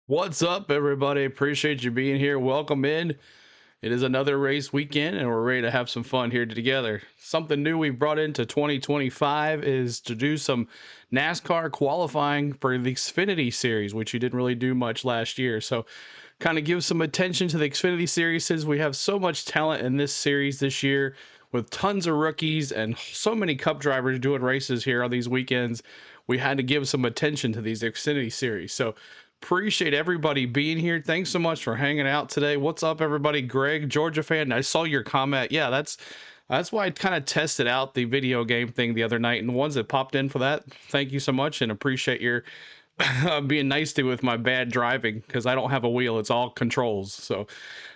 What's up, everybody? Appreciate you being here. Welcome in. It is another race weekend, and we're ready to have some fun here together. Something new we've brought into 2025 is to do some NASCAR qualifying for the Xfinity Series, which you didn't really do much last year. So, kind of give some attention to the Xfinity Series since we have so much talent in this series this year with tons of rookies and so many Cup drivers doing races here on these weekends. We had to give some attention to these Xfinity Series. So, appreciate everybody being here. Thanks so much for hanging out today. What's up, everybody? Greg, Georgia fan. I saw your comment. Yeah, that's why I kind of tested out the video game thing the other night, and the ones that popped in for that, thank you so much, and appreciate your being nice to with my bad driving because I don't have a wheel. It's all controls. So,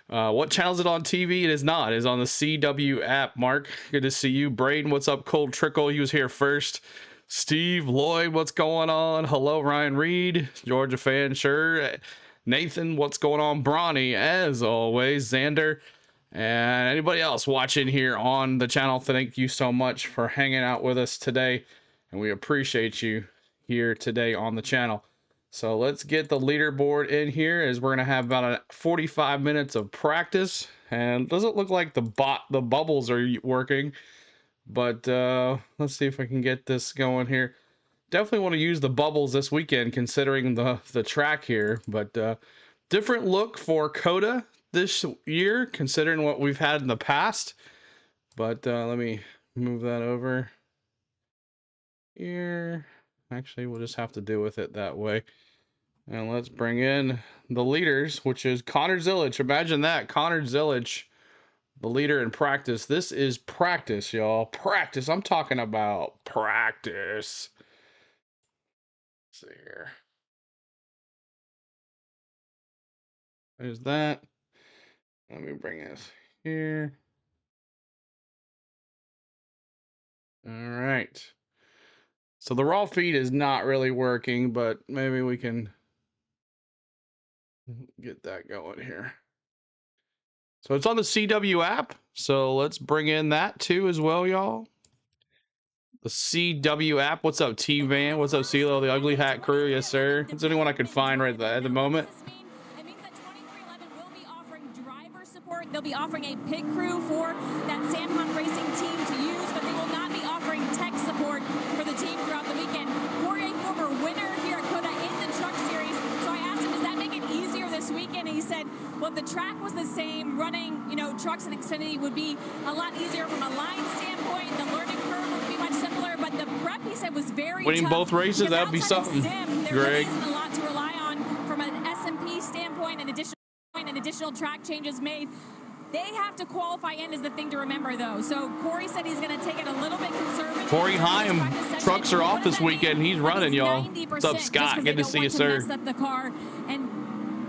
what channel is it on TV? It is not. It is on the CW app. Mark, good to see you. Braden, what's up? Cold Trickle, he was here first. Steve, Lloyd, what's going on? Hello, Ryan Reed, Georgia fan, sure. Nathan, what's going on? Bronny, as always. Xander, and anybody else watching here on the channel, thank you so much for hanging out with us today, and we appreciate you here today on the channel. So let's get the leaderboard in here, as we're going to have about 45 minutes of practice, and doesn't look like the bubbles are working. But let's see if I can get this going here. Definitely want to use the bubbles this weekend considering the track here. But different look for COTA this year considering what we've had in the past. But let me move that over here. Actually, we'll just have to deal with it that way. And let's bring in the leaders, which is Connor Zilic. Imagine that, Connor Zilic, the leader in practice. This is practice, y'all. Practice. I'm talking about practice. Let's see here. There's that. Let me bring this here. All right. So the raw feed is not really working, but maybe we can get that going here. So it's on the CW app. So let's bring in that too as well, y'all. The CW app. What's up, T-Van? What's up, CeeLo, the Ugly Hat Crew? Yes, sir. It's anyone I could find right there at the moment. It means that 2311 will be offering driver support. They'll be offering a pit crew for that San Juan Racing team to use, but they will not be offering tech support for the team throughout the weekend. Corey, a former winner here at COTA in the Truck Series. So I asked him, does that make it easier this weekend? And he said, well, if the track was the same, running, trucks and Xfinity would be a lot easier from a line standpoint. The learning curve would be much simpler, but the prep, he said, was very winning tough, both races, that would be something. There Greg, really isn't a lot to rely on from an S&P standpoint, and additional track changes made. They have to qualify in is the thing to remember, though. So Corey said he's going to take it a little bit conservative. Corey Hyam, trucks are off this weekend. He's running, y'all. What's up, Scott? Good to see you, sir.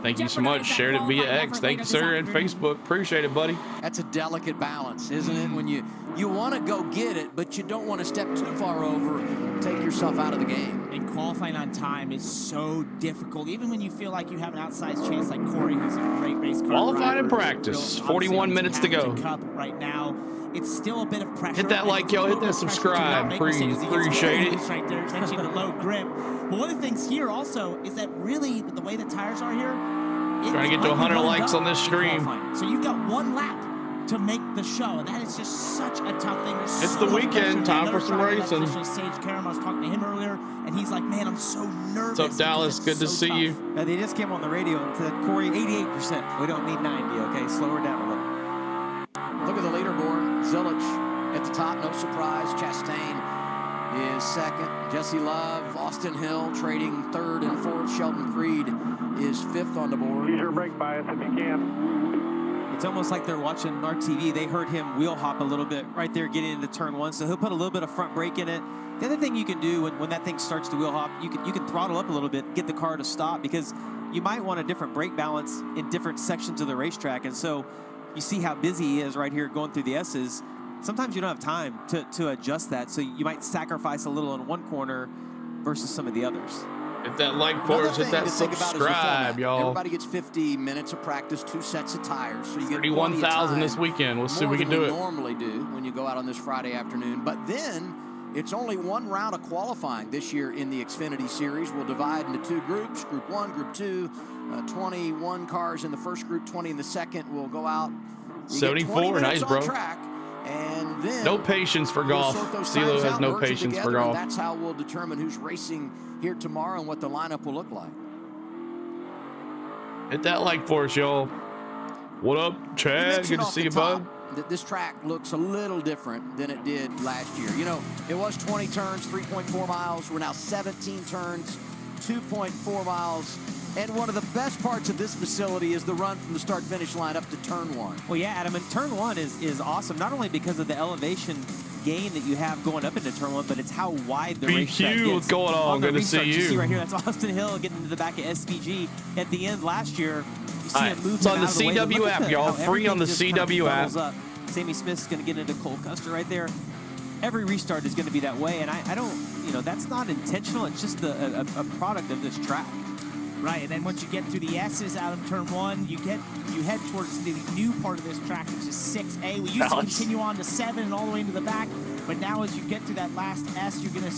Thank you so much. Shared it via X. Thank you, sir, and Facebook. Appreciate it, buddy. That's a delicate balance, isn't it? When you want to go get it, but you don't want to step too far over, take yourself out of the game. And qualifying on time is so difficult, even when you feel like you have an outsized chance, like Corey, who's a great race car Qualified in driver. practice. 41 minutes to go. Cup right now. It's still a bit of pressure. Hit that like, yo. Hit that subscribe. Appreciate it. Right there, mentioning the low grip. But one of the things here also is that really, with the way the tires are here, trying to get to 100 likes on this stream. So you've got one lap to make the show, and that is just such a tough thing. It's the weekend, time for some racing. Sage Karam, I was talking to him earlier, and he's like, man, I'm so nervous. What's up, Dallas? Good to see you. Now, they just came on the radio and said, Corey, 88%. We don't need 90, okay? Slow her down a little. Look at the leaderboard. Zilic at the top, no surprise. Chastain is second. Jesse Love, Austin Hill trading third and fourth. Sheldon Creed is fifth on the board. Use your brake bias if you can. It's almost like they're watching our TV. They heard him wheel hop a little bit right there getting into turn one, so he'll put a little bit of front brake in it. The other thing you can do when that thing starts to wheel hop, you can throttle up a little bit, get the car to stop, because you might want a different brake balance in different sections of the racetrack. And so you see how busy he is right here going through the S's. Sometimes you don't have time to adjust that, so you might sacrifice a little in one corner versus some of the others. Hit that like for us, hit that subscribe, y'all. Everybody gets 50 minutes of practice, 2 sets of tires. So you get 31,000 this weekend. We'll see if we can do it. Normally do when you go out on this Friday afternoon. But then It's only one round of qualifying this year in the Xfinity Series. We'll divide into two groups, Group 1, Group 2, 21 cars in the first group, 20 in the second. We'll go out. 74, nice, bro. Track, and then no patience for golf. CeeLo has no patience for golf. That's how we'll determine who's racing here tomorrow and what the lineup will look like. Hit that like for us, y'all. What up, Chad? Good to see you, bud. That this track looks a little different than it did last year. You know, it was 20 turns, 3.4 miles. We're now 17 turns, 2.4 miles. And one of the best parts of this facility is the run from the start-finish line up to turn 1. Well, yeah, Adam, and turn 1 is awesome, not only because of the elevation gain that you have going up into turn 1, but it's how wide the racetrack gets. What's going on? Good to see you. You see right here, that's Austin Hill getting into the back of SVG. At the end last year, you see it move. It's on the CW app, y'all. Free on the CW app. Sammy Smith's going to get into Cole Custer right there. Every restart is going to be that way, and I don't, you know, that's not intentional. It's just a product of this track. Right, and then once you get through the S's out of turn 1, you head towards the new part of this track, which is 6A. We used to continue on to 7 and all the way into the back, but now as you get to that last S, you're going to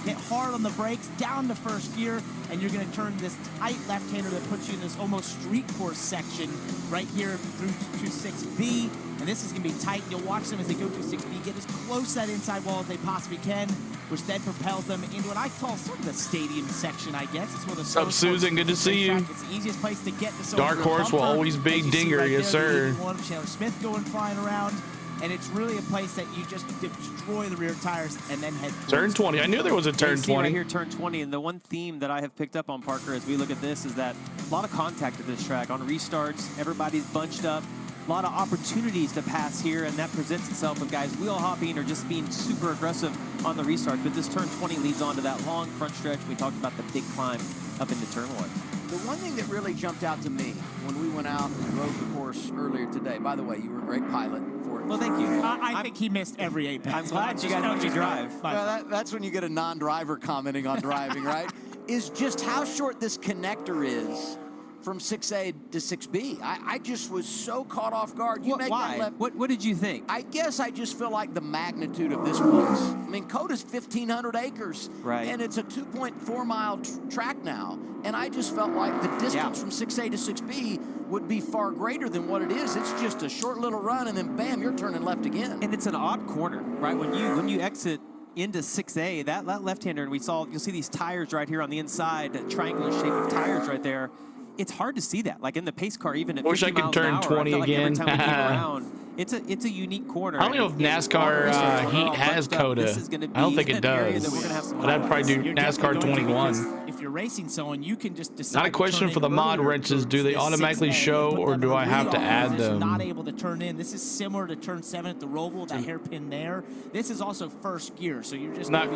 get hard on the brakes, down to first gear, and you're going to turn this tight left-hander that puts you in this almost street course section right here through to 6B. And this is going to be tight. You'll watch them as they go through 6B, get as close to that inside wall as they possibly can, which then propels them into what I call sort of the stadium section, I guess. It's where the What's up, Susan? Good to see you. It's the easiest place to get this. Dark Horse will always be Dinger, right, yes, sir. Chandler Smith going flying around. And it's really a place that you just destroy the rear tires and then head towards. Turn 20. I knew there was a turn 20. Right here, turn 20. And the one theme that I have picked up on, Parker, as we look at this is that a lot of contact at this track. On restarts, everybody's bunched up. A lot of opportunities to pass here, and that presents itself with guys wheel hopping or just being super aggressive on the restart. But this turn 20 leads on to that long front stretch. We talked about the big climb up into turn 1. The one thing that really jumped out to me when we went out and rode the course earlier today, by the way, you were a great pilot for it. Well, thank you. I think he missed every apex. I'm glad you guys let me drive. Well, that's when you get a non-driver commenting on driving, right? Is just how short this connector is from 6A to 6B. I just was so caught off guard. You make why? that left. What did you think? I guess I just feel like the magnitude of this place. I mean, COTA's 1,500 acres. Right. And it's a 2.4 mile track now. And I just felt like the distance from 6A to 6B would be far greater than what it is. It's just a short little run, and then bam, you're turning left again. And it's an odd corner, right? When you exit into 6A, that left-hander, and you'll see these tires right here on the inside, that triangular shape of tires right there. It's hard to see that, like in the pace car, even at 50 miles an hour. Wish I could turn 20 like again. Every time we came around, it's a unique corner. I don't know if NASCAR Heat has COTA. I don't think it does. But I'd probably do NASCAR 21. If you're racing someone, you can just decide. Not a question for the mod wrenches. Do they automatically show, or do I have to add them? Not able to turn in. This is similar to turn 7 at the Roval, that hairpin there. This is also first gear, so you're just not.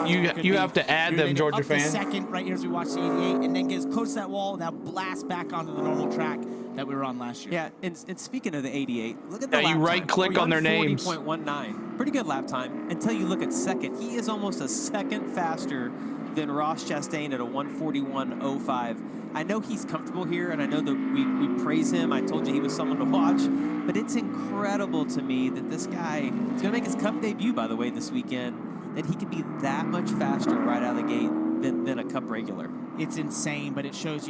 You have to add them, Georgia fan. Second, right here as we watch the 88, and then gets close to that wall, now blast back onto the normal track that we were on last year. Yeah, and speaking of the 88, look at the lap you time. right-click on their names. 40.19. Pretty good lap time until you look at second. He is almost a second faster than Ross Chastain at a 141.05. I know he's comfortable here, and I know that we praise him. I told you he was someone to watch, but it's incredible to me that this guy is going to make his Cup debut, by the way, this weekend, that he can be that much faster right out of the gate than a Cup regular. It's insane, but it shows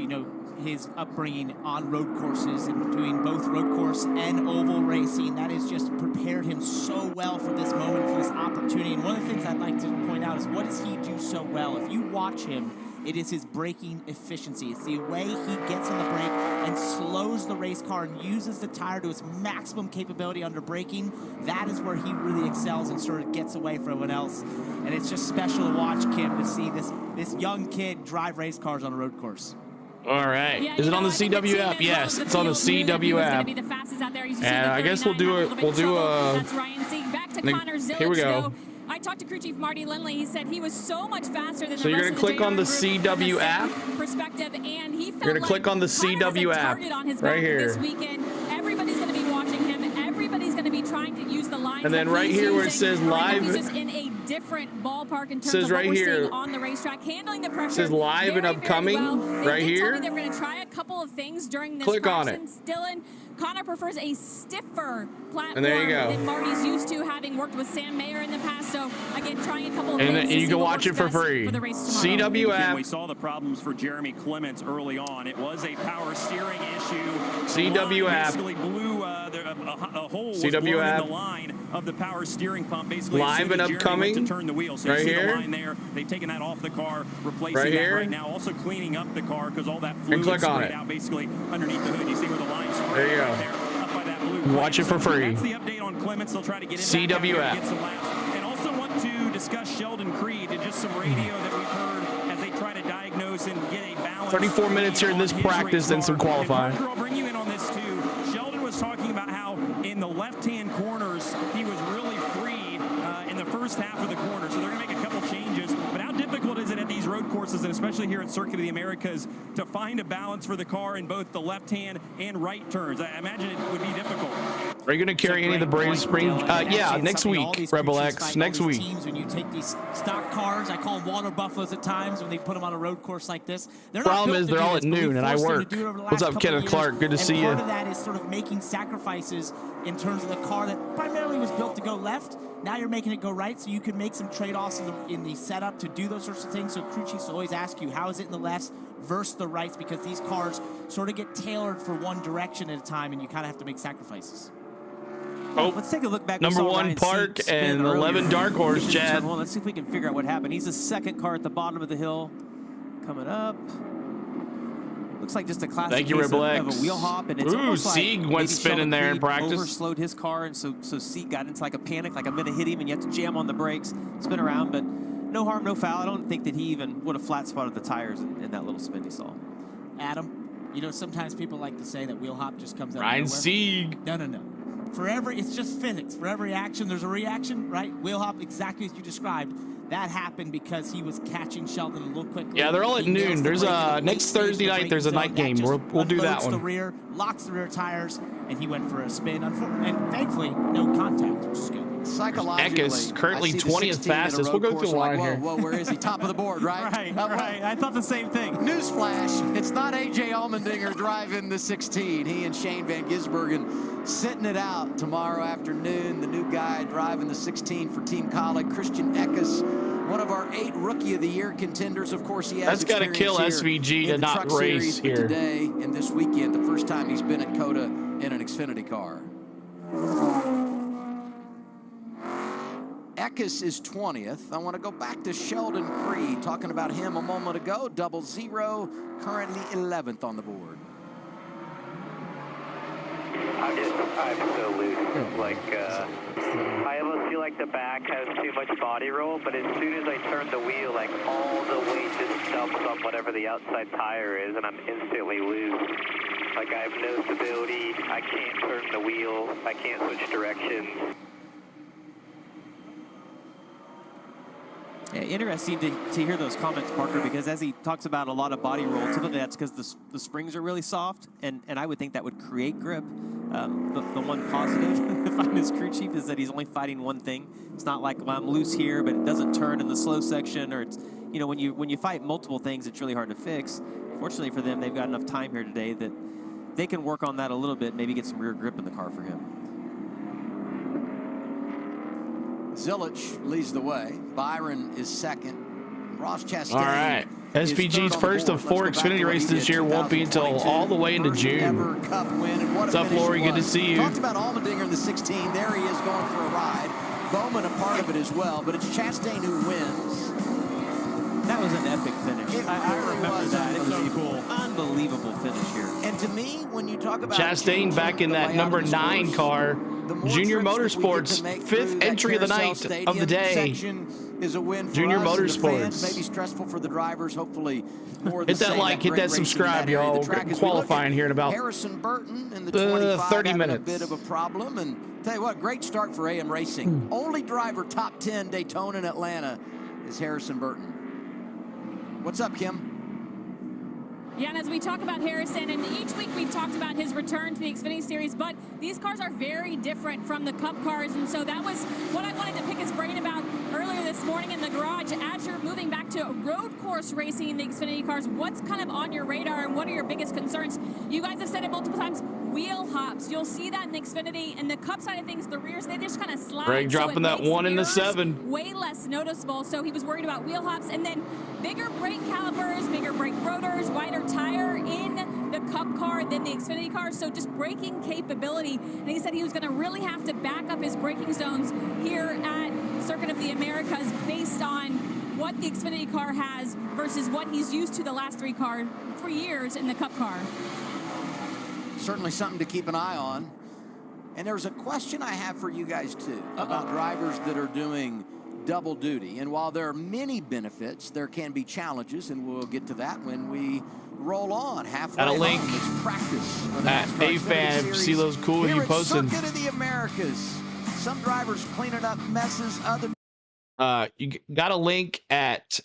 his upbringing on road courses and doing both road course and oval racing. That has just prepared him so well for this moment, for this opportunity. And one of the things I'd like to point out is, what does he do so well? If you watch him, it is his braking efficiency. It's the way he gets on the brake and slows the race car and uses the tire to its maximum capability under braking. That is where he really excels and sort of gets away from everyone else. And it's just special to watch Kim, to see this young kid drive race cars on a road course. All right. Is it on the CW app? Yes, it's on the CW app. And I guess we'll do a. That's Ryan Sieg. Back to Connor Zilic. Here we go. I talked to crew chief Marty Lindley. He said he was so much faster than so the you're rest going to click on the CW app. Perspective, and he felt you're going to click on the CW app right here. This weekend, everybody's going to be watching him. Everybody's going to be trying to use the lines. And then right here where it says live, he's just in a different ballpark in terms of what we're seeing on the racetrack, handling the pressure. It says live and upcoming right here. They're going to try a couple of things during this click on it. Dylan Connor prefers a stiffer platform And there you go. than Marty's used to, having worked with Sam Mayer in the past. So again, trying a couple of And things. you can watch it for free. For the race tomorrow. CW app. We saw the problems for Jeremy Clements early on. It was a power steering issue. CW app. Basically blew a hole was CW blown app. in the line of the power steering pump. Basically, Live and upcoming. to turn the wheel. So Right you see here. the line there. They've taken that off the car, replacing Right that here. right now. Also cleaning up the car because all that And fluid click on sprayed it. out basically underneath the hood. You see where the line's There you go. up by that blue. Watch it for free. That's the update on Clements. They'll try to get him CW back out here app. and get some laps. And also want to discuss Sheldon Creed and just some radio that we've heard as they try to diagnose and get a balance. 34 minutes here in this on his practice, race then some car. And qualifying. Parker, I'll bring you in on this too. Sheldon was talking about how in the left-hand corners he was really free in the first half of the corner. So they're going to make a couple changes. But how difficult is it at these road courses, and especially here at Circuit of the Americas, to find a balance for the car in both the left-hand and right turns? I imagine it would be difficult. Are you going to carry any of the Braves spring? Yeah, next week, Rebel X. Next week. Teams, when you take these stock cars, I call them water buffaloes at times when they put them on a road course like this. They're not Problem built is to they're do all this, at but we noon and I forced them to work. do it over the What's last up, couple Kenneth of years. Clark? Good to see and you. Part of that is sort of making sacrifices in terms of the car that primarily was built to go left. Now you're making it go right, so you can make some trade-offs in the setup to do those sorts of things. So crew chiefs always ask you, how is it in the lefts versus the rights? Because these cars sort of get tailored for one direction at a time, and you kind of have to make sacrifices. Oh, Let's take a look back. We number saw one Ryan Park Sieg spin and earlier. 11 Dark Horse, Into Chad. turn one. Let's see if we can figure out what happened. He's the second car at the bottom of the hill. Coming up. Looks like just a classic Thank you, case Rebel of X. a wheel hop. And it's Ooh, almost like Sieg went maybe spinning Sheldon there in Creed practice. overslowed his car, and so Sieg got into like a panic, like I'm going to hit him, and you have to jam on the brakes, spin around. But no harm, no foul. I don't think that he even would have flat spotted the tires in that little spin he saw. Adam, you know, sometimes people like to say that wheel hop just comes out Ryan of nowhere. Sieg. No. It's just physics. For every action, there's a reaction, right? Wheel hop, exactly as you described. That happened because he was catching Sheldon a little quickly. Yeah, they're all at He nails noon. the There's brake in the next late stage, Thursday the night, braking there's a zone. night That game. just We'll do that unloads one. the rear, locks the rear tires, and he went for a spin. And thankfully, no contact, which is good. Psychologically, Eckes currently I see the 20th 16 at a fastest. road We'll go through course the like, line here. Whoa, where is he? Top of the board, right? Right. I thought the same thing. Newsflash, it's not A.J. Allmendinger driving the 16. He and Shane Van Gisbergen sitting it out tomorrow afternoon. The new guy driving the 16 for Team Colleague, Christian Eckes, one of our 8 Rookie of the Year contenders. Of course, he has That's gotta kill experience SVG here to in the not Truck race Series, but here. today and this weekend, the first time he's been at COTA in an Xfinity car. Eckes is 20th. I want to go back to Sheldon Creed, talking about him a moment ago. 00, currently 11th on the board. I'm so loose. Like, I almost feel like the back has too much body roll, but as soon as I turn the wheel, like, all the weight just dumps on whatever the outside tire is, and I'm instantly loose. Like, I have no stability. I can't turn the wheel. I can't switch directions. Yeah, interesting to hear those comments, Parker, because as he talks about a lot of body roll, typically that's because the springs are really soft, and I would think that would create grip. The one positive, if I'm his crew chief, is that he's only fighting one thing. It's not like, well, I'm loose here, but it doesn't turn in the slow section, or it's, you know, when you fight multiple things, it's really hard to fix. Fortunately for them, they've got enough time here today that they can work on that a little bit, maybe get some rear grip in the car for him. Zilich leads the way. Byron is second. Ross Chastain. All right. SVG's first of 4 Xfinity races this year won't be until all the way into June. What's up, Lori? Good to see you. Talked about Allmendinger in the 16. There he is going for a ride. Bowman a part of it as well, but it's Chastain who wins. That was an epic finish. I remember that. It was so cool. Unbelievable finish here. And to me, when you talk about Chastain back in that number 9 car. Junior Motorsports, 5th entry of the night of the day. Is a win for Junior us and the Motorsports. fans. Maybe stressful for the drivers. Hopefully, more of Hit the that same. like, hit great that racing subscribe, in that area. y'all. The track, as we look Qualifying at here in about Harrison Burton in the 25 30 having minutes. a bit of a problem. And tell you what, great start for AM Racing. Only driver top 10 Daytona and Atlanta is Harrison Burton. What's up, Kim? Yeah, and as we talk about Harrison, and each week we've talked about his return to the Xfinity Series, but these cars are very different from the Cup cars, and so that was what I wanted to pick his brain about. earlier this morning in the garage. As you're moving back to road course racing, the Xfinity cars, what's kind of on your radar and what are your biggest concerns? You guys have said it multiple times, wheel hops. You'll see that in the Xfinity. And the Cup side of things, the rears, they just kind of slide. Greg dropping that 1 in the 7. Way less noticeable. So he was worried about wheel hops. And then bigger brake calipers, bigger brake rotors, wider tire in the Cup car than the Xfinity car. So just braking capability. And he said he was going to really have to back up his braking zones here at Circuit of the Americas based on what the Xfinity car has versus what he's used to the last 3 cars for years in the Cup car. Certainly something to keep an eye on. And there's a question I have for you guys too about drivers that are doing double duty. And while there are many benefits, there can be challenges, and we'll get to that when we roll on halfway Got a link home. It's practice for the at NASCAR A-Fan. Xfinity See those cool Series you here at posting. Circuit of the Americas. Some drivers cleaning up messes, other. You got a link at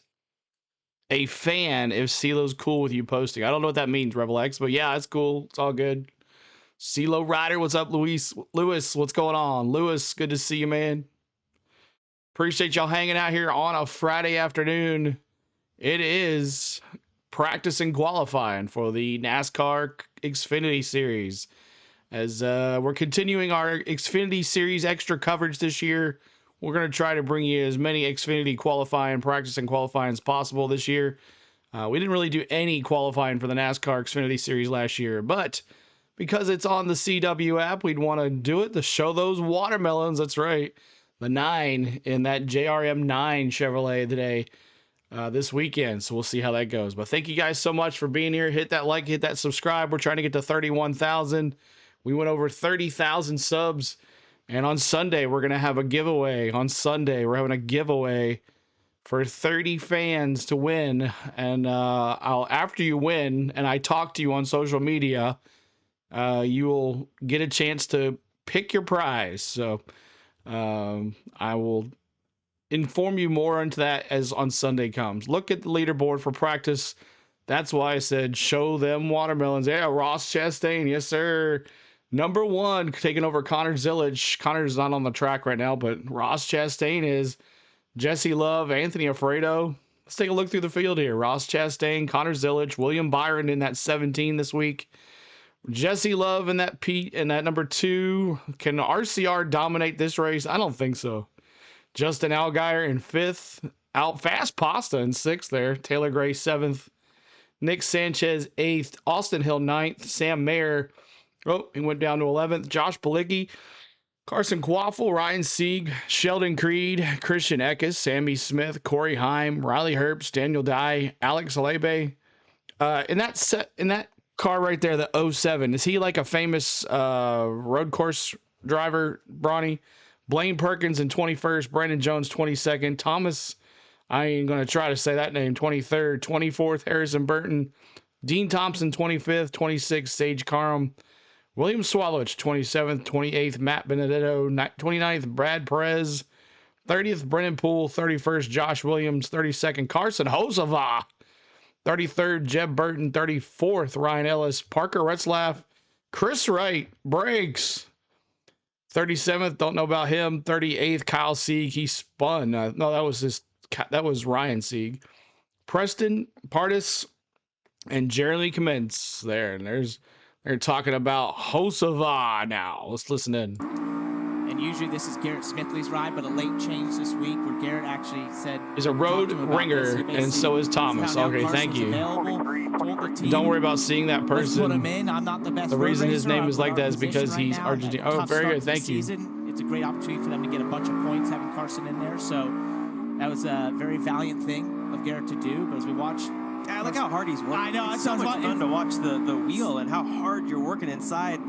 a fan if CeeLo's cool with you posting. I don't know what that means, Rebel X, but yeah, it's cool. It's all good. CeeLo Rider, what's up, Luis? Lewis, what's going on? Lewis, good to see you, man. Appreciate y'all hanging out here on a Friday afternoon. It is practice and qualifying for the NASCAR Xfinity Series. As we're continuing our Xfinity Series extra coverage this year, we're going to try to bring you as many Xfinity qualifying, practice and qualifying as possible this year. We didn't really do any qualifying for the NASCAR Xfinity Series last year, but because it's on the CW app, we'd want to do it to show those watermelons. That's right. The 9 in that JRM 9 Chevrolet today, this weekend. So we'll see how that goes. But thank you guys so much for being here. Hit that like, hit that subscribe. We're trying to get to 31,000. We went over 30,000 subs. And on Sunday, we're going to have a giveaway. On Sunday, we're having a giveaway for 30 fans to win. And after you win, and I talk to you on social media, you will get a chance to pick your prize. So I will inform you more into that as on Sunday comes. Look at the leaderboard for practice. That's why I said show them watermelons. Yeah, Ross Chastain. Yes, sir. Number 1, taking over Connor Zillage. Connor's not on the track right now, but Ross Chastain is. Jesse Love, Anthony Alfredo. Let's take a look through the field here. Ross Chastain, Connor Zillage, William Byron in that 17 this week. Jesse Love in that Pete in that number 2. Can RCR dominate this race? I don't think so. Justin Allgaier in 5th. Out Fast Pasta in 6th there. Taylor Gray 7th. Nick Sanchez 8th. Austin Hill 9th. Sam Mayer. Oh, he went down to 11th. Josh Palicki. Carson Quaffle, Ryan Sieg, Sheldon Creed, Christian Eckes, Sammy Smith, Corey Heim, Riley Herbst, Daniel Dye, Alex Alebe. In that car right there, the 07, is he like a famous road course driver, Bronny? Blaine Perkins in 21st, Brandon Jones 22nd, Thomas, I ain't going to try to say that name, 23rd, 24th, Harrison Burton, Dean Thompson 25th, 26th, Sage Karam, William Swalowich 27th, 28th, Matt Benedetto, 29th, Brad Perez, 30th, Brennan Poole, 31st, Josh Williams, 32nd, Carson Hosava, 33rd, Jeb Burton, 34th, Ryan Ellis, Parker Retzlaff, Chris Wright, Brakes, 37th, don't know about him, 38th, Kyle Sieg, he spun. No, that was Ryan Sieg. Preston Pardis and Jeremy Commence there, and they're talking about Hosava now. Let's listen in. And usually this is Garrett Smithley's ride, but a late change this week where Garrett actually said he's a road ringer, and so is Thomas. Okay, thank you. Don't worry about seeing that person. Put him in. I'm not the best. The reason his name is like that is because he's Argentine. Oh, very good. Thank you. It's a great opportunity for them to get a bunch of points having Carson in there. So that was a very valiant thing of Garrett to do. But as we watch. Yeah, look how hard he's working. I know. It's so much fun to watch the wheel and how hard you're working inside.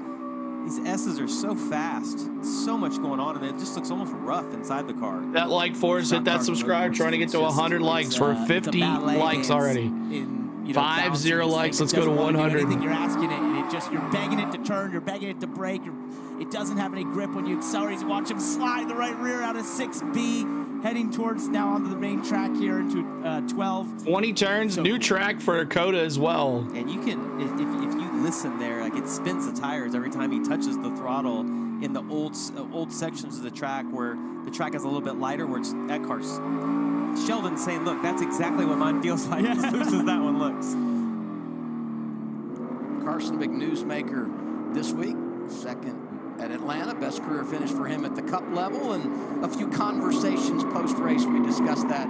These S's are so fast. So much going on, and it just looks almost rough inside the car. That like for us, hit that subscribe. Trying to get to 100 likes. We're 50 likes already. 50 likes. Let's go to 100. Anything you're asking it, and you're begging it to turn. You're begging it to brake. It doesn't have any grip when you accelerate. You watch him slide the right rear out of 6B. Heading towards now onto the main track here into 12. 20 turns, new track for COTA as well. And you can, if you listen there, like it spins the tires every time he touches the throttle. in the old sections of the track where the track is a little bit lighter, where that car's Sheldon's saying, look, that's exactly what mine feels like as loose as that one looks. Carson, a big newsmaker this week, second at Atlanta, best career finish for him at the Cup level, and a few conversations post-race. We discussed that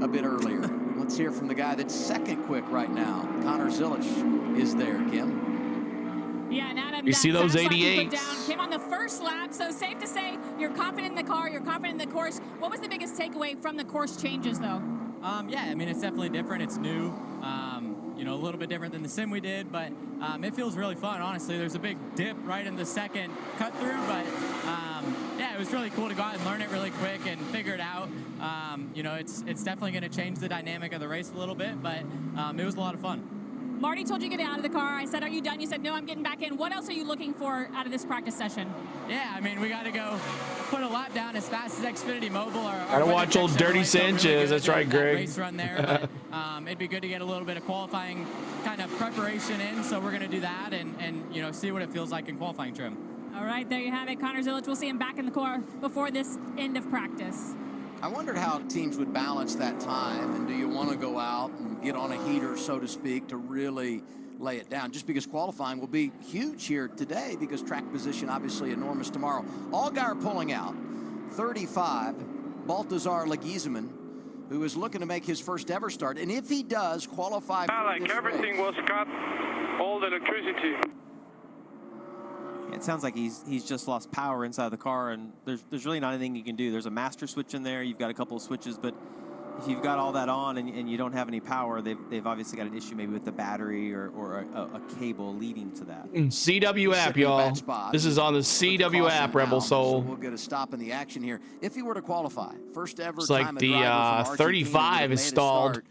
a bit earlier. Let's hear from the guy that's second quick right now. Connor Zilisch is there, Kim. Yeah, and Adam, you see those 88s? Down, came on the first lap, so safe to say you're confident in the car, you're confident in the course. What was the biggest takeaway from the course changes, though? Yeah, I mean, it's definitely different. It's new. You know, a little bit different than the sim we did, but it feels really fun, honestly. There's a big dip right in the second cut through, but yeah, it was really cool to go out and learn it really quick and figure it out. You know, it's definitely going to change the dynamic of the race a little bit, but it was a lot of fun. Marty told you to get out of the car. I said, are you done? You said, no, I'm getting back in. What else are you looking for out of this practice session? Yeah, I mean, we got to go put a lap down as fast as Xfinity Mobile. I don't watch old Dirty Sanchez. Really that's right, Greg. Race run there, but it'd be good to get a little bit of qualifying kind of preparation in, so we're going to do that and you know, see what it feels like in qualifying trim. All right, there you have it. Connor Zilisch, we'll see him back in the car before this end of practice. I wondered how teams would balance that time, and do you want to go out and get on a heater, so to speak, to really lay it down? Just because qualifying will be huge here today, because track position obviously enormous tomorrow. Allgaier pulling out, 35, Baltazar Leguizamon, who is looking to make his first ever start, and if he does qualify for like this everything race, was cut, all the electricity. It sounds like he's just lost power inside the car, and there's really not anything you can do. There's a master switch in there. You've got a couple of switches, but if you've got all that on and you don't have any power, they've obviously got an issue maybe with the battery or a cable leading to that. CW app, y'all. This is on the CW app, Rebel Soul. So we'll get a stop in the action here. If he were to qualify, first ever it's like time the 35 is stalled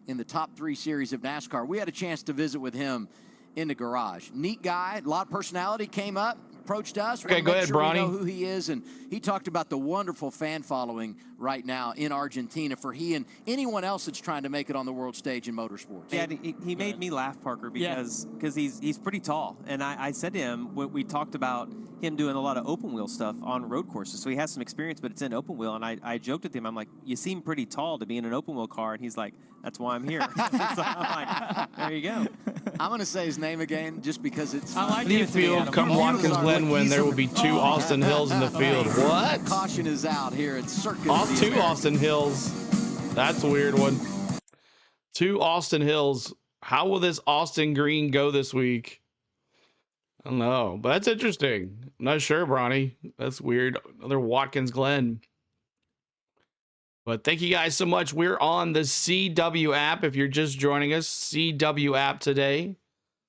in the top 3 series of NASCAR. We had a chance to visit with him in the garage. Neat guy, a lot of personality, came up, approached us. Okay, go ahead, Bronny. We know who he is, and he talked about the wonderful fan following right now in Argentina for he and anyone else that's trying to make it on the world stage in motorsports. Yeah, he made me laugh, Parker, because he's pretty tall, and I said to him, we talked about him doing a lot of open wheel stuff on road courses, so he has some experience, but it's in open wheel, and I joked with him, I'm like, you seem pretty tall to be in an open wheel car, and he's like, that's why I'm here. So I'm like, there you go. I'm going to say his name again just because it's... I like the field. Come Watkins Glen when there will be 2 Austin Hills in the field. What? Caution is out here at Circut. Off 2 Austin Hills. That's a weird one. 2 Austin Hills. How will this Austin Green go this week? I don't know, but that's interesting. I'm not sure, Bronny. That's weird. Another Watkins Glen. But thank you guys so much. We're on the CW app. If you're just joining us, CW app today.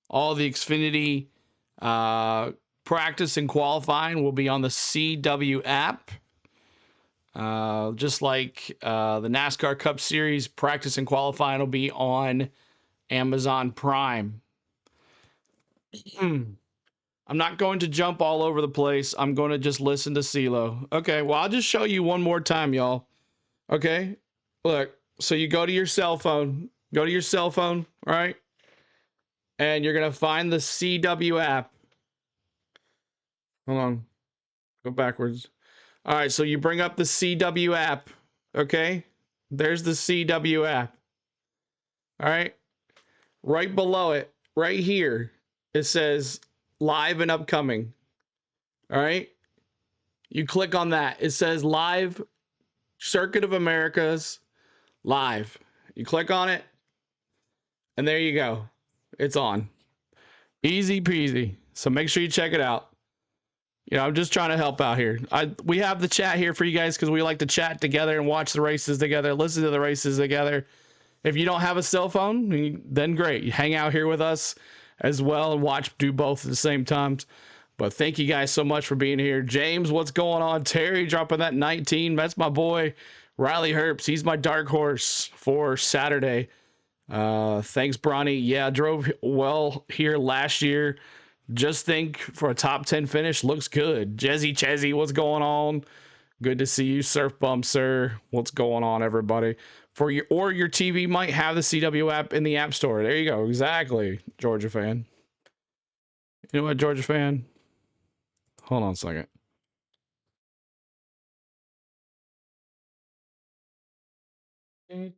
All the Xfinity practice and qualifying will be on the CW app. Just like the NASCAR Cup Series practice and qualifying will be on Amazon Prime. I'm not going to jump all over the place. I'm going to just listen to CeeLo. Okay, well, I'll just show you one more time, y'all. Okay, look, so you go to your cell phone, right? And you're going to find the CW app. Hold on, go backwards. All right, so you bring up the CW app, okay? There's the CW app. All right, right below it, right here, it says live and upcoming. All right, you click on that. It says live Circuit of Americas live. You click on it, and there you go. It's on. Easy peasy. So make sure you check it out. You know, I'm just trying to help out here. We have the chat here for you guys because we like to chat together and watch the races together, listen to the races together. If you don't have a cell phone, then great. You hang out here with us as well and do both at the same times. But thank you guys so much for being here. James, what's going on? Terry dropping that 19. That's my boy, Riley Herbst. He's my dark horse for Saturday. Thanks, Bronny. Yeah, I drove well here last year. Just think for a top 10 finish, looks good. Jezzy Chezzy, what's going on? Good to see you, Surf Bump, sir. What's going on, everybody? Your TV might have the CW app in the App Store. There you go. Exactly, Georgia fan. You know what, Georgia fan? Hold on a second. There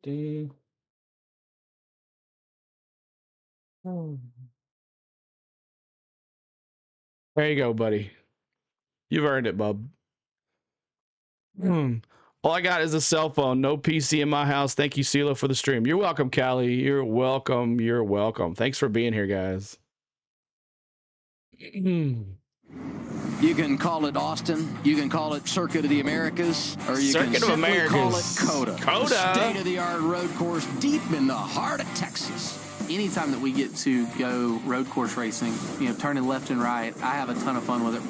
you go, buddy. You've earned it, bub. All I got is a cell phone. No PC in my house. Thank you, CeeLo, for the stream. You're welcome, Callie. You're welcome. You're welcome. Thanks for being here, guys. You can call it Austin. You can call it Circuit of the Americas, or you Circuit can of simply Americas. call it COTA. COTA. State-of-the-art road course deep in the heart of Texas. Anytime that we get to go road course racing, turning left and right, I have a ton of fun with it.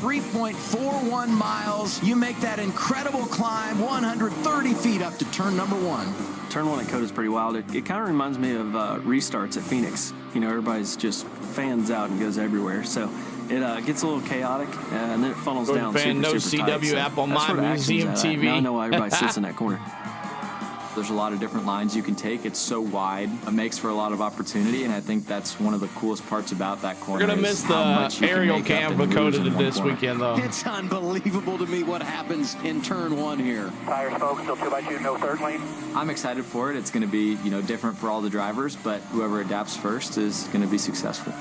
3.41 miles. You make that incredible climb, 130 feet up to turn number 1. Turn 1 at COTA is pretty wild. It kind of reminds me of restarts at Phoenix. Everybody's just fans out and goes everywhere. So it gets a little chaotic, and then it funnels down No super CW tight. app on that's my where the action's museum at. TV. Now I know why everybody sits in that corner. There's a lot of different lines you can take. It's so wide. It makes for a lot of opportunity, and I think that's one of the coolest parts about that corner. We're going to miss the aerial cam for COTA this weekend, though. It's unbelievable to me what happens in turn 1 here. Tires, folks, still 2x2, no third lane. I'm excited for it. It's going to be, different for all the drivers, but whoever adapts first is going to be successful.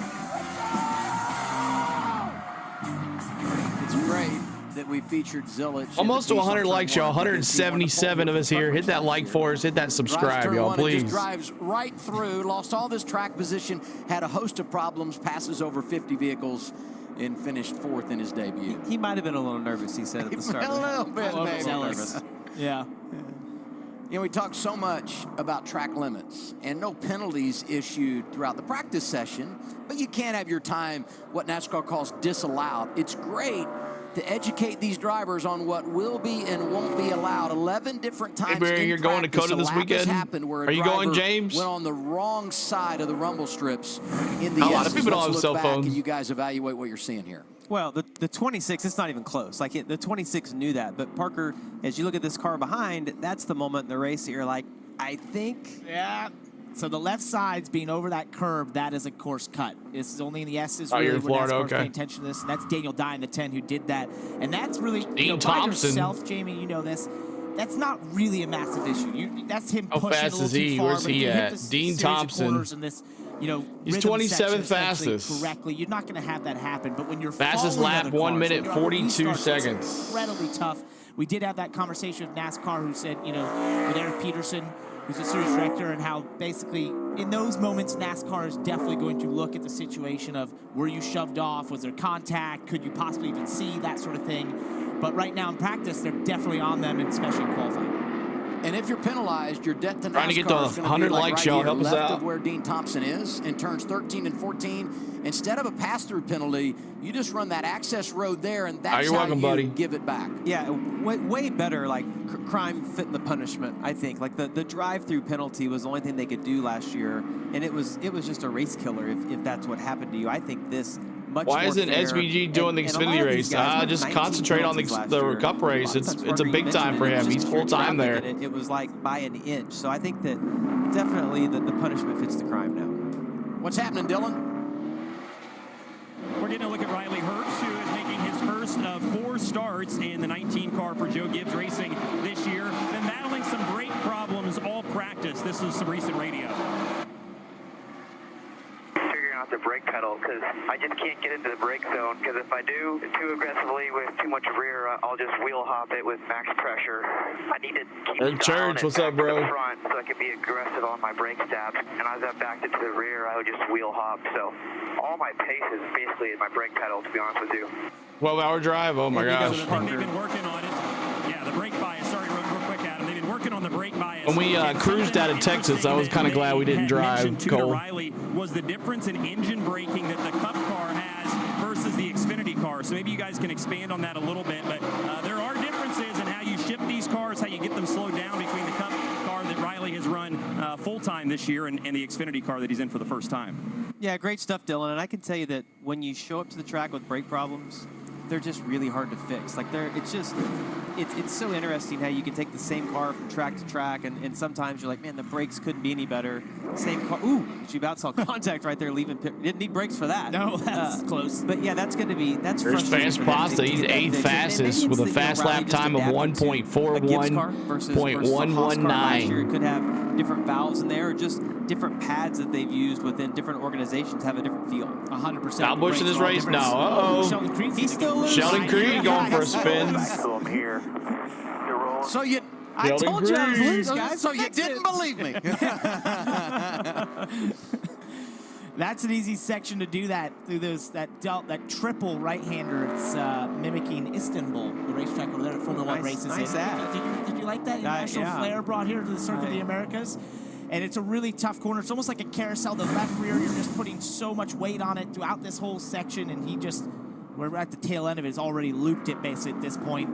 It's great that we featured Zilich. Almost to 100 likes, y'all. 177 of us here. Hit that like for us. Hit that subscribe, y'all, please. Just drives right through, lost all this track position, had a host of problems, passes over 50 vehicles, and finished 4th in his debut. He might have been a little nervous, he said at the start. A little bit, maybe. Jealous. Yeah. We talk so much about track limits and no penalties issued throughout the practice session, but you can't have your time, what NASCAR calls disallowed. It's great to educate these drivers on what will be and won't be allowed. 11 different times. Hey, Barry, you're going to COTA this weekend? Are you going, James? Went on the wrong side of the rumble strips in the a lot of people don't have cell phones. And you guys evaluate what you're seeing here. Well, the 26, it's not even close. The 26 knew that. But Parker, as you look at this car behind, that's the moment in the race that you're like, I think. Yeah. So the left side's being over that curb, that is a course cut. This is only in the S's really you're in where Florida, NASCAR's okay. paying attention to this. And that's Daniel Dye, the 10, who did that. And that's really, Dean by Thompson. yourself, Jamie, you know this. That's not really a massive issue. That's him How pushing fast a little is he? too far. Where's but if he you hit at? this Dean series of Thompson. corners and this, He's rhythm 27th section essentially fastest. Correctly, you're not going to have that happen. But when you're Fastest following lap, other 1 cars, minute, when you're on 42 restart, it's seconds. incredibly tough. We did have that conversation with NASCAR, who said, with Eric Peterson, who's the series director, and how basically in those moments, NASCAR is definitely going to look at the situation of, were you shoved off? Was there contact? Could you possibly even see? That sort of thing. But right now in practice, they're definitely on them, and especially in qualifying. And if you're penalized, your debt to NASCAR Trying to get to is going to 100 be like likes, right y'all. here, Help us left out. of where Dean Thompson is in turns 13 and 14. Instead of a pass-through penalty, you just run that access road there, and that's you're how welcome, you buddy. give it back. Yeah, way better, crime fit the punishment, I think. The drive-through penalty was the only thing they could do last year, and it was just a race killer if that's what happened to you. I think this much Why more isn't fair. SVG doing the And a lot Xfinity of race? these guys went Just 19 concentrate on penalties last the year. Cup race. A lot of It's times a Parker, big you time for mentioned him. it, He's just pure full-time there. traffic, and it was like by an inch. So I think that definitely the punishment fits the crime now. What's happening, Dylan? We're getting a look at Riley Herbst, who is making his first of 4 starts in the 19 car for Joe Gibbs Racing this year. Been battling some brake problems all practice. This is some recent radio. Figuring out the brake pedal, because I just can't get into the brake zone, because if I do too aggressively with too much rear, I'll just wheel hop it with max pressure. I need to keep Eric dialing Church, it what's back up, to bro? the front so I can be aggressive on my brake stabs. And as I backed it to the rear, I would just wheel hop. So all my pace is basically in my brake pedal, to be honest with you. 12-hour drive. Oh, my gosh. They've been working on it. Yeah, the brake bias. Sorry, real quick, Adam. They've been working on the brake bias. When we And cruised something out of Texas, I was interesting kind of that glad we they didn't had drive, mentioned to Cole. Riley was the difference in engine braking that the Cup car has versus the Xfinity car. So maybe you guys can expand on that a little bit. But there are differences in how you ship these cars, how you get them slowed down between the Cup car that Riley has run full-time this year and the Xfinity car that he's in for the first time. Yeah, great stuff, Dylan. And I can tell you that when you show up to the track with brake problems, they're just really hard to fix. Like it's so interesting how you can take the same car from track to track, and sometimes you're like, man, the brakes couldn't be any better. Same car. Ooh, you about saw contact right there leaving pit. Didn't need brakes for that. No, that's close. But yeah, that's going to be There's frustrating. Fast Pasta. He's 8th fastest with a fast lap time of 1.41.119. It could have different valves in there, or just different pads that they've used within different organizations have a different feel. 100%. Kyle Busch in this race? No. Uh-oh. Sheldon Creed's still Sheldon Creed going for a spin. So you... I told you I was loose, guys. So you didn't believe me. That's an easy section to do that through that triple right-hander. It's mimicking Istanbul, the racetrack over there at Formula One races. Nice Did you like that? National flair brought here to the Circuit of the Americas. And it's a really tough corner. It's almost like a carousel. The left rear, you're just putting so much weight on it throughout this whole section. And we're at the tail end of it. He's already looped it basically at this point.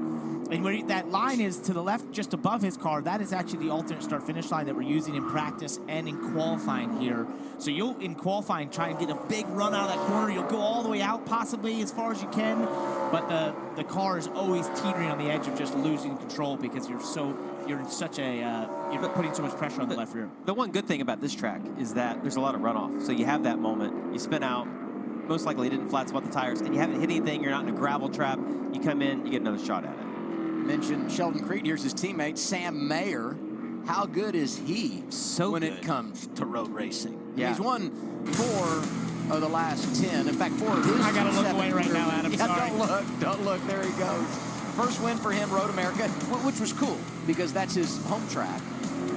And where that line is to the left, just above his car, that is actually the alternate start-finish line that we're using in practice and in qualifying here. So you'll, in qualifying, try and get a big run out of that corner. You'll go all the way out, possibly, as far as you can. But the car is always teetering on the edge of just losing control because you're in such a you're putting so much pressure on the left rear. The one good thing about this track is that there's a lot of runoff. So you have that moment, you spin out, most likely didn't flat spot the tires, and you haven't hit anything, you're not in a gravel trap, you come in, you get another shot at it. Mentioned Sheldon Creed. Here's his teammate, Sam Mayer. How good is he when it comes to road racing? Yeah. He's won 4 of the last 10. In fact, 4 of his. I got to look away right now, Adam. Yeah, sorry. Don't look. There he goes. First win for him, Road America, which was cool because that's his home track.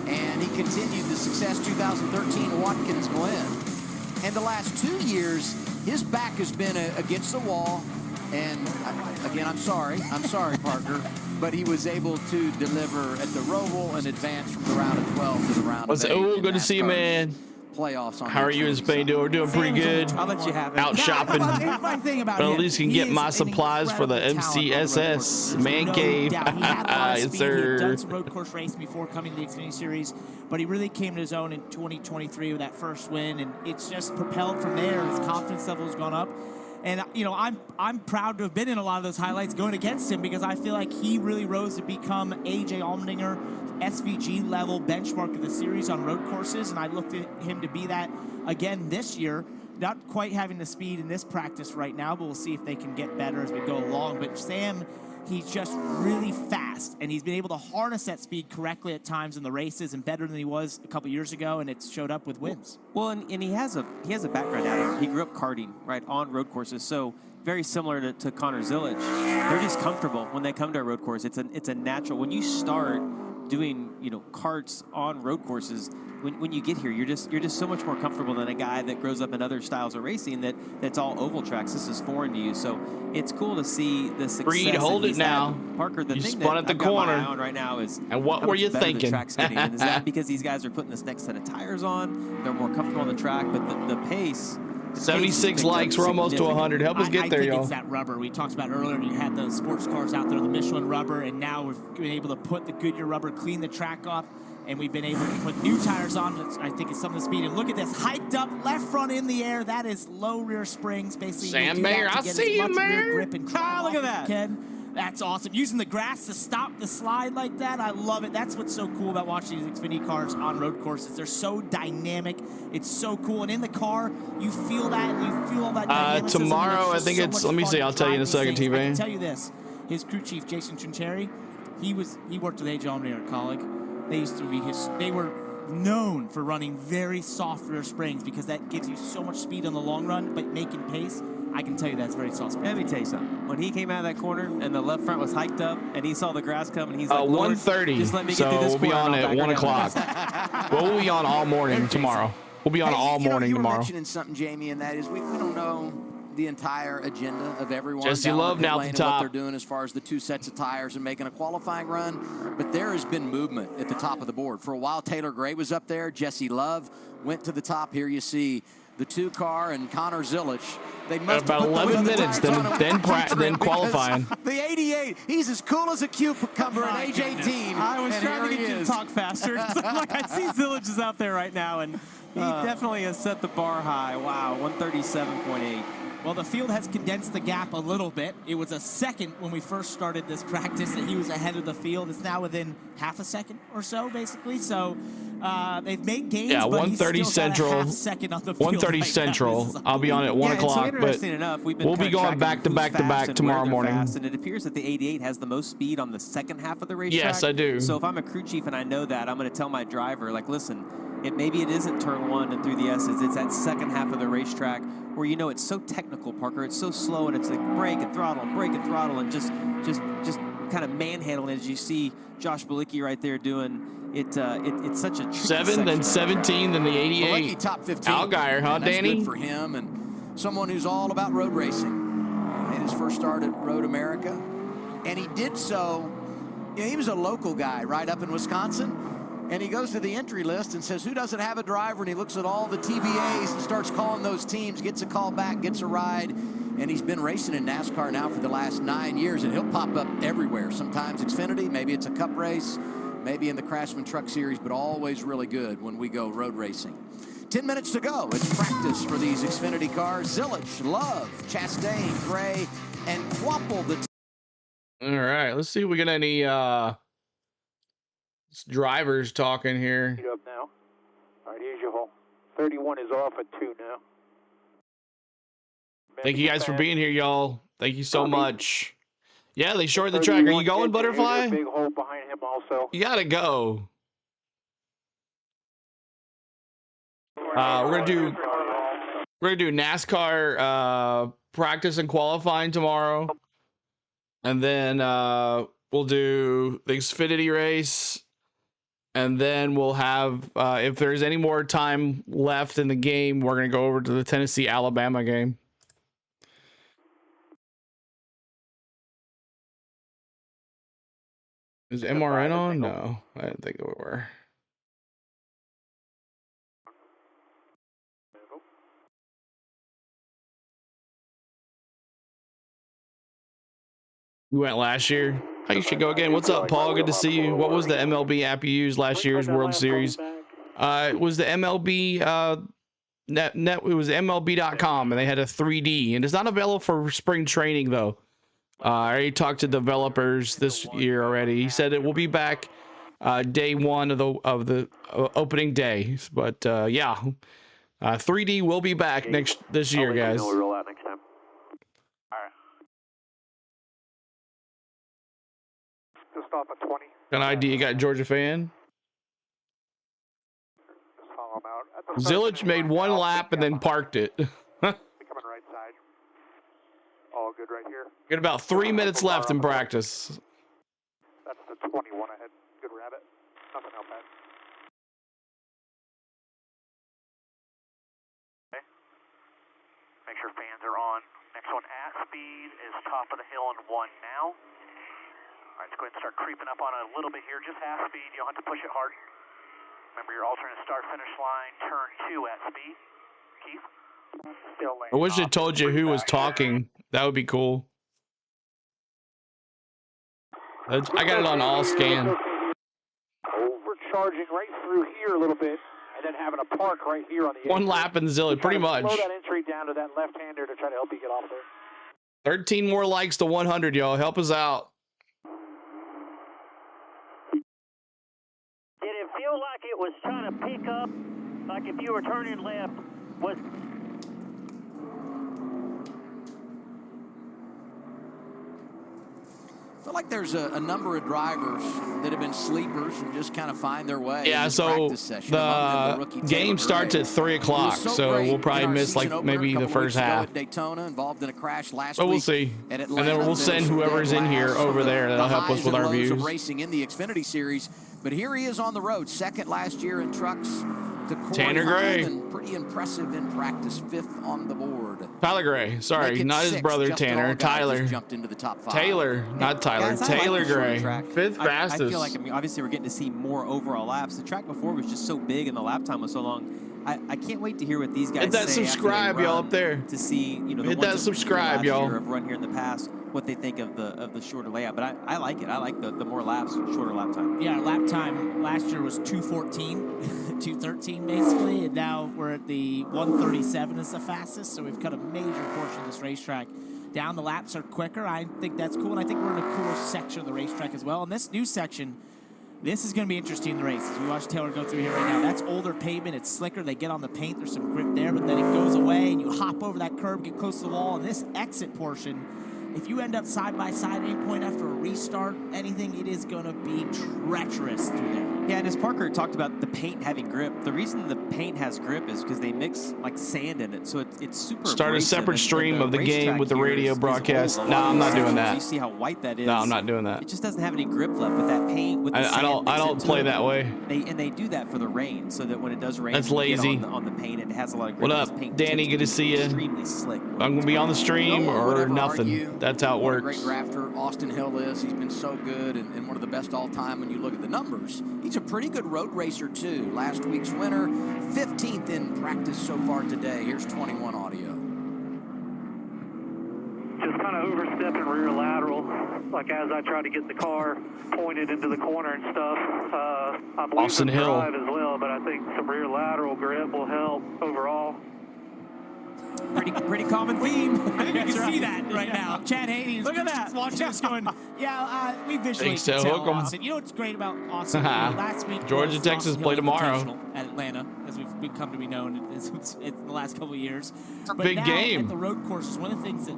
And he continued the success 2013 Watkins Glen. And the last 2 years, his back has been against the wall. And again, I'm sorry, partner, but he was able to deliver at the Roval and advance from the round of 12 to the round of 8. Oh, good to see you, man. Playoffs on. How are you in Spain doing? We're doing pretty good. I'll let you have it. Out shopping. Here's my thing about But at him. least can He get is my an supplies for the incredible talent on the road MCSS course. man No cave. doubt. He had a lot of Yes, speed. He had sir. done some road course racing before coming to the Xfinity Series, but he really came to his own in 2023 with that first win, and it's just propelled from there. His confidence level has gone up. And, you know, I'm proud to have been in a lot of those highlights going against him because I feel like he really rose to become A.J. Allmendinger, SVG level benchmark of the series on road courses, and I looked at him to be that again this year. Not quite having the speed in this practice right now, but we'll see if they can get better as we go along. But Sam, he's just really fast, and he's been able to harness that speed correctly at times in the races and better than he was a couple years ago, and it's showed up with wins. Well, and he has a background at it. He grew up karting, right, on road courses, so very similar to Connor Zilic. They're just comfortable when they come to a road course. It's a natural. When you start doing, you know, karts on road courses, when you get here, you're just so much more comfortable than a guy that grows up in other styles of racing that's all oval tracks. This is foreign to you, so it's cool to see the success. Reed, hold that it he's now. had. Parker, the You thing spun that at the I've got corner. my eye on right now is And what how were much you better thinking? The track's getting. And is that because these guys are putting this next set of tires on? They're more comfortable on the track, but the pace. 76 likes. We're almost to 100. Help us get there, I think y'all. it's that rubber. We talked about earlier. You had those sports cars out there, the Michelin rubber, and now we've been able to put the Goodyear rubber, clean the track up, and we've been able to put new tires on. I think it's some of the speed. And look at this, hiked up, left front in the air. That is low rear springs, basically. Sam Mayer, I see you, Mayer. Grip and Look at that. That's awesome. Using the grass to stop the slide like that, I love it. That's what's so cool about watching these Xfinity cars on road courses. They're so dynamic. It's so cool. And in the car, you feel that. You feel all that dynamicism. Tomorrow, I think it's, let me see, I'll tell you in a second, I can T-Bane. tell you this. His crew chief, Jason Trincheri, he worked with A.J. Allmendinger at Colleague. They were known for running very soft rear springs because that gives you so much speed on the long run, but making pace, I can tell you that's very soft spring. Let me tell you something. When he came out of that corner and the left front was hiked up and he saw the grass coming, he's like, 1:30. just let me So get through this we'll be corner on and I'll at 1 back o'clock. around. Well, we'll be on all morning tomorrow. We'll be on all morning you were tomorrow. mentioning something, Jamie, and that is we don't know the entire agenda of everyone. Jesse down Love the pit now at lane the and what top. they're doing as far as the 2 sets of tires and making a qualifying run. But there has been movement at the top of the board. For a while, Taylor Gray was up there. Jesse Love went to the top. Here you see the 2-car and Connor Zilic. They must About have put 11 the minutes, tires on him then qualifying. The 88, he's as cool as a cucumber in age 18. I was and trying to here get he you to is. talk faster. So I'm like, I see Zilic is out there right now, and he definitely has set the bar high. Wow, 137.8. Well, the field has condensed the gap a little bit. It was a second when we first started this practice that he was ahead of the field. It's now within half a second or so, basically. So they've made gains. Yeah, but 1:30 he's still got a Central. half second on the field 1:30 right Central. now. I'll be on at 1 o'clock. So but interesting enough, we've been we'll be going back to back to back tomorrow morning. Fast, and it appears that the 88 has the most speed on the second half of the racetrack. Yes, I do. So if I'm a crew chief and I know that, I'm going to tell my driver, like, listen, maybe it isn't turn 1 and through the S's. It's that second half of the racetrack where, you know, it's so technical, Parker. It's so slow, and it's like brake and throttle and just kind of manhandling, as you see Josh Balicki right there doing. It's such a tricky 7, then 17, then the 88. Balicki top 15. Allgaier, huh, and that's Danny? good for him and someone who's all about road racing. Made his first start at Road America, and he did so. You know, he was a local guy right up in Wisconsin. And he goes to the entry list and says, who doesn't have a driver? And he looks at all the TBAs and starts calling those teams, gets a call back, gets a ride. And he's been racing in NASCAR now for the last 9 years, and he'll pop up everywhere. Sometimes Xfinity, maybe it's a cup race, maybe in the Craftsman Truck Series, but always really good when we go road racing. 10 minutes to go. It's practice for these Xfinity cars. Zilich, Love, Chastain, Gray, and Quapple. All right, let's see if we get any drivers talking here. Up now. All right, here's your hole. 31 is off at 2 now. Thank you guys for being here, y'all. Thank you so much. Yeah, they shortened the track. Are you going, Butterfly? Big hole behind him also. You gotta go. We're gonna do NASCAR practice and qualifying tomorrow, and then we'll do the Xfinity race. And then we'll have, if there's any more time left in the game, we're going to go over to the Tennessee-Alabama game. Is MRN on? No, I didn't think we were. You went last year. You should go again. What's up, Paul? Good to see you. What was the MLB app you used last year's World Series? It was the MLB net. It was MLB.com, and they had a 3D, and it's not available for spring training though. I already talked to developers this year already. He said it will be back day 1 of the opening day. But yeah, 3D will be back this year, guys. Just off at 20. An ID, you got Georgia fan? Zilich made 1 lap and then parked it. Coming right side. All good right here. Got about 3 minutes left in practice. That's the 21 ahead. Good rabbit. Nothing else bad. Okay. Make sure fans are on. Next one at speed is top of the hill in 1 now. All right, let's go ahead and start creeping up on it a little bit here. Just half speed. You don't have to push it hard. Remember your alternate start-finish line, turn 2 at speed. Keith? Still I wish it told you who was talking. That would be cool. I got it on all scan. Overcharging right through here a little bit, and then having a park right here on the 1 lap in Zillich, pretty much. Slow that entry down to that left-hander to try to help you get off there. 13 more likes to 100, y'all. Help us out. Feel like it was trying to pick up, like if you were turning left, was I feel like there's a number of drivers that have been sleepers and just kind of find their way. Yeah, so the game starts at 3 o'clock, so we'll probably miss like maybe the first half. At Daytona, involved in a crash last but we'll week see. At and then we'll send whoever's in here over there that'll help us with our views. Of racing in the Xfinity Series, but here he is on the road, second last year in trucks. Tanner Gray. And pretty impressive in practice, 5th on the board. Tyler Gray, sorry, not his brother Tanner. Tyler. Jumped into the top 5. Taylor, not Tyler. Guys, Taylor like Gray, track. 5th fastest. I feel like, obviously we're getting to see more overall laps. The track before was just so big and the lap time was so long. I can't wait to hear what these guys say. Hit that subscribe, y'all, up there. To see, the hit that subscribe, y'all. Have run here in the past. what they think of the shorter layout. But I like it. I like the more laps, shorter lap time. Yeah, lap time last year was 2:14, 2:13 basically, and now we're at the 1:37 is the fastest. So we've cut a major portion of this racetrack down. The laps are quicker. I think that's cool, and I think we're in a cool section of the racetrack as well. And this new section, this is going to be interesting in the race. As we watch Taylor go through here right now, that's older pavement. It's slicker. They get on the paint. There's some grip there, but then it goes away, and you hop over that curb, get close to the wall. And this exit portion, if you end up side by side at any point after a restart, anything, it is going to be treacherous through there. Yeah, and as Parker talked about the paint having grip, the reason the paint has grip is because they mix like sand in it, so it's super. Start a separate abrasive, stream of the game with the radio broadcast. Old. No, I'm not doing that. You see how white that is. No, I'm not doing that. It just doesn't have any grip left with that paint. With the sand I don't play that way. They do that for the rain, so that when it does rain, That's you get lazy. on the paint, it has a lot of grip. What up, Danny? Good to see you. Extremely slick. I'm gonna be on the stream or nothing. Argue That's how it what a works. great drafter Austin Hill is. He's been so good and one of the best all time when you look at the numbers. He's a pretty good road racer too. Last week's winner, 15th in practice so far today. Here's 21 audio. Just kind of overstepping rear lateral, like as I try to get the car pointed into the corner and stuff. I believe Austin in Hill. drive as well, but I think some rear lateral grip will help overall. Pretty common theme. I think you can see that right now. Chad Haney is Look at that. just watching us going, we visually Think so. can tell Hook 'em. Austin. You know what's great about Austin? Last week, Georgia, was Texas Austin play Hill tomorrow. Invitational at Atlanta, as we've come to be known in the last couple of years. It's a But big now, game. At the road courses, one of the things that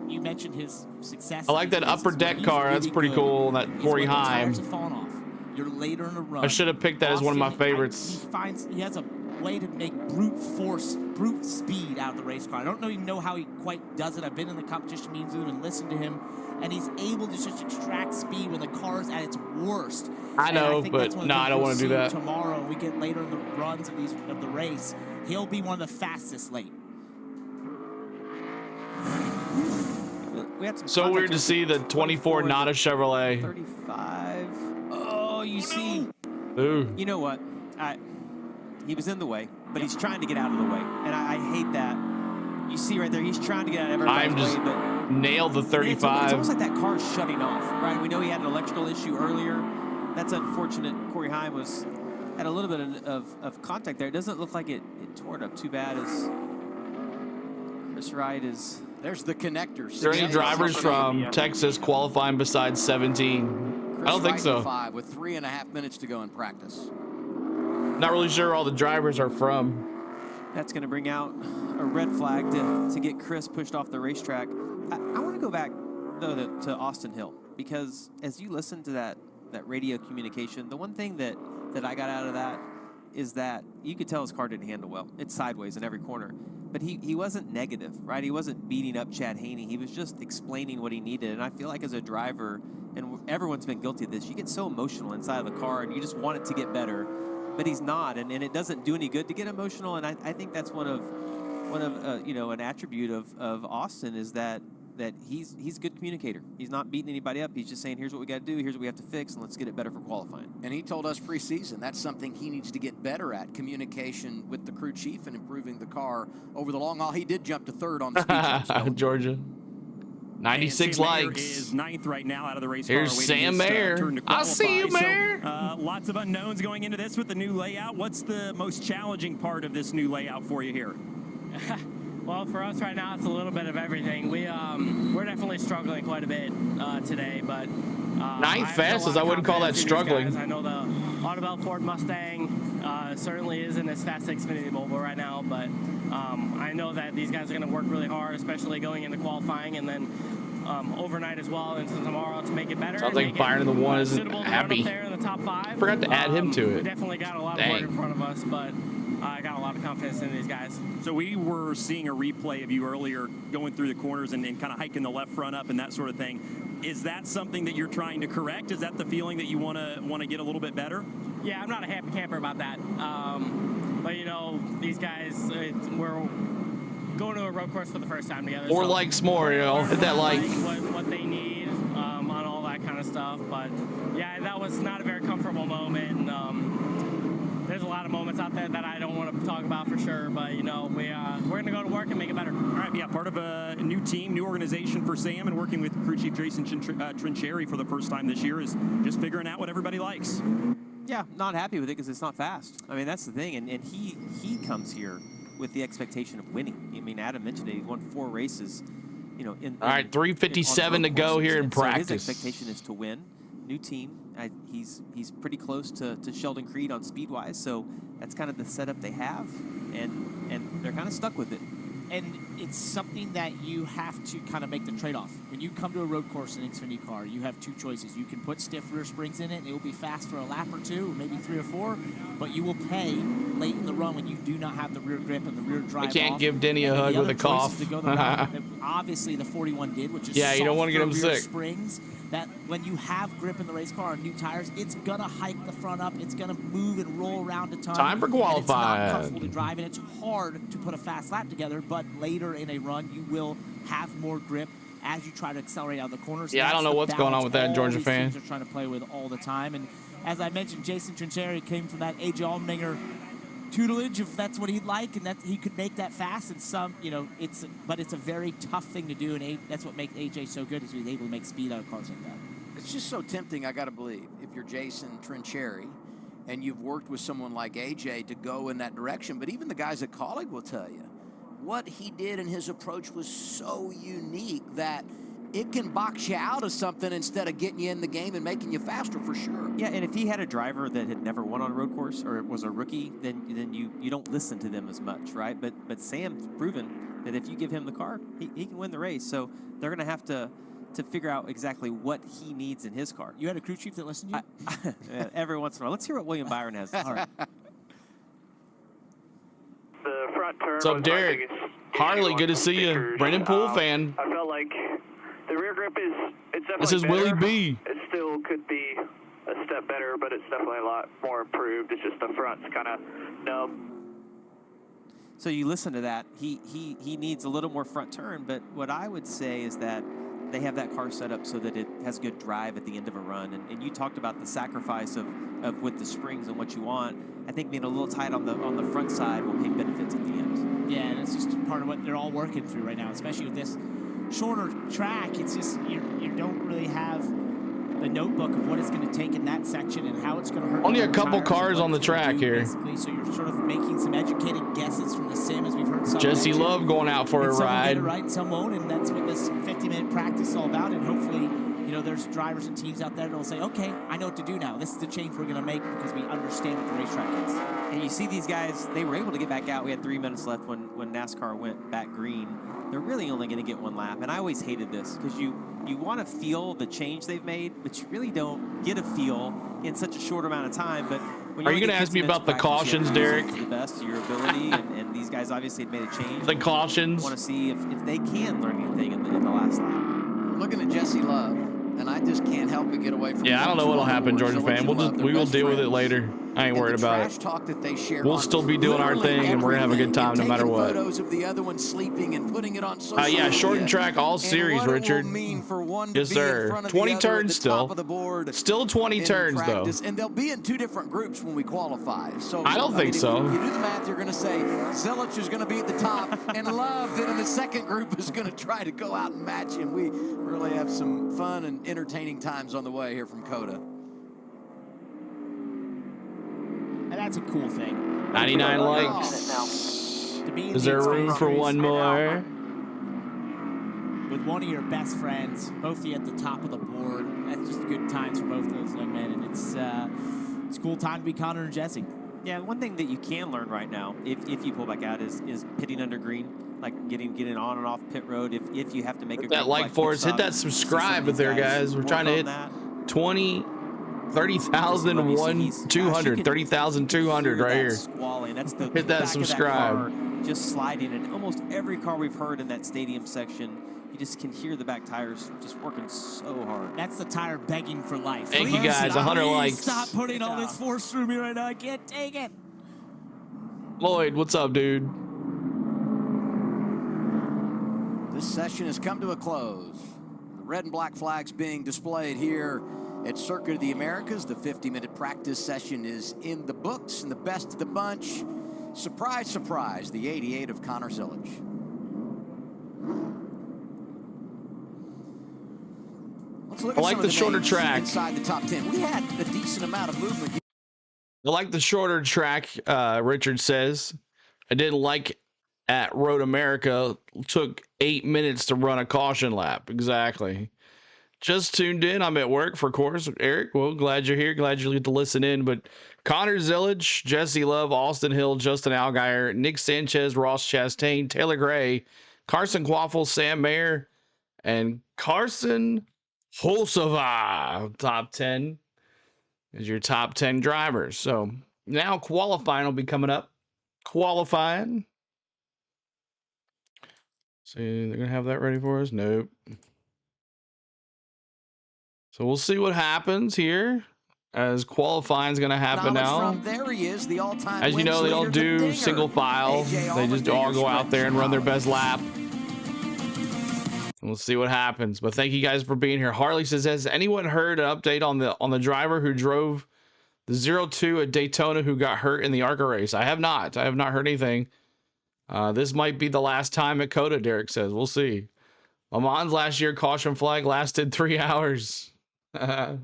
you mentioned his success. I like that upper deck car. That's pretty cool. That Corey When the tires Heim. have fallen off, you're later in the run. I should have picked that as one of my favorites. He has a way to make brute speed out of the race car. I don't even know how he quite does it. I've been in the competition meetings with him and listened to him, and he's able to just extract speed when the car's at its worst. I know, think but that's one of no, the I things don't we'll want to do see that. Tomorrow, we get later in the runs of the race, he'll be one of the fastest late. We had some So contact weird to on see the 24 not a Chevrolet. 35. Oh, you see. Ooh. You know what? He was in the way, but he's trying to get out of the way, and I hate that. You see right there, he's trying to get out of everybody's I'm just way, but nailed the it's 35. almost like that car is shutting off, right? We know he had an electrical issue earlier. That's unfortunate. Corey Heim had a little bit of contact there. It doesn't look like it tore it up too bad as Chris Wright is. There's the connector. Is there any drivers from Texas qualifying besides 17? I don't think so. 5 with 3.5 minutes to go in practice. Not really sure where all the drivers are from. That's going to bring out a red flag to get Chris pushed off the racetrack. I want to go back, though, to Austin Hill, because as you listen to that radio communication, the one thing that I got out of that is that you could tell his car didn't handle well. It's sideways in every corner. But he wasn't negative, right? He wasn't beating up Chad Haney. He was just explaining what he needed. And I feel like as a driver, and everyone's been guilty of this, you get so emotional inside of the car and you just want it to get better. But he's not, and it doesn't do any good to get emotional. And I think that's one of an attribute of Austin is that he's a good communicator. He's not beating anybody up. He's just saying, here's what we got to do, here's what we have to fix, and let's get it better for qualifying. And he told us preseason that's something he needs to get better at, communication with the crew chief and improving the car over the long haul. He did jump to third on the speed jump. Georgia. 96 Sam Mayer likes. is 9th right now out of the race Here's car. Sam Mayer. I see you, Mayer. So, lots of unknowns going into this with the new layout. What's the most challenging part of this new layout for you here? Well, for us right now, it's a little bit of everything. We're definitely struggling quite a bit today, but Ninth fastest, I wouldn't call that struggling. I know the Audubon Ford Mustang certainly isn't as fast as Xfinity Mobile right now, but I know that these guys are going to work really hard, especially going into qualifying and then overnight as well into tomorrow to make it better. Sounds like Byron the One isn't happy. There in the top 5. Forgot to add him to it. We definitely got a lot of work in front of us, but I got a lot of confidence in these guys. So we were seeing a replay of you earlier going through the corners and kind of hiking the left front up and that sort of thing. Is that something that you're trying to correct? Is that the feeling that you want to get a little bit better? Yeah, I'm not a happy camper about that. But, you know, these guys, we're going to a road course for the first time together. More likes more, you know. Hit that like. What they need on all that kind of stuff. But, yeah, that was not a very comfortable moment. There's a lot of moments out there that I don't want to talk about for sure, but, you know, we're going to go to work and make it better. All right, yeah, part of a new team, new organization for Sam, and working with crew chief Jason Trincheri for the first time this year is just figuring out what everybody likes. Yeah, not happy with it because it's not fast. I mean, that's the thing, and he comes here with the expectation of winning. I mean, Adam mentioned it. He won 4 races, you know. All right, 3:57 to go here in practice. So his expectation is to win. New team. He's pretty close to Sheldon Creed on speed-wise, so that's kind of the setup they have, and they're kind of stuck with it. And it's something that you have to kind of make the trade-off. When you come to a road course in an Xfinity car, you have 2 choices. You can put stiff rear springs in it, and it will be fast for a lap or 2, or maybe 3 or 4, but you will pay late in the run when you do not have the rear grip and the rear drive. I can't give Denny a hug with a cough. Obviously, the 41 did, which is yeah, you don't want to get him sick. Springs. That when you have grip in the race car on new tires, it's gonna hike the front up. It's gonna move and roll around a ton. Time for qualify. It's not comfortable to drive, and it's hard to put a fast lap together. But later in a run, you will have more grip as you try to accelerate out of the corners. Yeah, I don't know what's going on with that, Georgia fan. Teams are trying to play with all the time. And as I mentioned, Jason Trincheri came from that AJ Allmendinger tutelage, if that's what he'd like, and that he could make that fast. And some, you know, it's a very tough thing to do, and that's what makes AJ so good, is he's able to make speed out of cars like that. It's just so tempting, I got to believe, if you're Jason Trincheri and you've worked with someone like AJ to go in that direction. But even the guys at Colleague will tell you what he did and his approach was so unique that it can box you out of something instead of getting you in the game and making you faster for sure. Yeah, and if he had a driver that had never won on a road course or was a rookie, then you don't listen to them as much, right? But Sam's proven that if you give him the car, he can win the race. So they're going to have to figure out exactly what he needs in his car. You had a crew chief that listened to you? Every once in a while. Let's hear what William Byron has to say. All right. The front turn. What's up, Derek? Harley, good to see you. Brendan Poole fan. I felt like the rear grip it's definitely This is better. Willie B. It still could be a step better, but it's definitely a lot more improved. It's just the front's kind of numb. So you listen to that. He needs a little more front turn, but what I would say is that they have that car set up so that it has good drive at the end of a run. And you talked about the sacrifice of with the springs and what you want. I think being a little tight on the front side will pay benefits at the end. Yeah, and it's just part of what they're all working through right now, especially with this shorter track. It's just you don't really have the notebook of what it's going to take in that section and how it's going to hurt. Only a couple cars on the track here. Basically, so you're sort of making some educated guesses from the sim, as we've heard. Some Jesse Love going out for a some ride. Get it right, some won't, and that's what this 50-minute practice is all about. And hopefully, you know, there's drivers and teams out there that'll say, okay, I know what to do now. This is the change we're going to make because we understand what the racetrack is. And you see these guys, they were able to get back out. We had 3 minutes left when NASCAR went back green. They're really only going to get 1 lap. And I always hated this because you want to feel the change they've made, but you really don't get a feel in such a short amount of time. But when are you going to ask me about the cautions, Derek? To the best of your ability, and these guys obviously had made a change. The cautions. Want to see if they can learn anything in the last lap. We're looking at Jesse Love, and I just can't help but get away from. Yeah, I don't know what'll happen, Georgia fan. We will deal with it later. I ain't worried about it. Talk that they share we'll still be doing our thing, and we're gonna have a good time no matter what. Photos of the other one sleeping and putting it on social yeah, media. shortened track all series, Richard. Yes, sir. 20 turns still. Still 20 turns though. And they'll be in 2 different groups when we qualify. So I don't think so. If you do the math, you're going to say Zelich is going to be at the top, and Love then in the second group is going to try to go out and match him. We really have some fun and entertaining times on the way here from COTA. And that's a cool thing. 99 likes. Is there room for one more? With one of your best friends, both of you at the top of the board. That's just good times for both of those young men, and it's a cool time to be Connor and Jesse. Yeah, one thing that you can learn right now, if you pull back out, is pitting under green, like getting on and off pit road. If you have to make hit that like for us, hit that subscribe with there, guys. We're trying to hit 30,200 right here. Squalling. That's the hit that subscribe. That just sliding, and almost every car we've heard in that stadium section, you just can hear the back tires just working so hard. That's the tire begging for life. Thank you guys, 100 likes. Stop putting all this force through me right now. I can't take it. Lloyd, what's up, dude? This session has come to a close. The red and black flags being displayed here at Circuit of the Americas. The 50-minute practice session is in the books, and the best of the bunch, surprise, surprise, the 88 of Connor Zelich. So look I at like some the of shorter names track. inside the top 10. We had a decent amount of movement. I like the shorter track, Richard says. I didn't like at Road America, took 8 minutes to run a caution lap. Exactly. Just tuned in. I'm at work, for course. Eric, well, glad you're here. Glad you get to listen in. But Connor Zillage, Jesse Love, Austin Hill, Justin Allgaier, Nick Sanchez, Ross Chastain, Taylor Gray, Carson Quaffle, Sam Mayer, and Carson Holsova. Top 10 is your top 10 drivers. So now qualifying will be coming up. Qualifying. See, they're going to have that ready for us? Nope. So we'll see what happens here as qualifying is going to happen now. From there he is, the all-time as you know, they don't do single file. They just all go out there and run their best lap. And we'll see what happens. But thank you guys for being here. Harley says, has anyone heard an update on the driver who drove the 02 at Daytona who got hurt in the ARCA race? I have not. I have not heard anything. This might be the last time at COTA, Derek says. We'll see. Le Mans last year, caution flag lasted 3 hours. But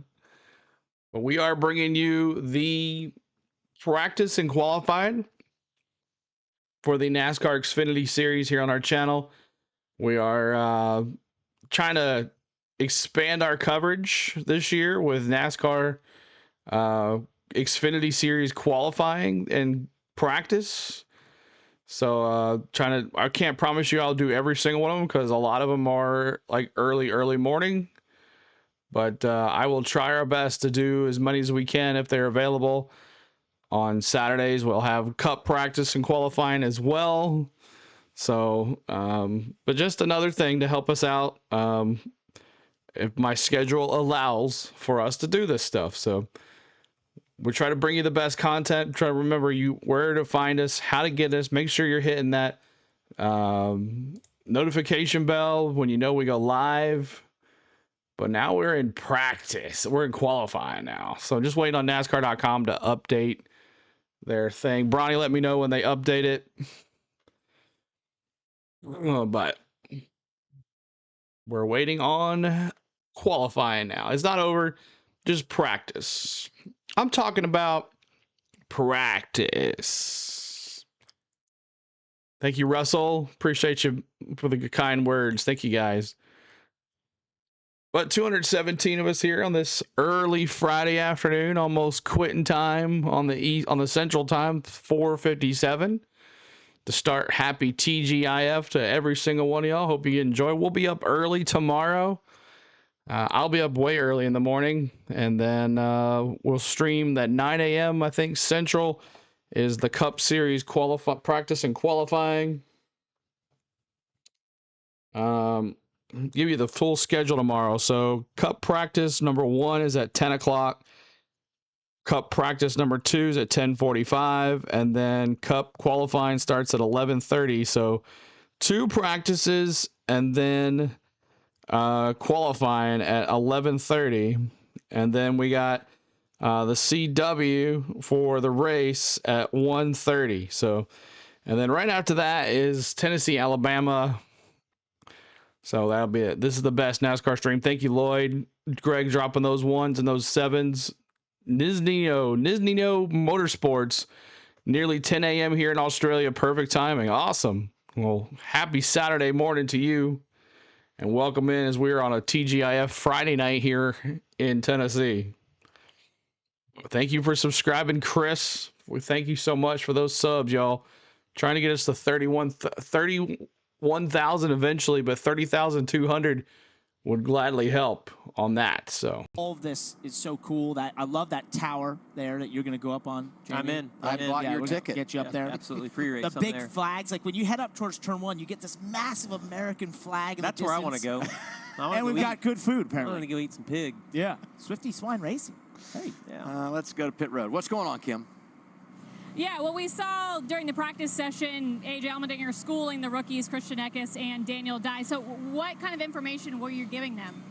we are bringing you the practice and qualifying for the NASCAR Xfinity series here on our channel. We are trying to expand our coverage this year with NASCAR Xfinity series qualifying and practice. So I can't promise you I'll do every single one of them because a lot of them are like early morning. But I will try our best to do as many as we can if they're available. On Saturdays, we'll have cup practice and qualifying as well. So, but just another thing to help us out if my schedule allows for us to do this stuff. So we try to bring you the best content. Try to remember you where to find us, how to get us. Make sure you're hitting that notification bell when you know we go live. But now we're in practice. We're in qualifying now. So just waiting on NASCAR.com to update their thing. Bronny, let me know when they update it. But we're waiting on qualifying now. It's not over. Just practice. I'm talking about practice. Thank you, Russell. Appreciate you for the kind words. Thank you, guys. But 217 of us here on this early Friday afternoon, almost quitting time on the Central Time, 4:57 to start. Happy TGIF to every single one of y'all. Hope you enjoy. We'll be up early tomorrow. I'll be up way early in the morning, and then we'll stream that 9 a.m. I think Central is the Cup Series practice and qualifying. Give you the full schedule tomorrow. So Cup practice number 1 is at 10 o'clock. Cup practice number 2 is at 10:45, and then Cup qualifying starts at 11:30. So 2 practices and then qualifying at 11:30, and then we got the CW for the race at 1:30. So, and then right after that is Tennessee, Alabama. So that'll be it. This is the best NASCAR stream. Thank you, Lloyd. Greg dropping those 1s and those 7s. Nisnino Motorsports, nearly 10 a.m. here in Australia. Perfect timing. Awesome. Well, happy Saturday morning to you. And welcome in as we're on a TGIF Friday night here in Tennessee. Thank you for subscribing, Chris. We thank you so much for those subs, y'all. Trying to get us to 31,000 eventually, but 30,200 would gladly help on that. So all of this is so cool. That I love that tower there that you're going to go up on, Jamie. I'm in. I bought your ticket. Get you up there. Absolutely free race. The big flags, like when you head up towards turn 1, you get this massive American flag. That's where I want to go. And we've got good food, apparently. I want to go eat some pig. Yeah. Swifty Swine Racing. Hey. Yeah. Let's go to pit road. What's going on, Kim? Yeah, well, we saw during the practice session, A.J. Allmendinger schooling the rookies, Christian Eckes and Daniel Dye. So what kind of information were you giving them?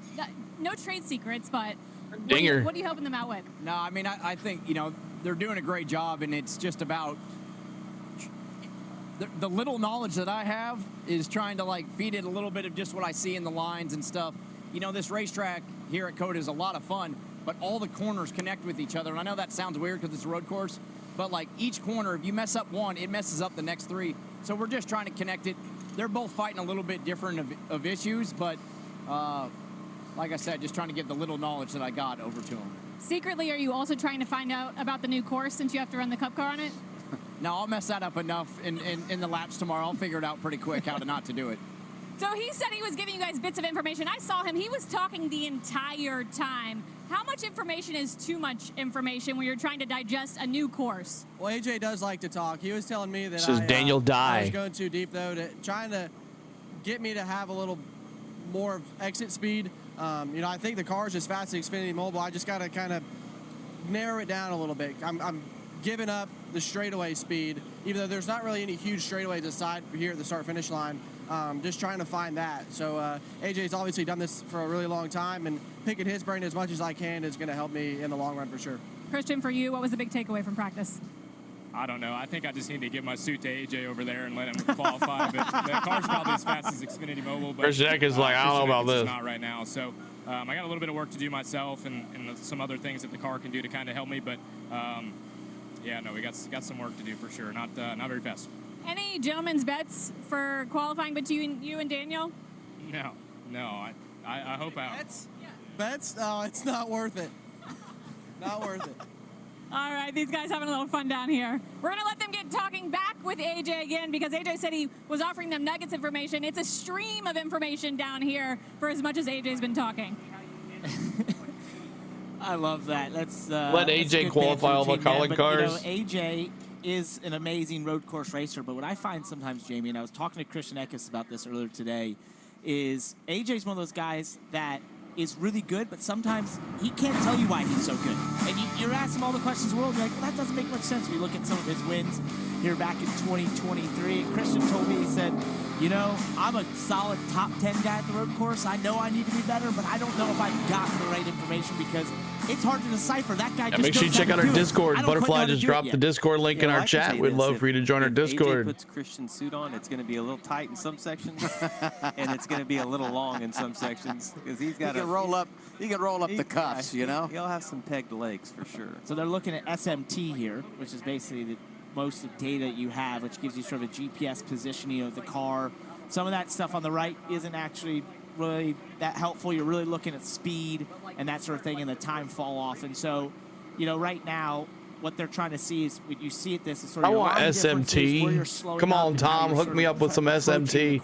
No trade secrets, but what are you helping them out with? No, I mean, I think, they're doing a great job, and it's just about the little knowledge that I have is trying to, feed it a little bit of just what I see in the lines and stuff. you know, this racetrack here at COTA is a lot of fun, but all the corners connect with each other. And I know that sounds weird because it's a road course, but like each corner, if you mess up one, it messes up the next three. So we're just trying to connect it. They're both fighting a little bit different of issues, but like I said, just trying to give the little knowledge that I got over to them. Secretly, are you also trying to find out about the new course since you have to run the Cup car on it? No, I'll mess that up enough in the laps tomorrow. I'll figure it out pretty quick how to not to do it. So he said he was giving you guys bits of information. I saw him. He was talking the entire time. How much information is too much information when you're trying to digest a new course? Well, AJ does like to talk. He was telling me that This is Daniel Dye. I was going too deep, though, trying to get me to have a little more exit speed. You know, I think the car is as fast as Xfinity Mobile. I just got to kind of narrow it down a little bit. I'm giving up the straightaway speed, even though there's not really any huge straightaways aside here at the start-finish line. Just trying to find that. So AJ's obviously done this for a really long time, and picking his brain as much as I can is going to help me in the long run for sure. Christian, for you, what was the big takeaway from practice? I don't know. I think I just need to give my suit to AJ over there and let him qualify. But the car's probably as fast as Xfinity Mobile. But Christian Eck is like, I don't know about this. Not right now. So I got a little bit of work to do myself and some other things that the car can do to kind of help me. But yeah, no, we got some work to do for sure. Not very fast. Any gentlemen's bets for qualifying between you and Daniel? No. I hope out. Bets? No, it's not worth it. Not worth it. All right, these guys having a little fun down here. We're going to let them get talking back with AJ again because AJ said he was offering them Nuggets information. It's a stream of information down here for as much as AJ's been talking. I love that. Let's let AJ qualify all the calling cars. You know, AJ is an amazing road course racer, but what I find sometimes, Jamie, and I was talking to Christian Eckes about this earlier today, is AJ's one of those guys that is really good, but sometimes he can't tell you why he's so good. And you're asking him all the questions in the world, you're like, well, that doesn't make much sense. We look at some of his wins here back in 2023. Christian told me, he said, you know, I'm a solid top 10 guy at the road course. I know I need to be better, but I don't know if I've gotten the right information because it's hard to decipher. That guy just make sure you check out our Discord. Butterfly just dropped the Discord link in well, our chat. We'd love for you to join our Discord. AJ puts Christian's suit on, it's going to be a little tight in some sections, and it's going to be a little long in some sections because he's got to roll up. He can roll up the cuffs, you know. He'll have some pegged legs for sure. So they're looking at SMT here, which is basically the most of data you have, which gives you sort of a GPS positioning of the car. Some of that stuff on the right isn't actually really that helpful. You're really looking at speed and that sort of thing and the time fall off. And so, you know, right now, what they're trying to see is when you see it, this is sort of I want SMT. Come on, Tom, hook me up with some SMT.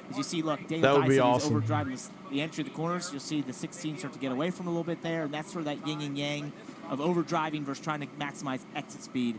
As you see, look, Dave that would be Dyson awesome. is overdriving the entry of the corners. You'll see the 16 start to get away from a little bit there, and that's sort of that yin and yang of overdriving versus trying to maximize exit speed.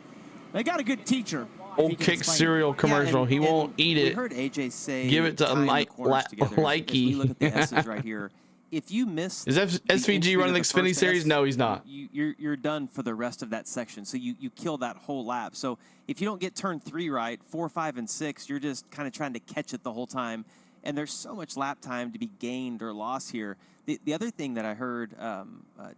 They got a good teacher. Old kick cereal commercial. He won't eat it. We heard AJ say, give it to Likey. We look at the S's right here. If you miss, is SVG running the Xfinity series? No, he's not. You're done for the rest of that section. So you kill that whole lap. So if you don't get turn 3 right, 4, 5, and 6, you're just kind of trying to catch it the whole time. And there's so much lap time to be gained or lost here. The other thing that I heard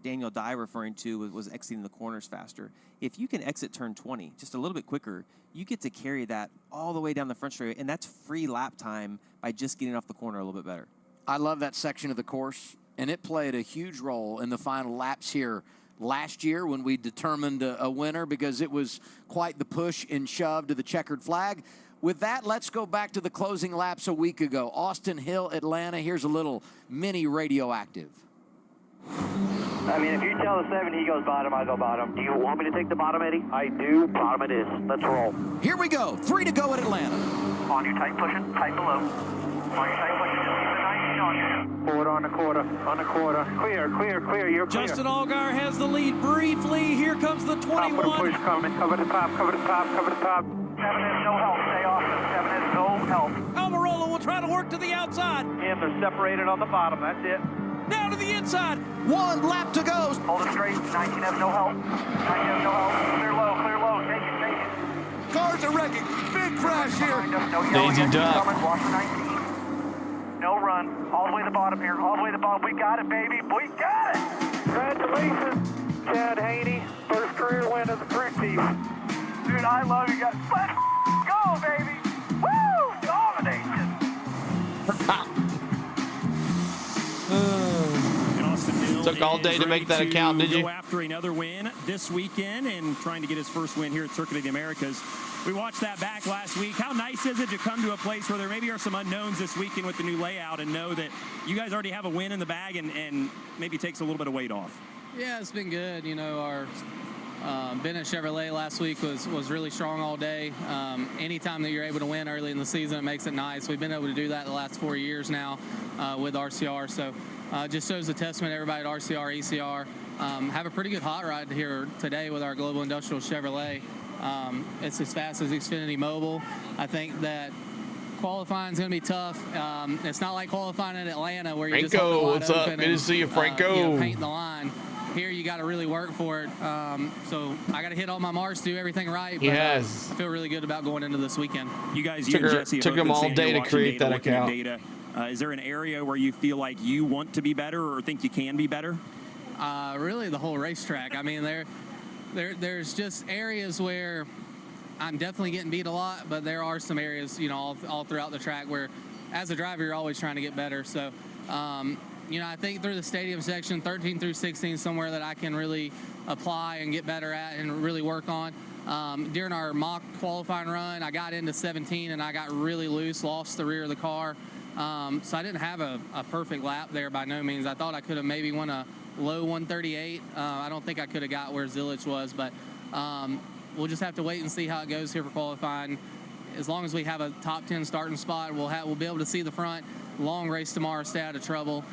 Daniel Dye referring to was exiting the corners faster. If you can exit turn 20 just a little bit quicker, you get to carry that all the way down the front straightaway, and that's free lap time by just getting off the corner a little bit better. I love that section of the course, and it played a huge role in the final laps here last year when we determined a winner because it was quite the push and shove to the checkered flag. With that, let's go back to the closing laps a week ago. Austin Hill, Atlanta. Here's a little mini radioactive. I mean, if you tell the 7 he goes bottom, I go bottom. Do you want me to take the bottom, Eddie? I do. Bottom it is. Let's roll. Here we go. 3 to go at Atlanta. On your tight pushing, tight below. On your tight pushing, just keep the 19 on you. Forward on the quarter, on the quarter. Clear, clear, clear. You're clear. Justin Allgaier has the lead briefly. Here comes the 21. Top of the push coming. Cover the top, cover the top, cover the top. 7 is no help. Stay off. 7 is no help. Almirola will try to work to the outside. And they're separated on the bottom. That's it. Down to the inside. 1 lap to go. Hold it straight. 19 has no help. 19 has no help. Clear low, clear low. Take it, take it. Cars are wrecking. Big crash here. No Daisy Duck. Watch the 19. No run. All the way to the bottom here. All the way to the bottom. We got it, baby. We got it. Congratulations, Chad Haney. First career win of the crew chief. Dude, I love you guys. Let's go, baby. Woo! Domination. Took all day to make that account, did you? Go after another win this weekend and trying to get his first win here at Circuit of the Americas. We watched that back last week. How nice is it to come to a place where there maybe are some unknowns this weekend with the new layout and know that you guys already have a win in the bag and maybe takes a little bit of weight off? Yeah, it's been good. You know, our Bennett Chevrolet last week was really strong all day. Anytime that you're able to win early in the season, it makes it nice. We've been able to do that the last 4 years now with RCR. So just shows the testament to everybody at RCR, ECR. Have a pretty good hot rod here today with our Global Industrial Chevrolet. It's as fast as Xfinity Mobile. I think that qualifying is going to be tough. It's not like qualifying in Atlanta where you just hold the what's up? Good to see you, Franco. Paint the line. Here you got to really work for it. So I got to hit all my marks, do everything right. But, I feel really good about going into this weekend. You guys, you and Jesse took them all day to create that account. Is there an area where you feel like you want to be better or think you can be better? Really, the whole racetrack. I mean, there's just areas where I'm definitely getting beat a lot, but there are some areas, you know, all throughout the track where, as a driver, you're always trying to get better. So, you know, I think through the stadium section, 13 through 16, somewhere that I can really apply and get better at and really work on. During our mock qualifying run, I got into 17 and I got really loose, lost the rear of the car. So I didn't have a perfect lap there by no means. I thought I could have maybe won a low 138. I don't think I could have got where Zilich was, but we'll just have to wait and see how it goes here for qualifying. As long as we have a top 10 starting spot, we'll be able to see the front. Long race tomorrow, stay out of trouble,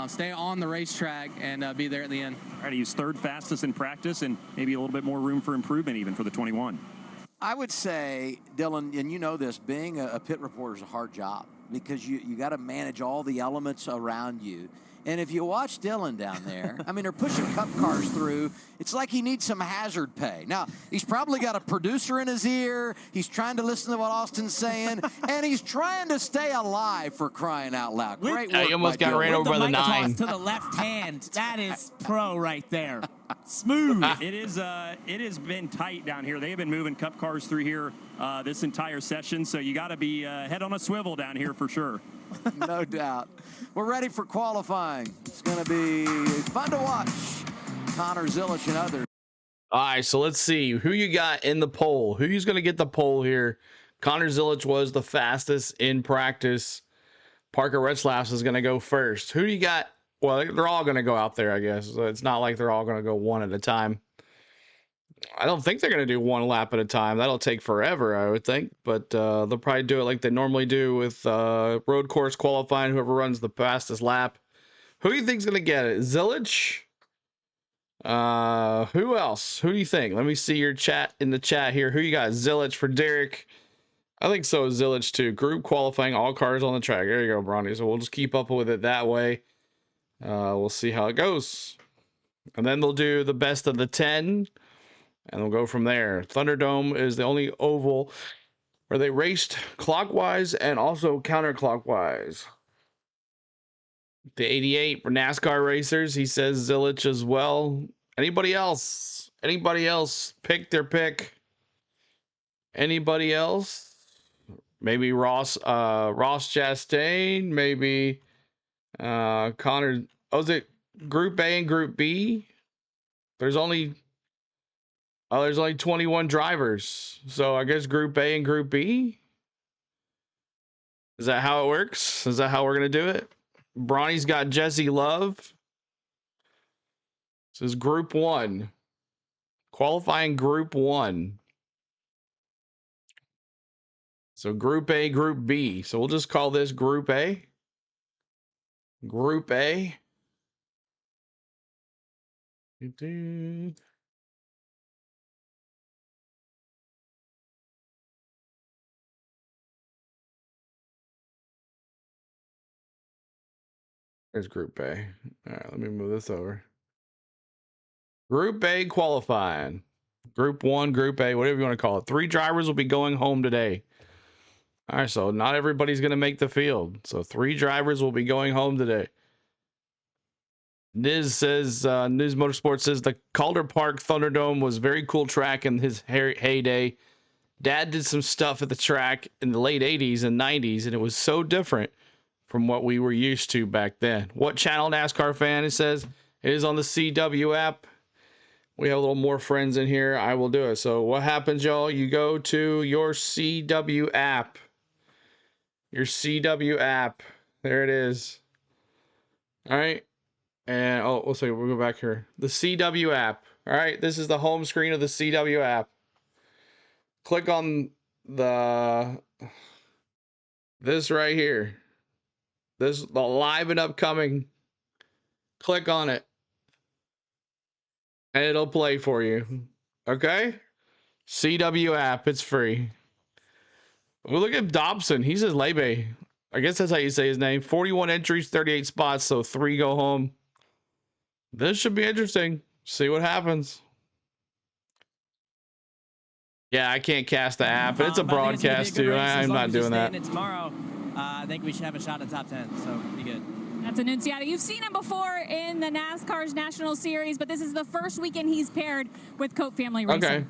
stay on the racetrack, and be there at the end. All right, he's third fastest in practice and maybe a little bit more room for improvement even for the 21. I would say, Dylan, and you know this, being a pit reporter is a hard job because you got to manage all the elements around you. And if you watch Dylan down there, I mean, they're pushing cup cars through. It's like he needs some hazard pay. Now, he's probably got a producer in his ear. He's trying to listen to what Austin's saying. And he's trying to stay alive, for crying out loud. Great work. He almost got ran over by the 9. To the left hand. That is pro right there. Smooth. It has been tight down here. They have been moving cup cars through here this entire session. So you got to be head on a swivel down here for sure. No doubt. We're ready for qualifying. It's going to be fun to watch. Connor, Zilich, and others. All right, so let's see who you got in the poll. Who's going to get the poll here? Connor Zilich was the fastest in practice. Parker Retzlaff is going to go first. Who do you got? Well, they're all going to go out there, I guess. So it's not like they're all going to go one at a time. I don't think they're going to do one lap at a time. That'll take forever, I would think. But they'll probably do it like they normally do with road course qualifying, whoever runs the fastest lap. Who do you think's going to get it? Zilich? Who else? Who do you think? Let me see your chat in the chat here. Who you got? Zilich for Derek. I think so is Zilich too. Group qualifying, all cars on the track. There you go, Bronny. So we'll just keep up with it that way. We'll see how it goes. And then they'll do the best of the 10. And we'll go from there. Thunderdome is the only oval where they raced clockwise and also counterclockwise. The 88 for NASCAR racers, he says Zilich as well. Anybody else? Anybody else? Pick their pick. Anybody else? Maybe Ross Chastain. Maybe Connor. Oh, is it Group A and Group B? There's only 21 drivers. So I guess Group A and Group B? Is that how it works? Is that how we're going to do it? Bronny's got Jesse Love. This is Group 1. Qualifying Group 1. So Group A, Group B. So we'll just call this Group A. Group A. There's Group A. All right, let me move this over. Group A qualifying. Group 1, Group A, whatever you want to call it. 3 drivers will be going home today. All right, so not everybody's going to make the field. So 3 drivers will be going home today. Niz says, Niz Motorsports says, the Calder Park Thunderdome was a very cool track in his heyday. Dad did some stuff at the track in the late 80s and 90s, and it was so different from what we were used to back then. What channel NASCAR fan? It says, It is on the CW app. We have a little more friends in here. I will do it. So what happens, y'all? You go to your CW app. Your CW app. There it is. All right. And we'll go back here. The CW app. All right. This is the home screen of the CW app. Click on this right here. This the live and upcoming. Click on it. And it'll play for you. Okay? CW app. It's free. Well, look at Dobson. He says Lebe. I guess that's how you say his name. 41 entries, 38 spots, so 3 go home. This should be interesting. See what happens. Yeah, I can't cast the app. It's a broadcast, too. I'm not doing that. Tomorrow, I think we should have a shot at top 10, so be good. That's Annunziata. You've seen him before in the NASCAR's National Series, but this is the first weekend he's paired with Coat Family Racing. Okay.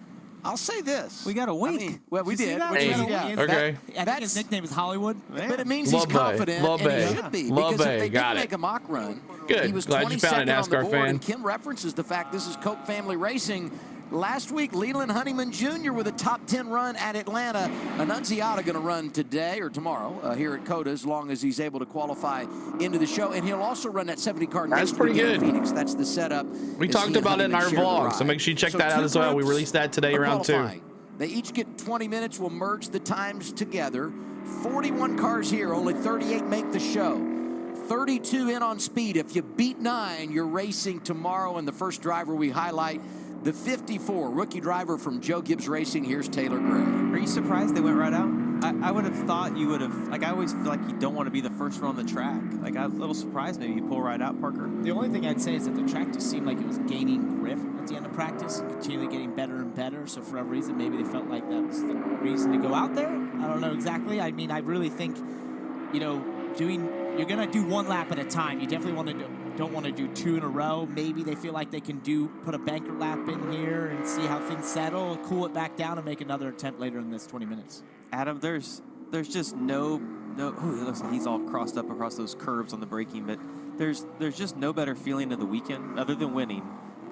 I'll say this. We got a wink. I mean, well, we did. Okay. I think his nickname is Hollywood. But it means he's confident, and he should be. Because if they did make a mock run, good. he was Glad you found a 22nd on the NASCAR board, fan. and Kim references the fact this is Coat Family Racing. Last week, Leland Honeyman Jr. with a top 10 run at Atlanta. Annunziata going to run today or tomorrow here at COTA as long as he's able to qualify into the show. And he'll also run that 70 car next pretty weekend good. in Phoenix. That's the setup. We talked about it in our vlog, so make sure you check that out as well. We released that today around 2. They each get 20 minutes. We'll merge the times together. 41 cars here. Only 38 make the show. 32 in on speed. If you beat 9, you're racing tomorrow. And the first driver we highlight, the 54, rookie driver from Joe Gibbs Racing. Here's Taylor Gray. Are you surprised they went right out? I would have thought you would have, like I always feel like you don't want to be the first one on the track. Like I'm a little surprised maybe you pull right out, Parker. The only thing I'd say is that the track just seemed like it was gaining grip at the end of practice, continually getting better and better. So for a reason, maybe they felt like that was the reason to go out there. I don't know exactly. I mean, I really think, you know, you're going to do 1 lap at a time. You definitely don't want to do 2 in a row. Maybe they feel like they can put a banker lap in here and see how things settle, cool it back down, and make another attempt later in this 20 minutes. Adam, there's just no. Oh, it looks like he's all crossed up across those curves on the braking, but there's just no better feeling of the weekend other than winning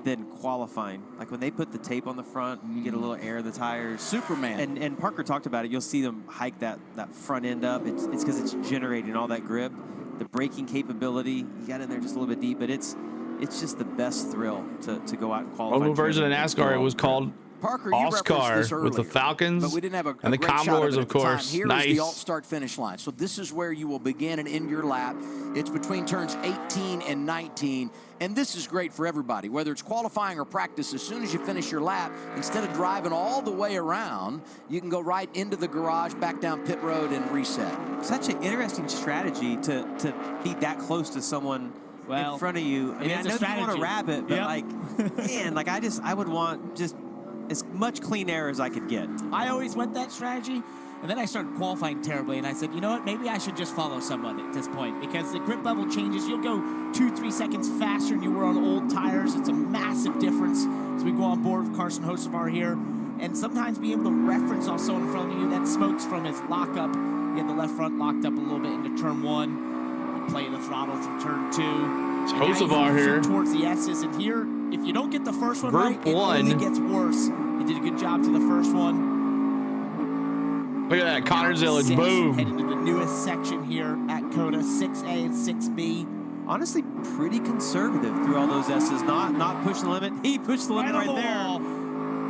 than qualifying. Like when they put the tape on the front, you get a little air in the tires. Superman. And Parker talked about it. You'll see them hike that front end up. It's because it's generating all that grip, the braking capability. You got in there just a little bit deep, but it's just the best thrill to go out and qualify. Oval version of NASCAR, it was called Parker, you referenced this earlier, with the Falcons but we didn't have a and the great shot Commodores, it of course. Here Nice. is the alt-start finish line. So this is where you will begin and end your lap. It's between turns 18 and 19. And this is great for everybody, whether it's qualifying or practice. As soon as you finish your lap, instead of driving all the way around, you can go right into the garage, back down pit road, and reset. Such an interesting strategy to be that close to someone in front of you. I mean, I know you want to wrap it, but like, man, like I would want just as much clean air as I could get. I always went that strategy, and then I started qualifying terribly, and I said, you know what, maybe I should just follow someone at this point, because the grip level changes. You'll go 2-3 seconds faster than you were on old tires. It's a massive difference as we go on board with Carson Hocevar here, and sometimes being able to reference off someone in front of you. That smoke's from his lockup. He had the left front locked up a little bit into turn 1. You play the throttle through turn 2. It's Hocevar here. Towards the S's, and here, if you don't get the first one Group right, it 1. only gets worse. You did a good job to the first one. Look at that, Connor Zillage, boom. Heading to the newest section here at COTA, 6A and 6B. Honestly, pretty conservative through all those S's. Not pushing the limit. He pushed the limit right there.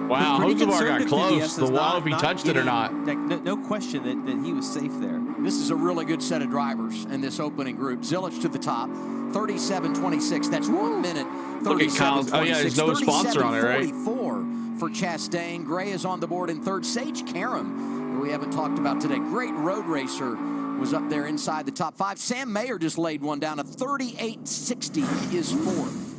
Wow, Hocevar got close. The wall, if he touched it or not. Like, no question that he was safe there. This is a really good set of drivers in this opening group. Zillage to the top, 37.26. That's 1 minute. Look at Kyle. Oh, yeah, there's no sponsor on it, right? 44 for Chastain. Gray is on the board in third. Sage Karam, who we haven't talked about today. Great road racer, was up there inside the top 5. Sam Mayer just laid one down. A 38.60 is fourth.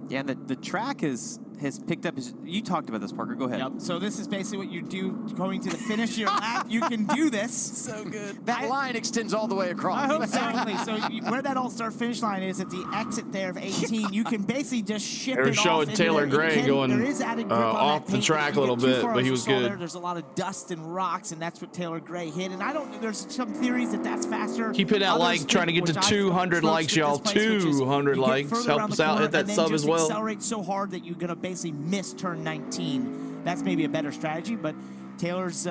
Yeah, and the track is has picked up his. You talked about this, Parker. Go ahead. Yep. So this is basically what you do going to the finish of your lap. You can do this. So good. That line extends all the way across. I hope exactly. So where that all-star finish line is at the exit there of 18, you can basically just ship They're it off. showing Taylor Gray going there is added grip on off that the paint, track if a you little get too bit, far, but as he you was saw good. there's a lot of dust and rocks, and that's what Taylor Gray hit. And I don't. There's some theories that that's faster. Keep hitting that Others like, think, trying to get to which I've 200 approached likes, it y'all. this place, which is 200 you get likes. further Help around us the out. corner Hit that and then sub just as well. Accelerate so hard that you're gonna basically miss turn 19. That's maybe a better strategy, but Taylor's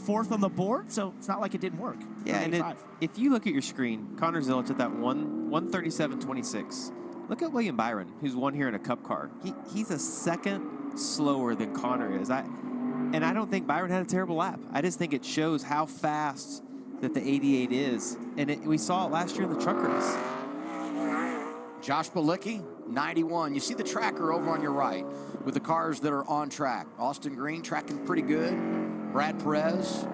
fourth on the board, so it's not like it didn't work. Yeah, and if you look at your screen, Connor Zilic at that 137.26. Look at William Byron, who's won here in a Cup car. He's a second slower than Connor is. And I don't think Byron had a terrible lap. I just think it shows how fast that the 88 is. And we saw it last year in the truck race. Josh Bilicki, 91. You see the tracker over on your right with the cars that are on track. Austin Green tracking pretty good. Brad Perez.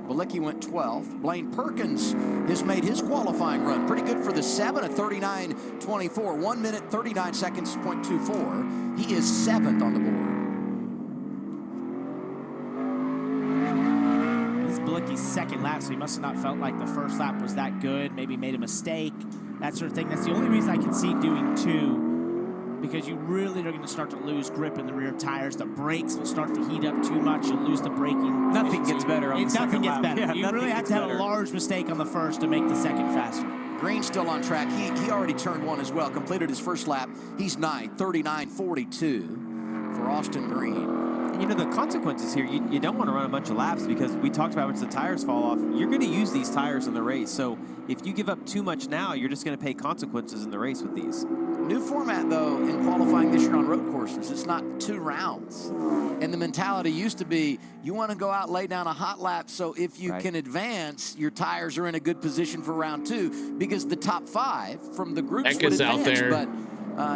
Bilicki went 12th. Blaine Perkins has made his qualifying run pretty good for the 7 at 39.24. 1 minute, 39 seconds, .24. He is 7th on the board. Bilicki's second lap, so he must have not felt like the first lap was that good, maybe made a mistake, that sort of thing. That's the only reason I can see doing 2, because you really are going to start to lose grip in the rear tires. The brakes will start to heat up too much. You'll lose the braking. Nothing gets better on the second Nothing gets lap. better. Yeah, you really have to have a large mistake on the first to make the second faster. Green's still on track. He already turned 1 as well, completed his first lap. He's 9th, 39.42 for Austin Green. You know, the consequences here, you don't want to run a bunch of laps because we talked about once the tires fall off, you're going to use these tires in the race. So if you give up too much now, you're just going to pay consequences in the race with these. New format, though, in qualifying this year on road courses. It's not 2 rounds. And the mentality used to be, you want to go out and lay down a hot lap, so if you can advance, your tires are in a good position for round 2, because the top 5 from the groups would advance. Out there. But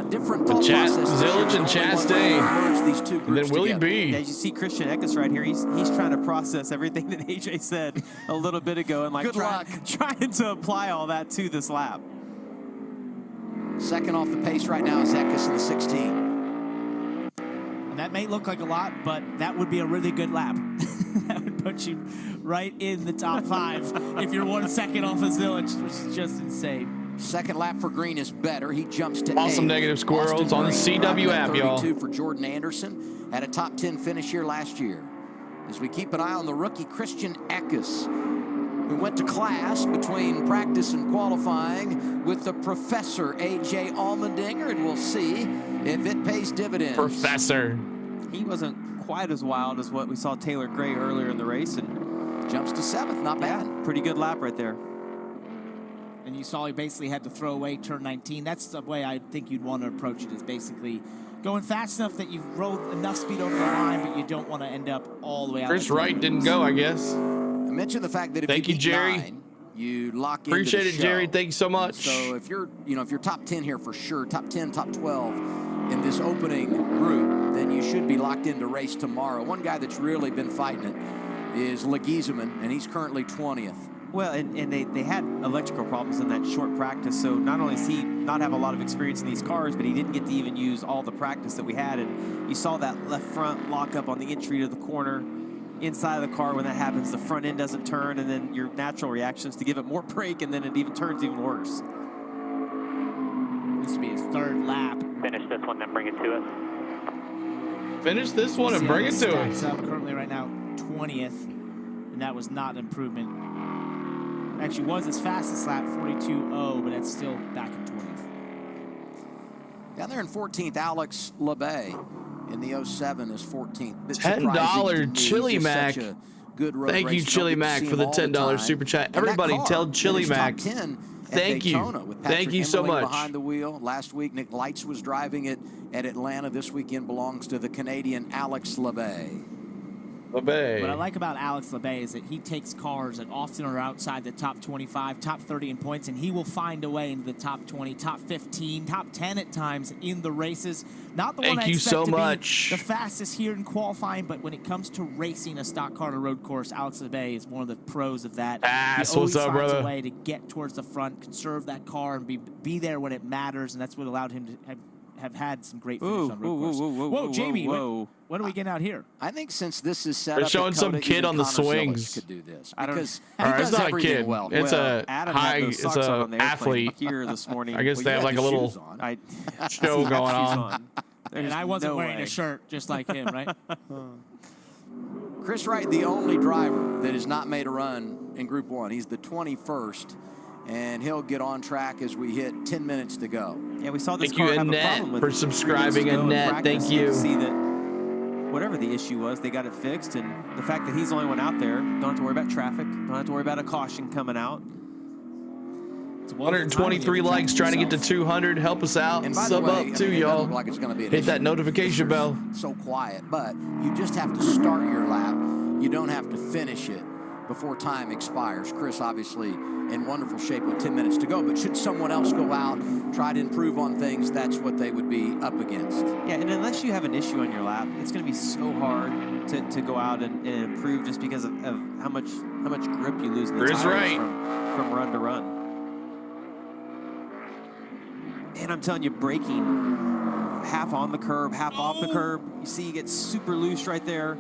different thought process. Zilic and Chastain. And then Willie B. Yeah, you see Christian Eckes right here. He's trying to process everything that AJ said a little bit ago and trying to apply all that to this lap. Second off the pace right now is Eckes in the 16. And that may look like a lot, but that would be a really good lap. That would put you right in the top 5 if you're 1 second off of Zilic, which is just insane. Second lap for Green is better. He jumps to Awesome 8. negative squirrels on the CW app, y'all. 32 for Jordan Anderson. Had a top 10 finish here last year. As we keep an eye on the rookie Christian Eckes, who went to class between practice and qualifying with the professor A.J. Allmendinger, and we'll see if it pays dividends. Professor. He wasn't quite as wild as what we saw Taylor Gray earlier in the race, and jumps to 7th. Not bad. Pretty good lap right there. And you saw he basically had to throw away turn 19. That's the way I think you'd want to approach it, is basically going fast enough that you've rolled enough speed over the line, but you don't want to end up all the way out. Chris Wright didn't go, I guess. I mentioned the fact that if Thank you, Jerry. 9, you lock into Appreciate the it, show. Jerry. Thank you so much. So if you're top 10 here for sure, top 10, top 12 in this opening group, then you should be locked into race tomorrow. One guy that's really been fighting it is Legiesman, and he's currently 20th. Well, and they had electrical problems in that short practice, so not only does he not have a lot of experience in these cars, but he didn't get to even use all the practice that we had. And you saw that left front lock up on the entry to the corner. Inside of the car, when that happens, the front end doesn't turn, and then your natural reaction is to give it more brake, and then it even turns even worse. This would be his 3rd lap. Finish this one, then bring it to us. Finish this one and bring it to us. Currently right now 20th, and that was not an improvement. Actually was his fastest lap, 42.0, but that's still back in 20th. Down there in 14th, Alex LeBay in the 07 is 14th. $10 Chili Mac. Good road Thank you, race. Chili Mac, for the $10 super chat. Everybody, tell Chili Mac. Thank you. Thank you so much. Behind the wheel last week, Nick Lights was driving it at Atlanta. This weekend belongs to the Canadian Alex LeBay. What I like about Alex LeBay is that he takes cars that often are outside the top 25, top 30 in points, and he will find a way into the top 20, top 15, top 10 at times in the races. Not the one I expect to be the fastest here in qualifying, but when it comes to racing a stock car on a road course, Alex LeBay is one of the pros of that. He always finds a way to get towards the front, conserve that car, and be there when it matters, and that's what allowed him to have have had some great finishes on road course. Whoa, Jamie, what are we getting out here? I think since this is set They're up, showing some COTA, kid even on the Connor Zilisch swings. could do this I don't- because All he right, does it's not a everything kid. well. It's a Adam high. had those It's socks on a the airplane athlete. here this morning. I guess they have like a little show going on. And I wasn't no wearing way. a shirt just like him, right? Chris Wright, the only driver that has not made a run in Group 1. He's the 21st, and he'll get on track as we hit 10 minutes to go. Yeah, we saw this Thank you, car have a Annette, problem with for 3 weeks subscribing, ago in Annette. practice. Thank You you. can see that whatever the issue was, they got it fixed, and the fact that he's the only one out there, don't have to worry about traffic, don't have to worry about a caution coming out. 123 likes, trying to get to 200. Help us out. And by the Sub way, up too, it doesn't y'all. look like it's going to be an Hit issue that notification bell. It's so quiet, but you just have to start your lap. You don't have to finish it before time expires. Chris obviously in wonderful shape with 10 minutes to go, but should someone else go out, try to improve on things, that's what they would be up against. Yeah, and unless you have an issue on your lap, it's going to be so hard to go out and improve just because of how much grip you lose in the Chris tires Wright. from run to run. And I'm telling you, braking half on the curb, half off the curb. You see, he gets super loose right there.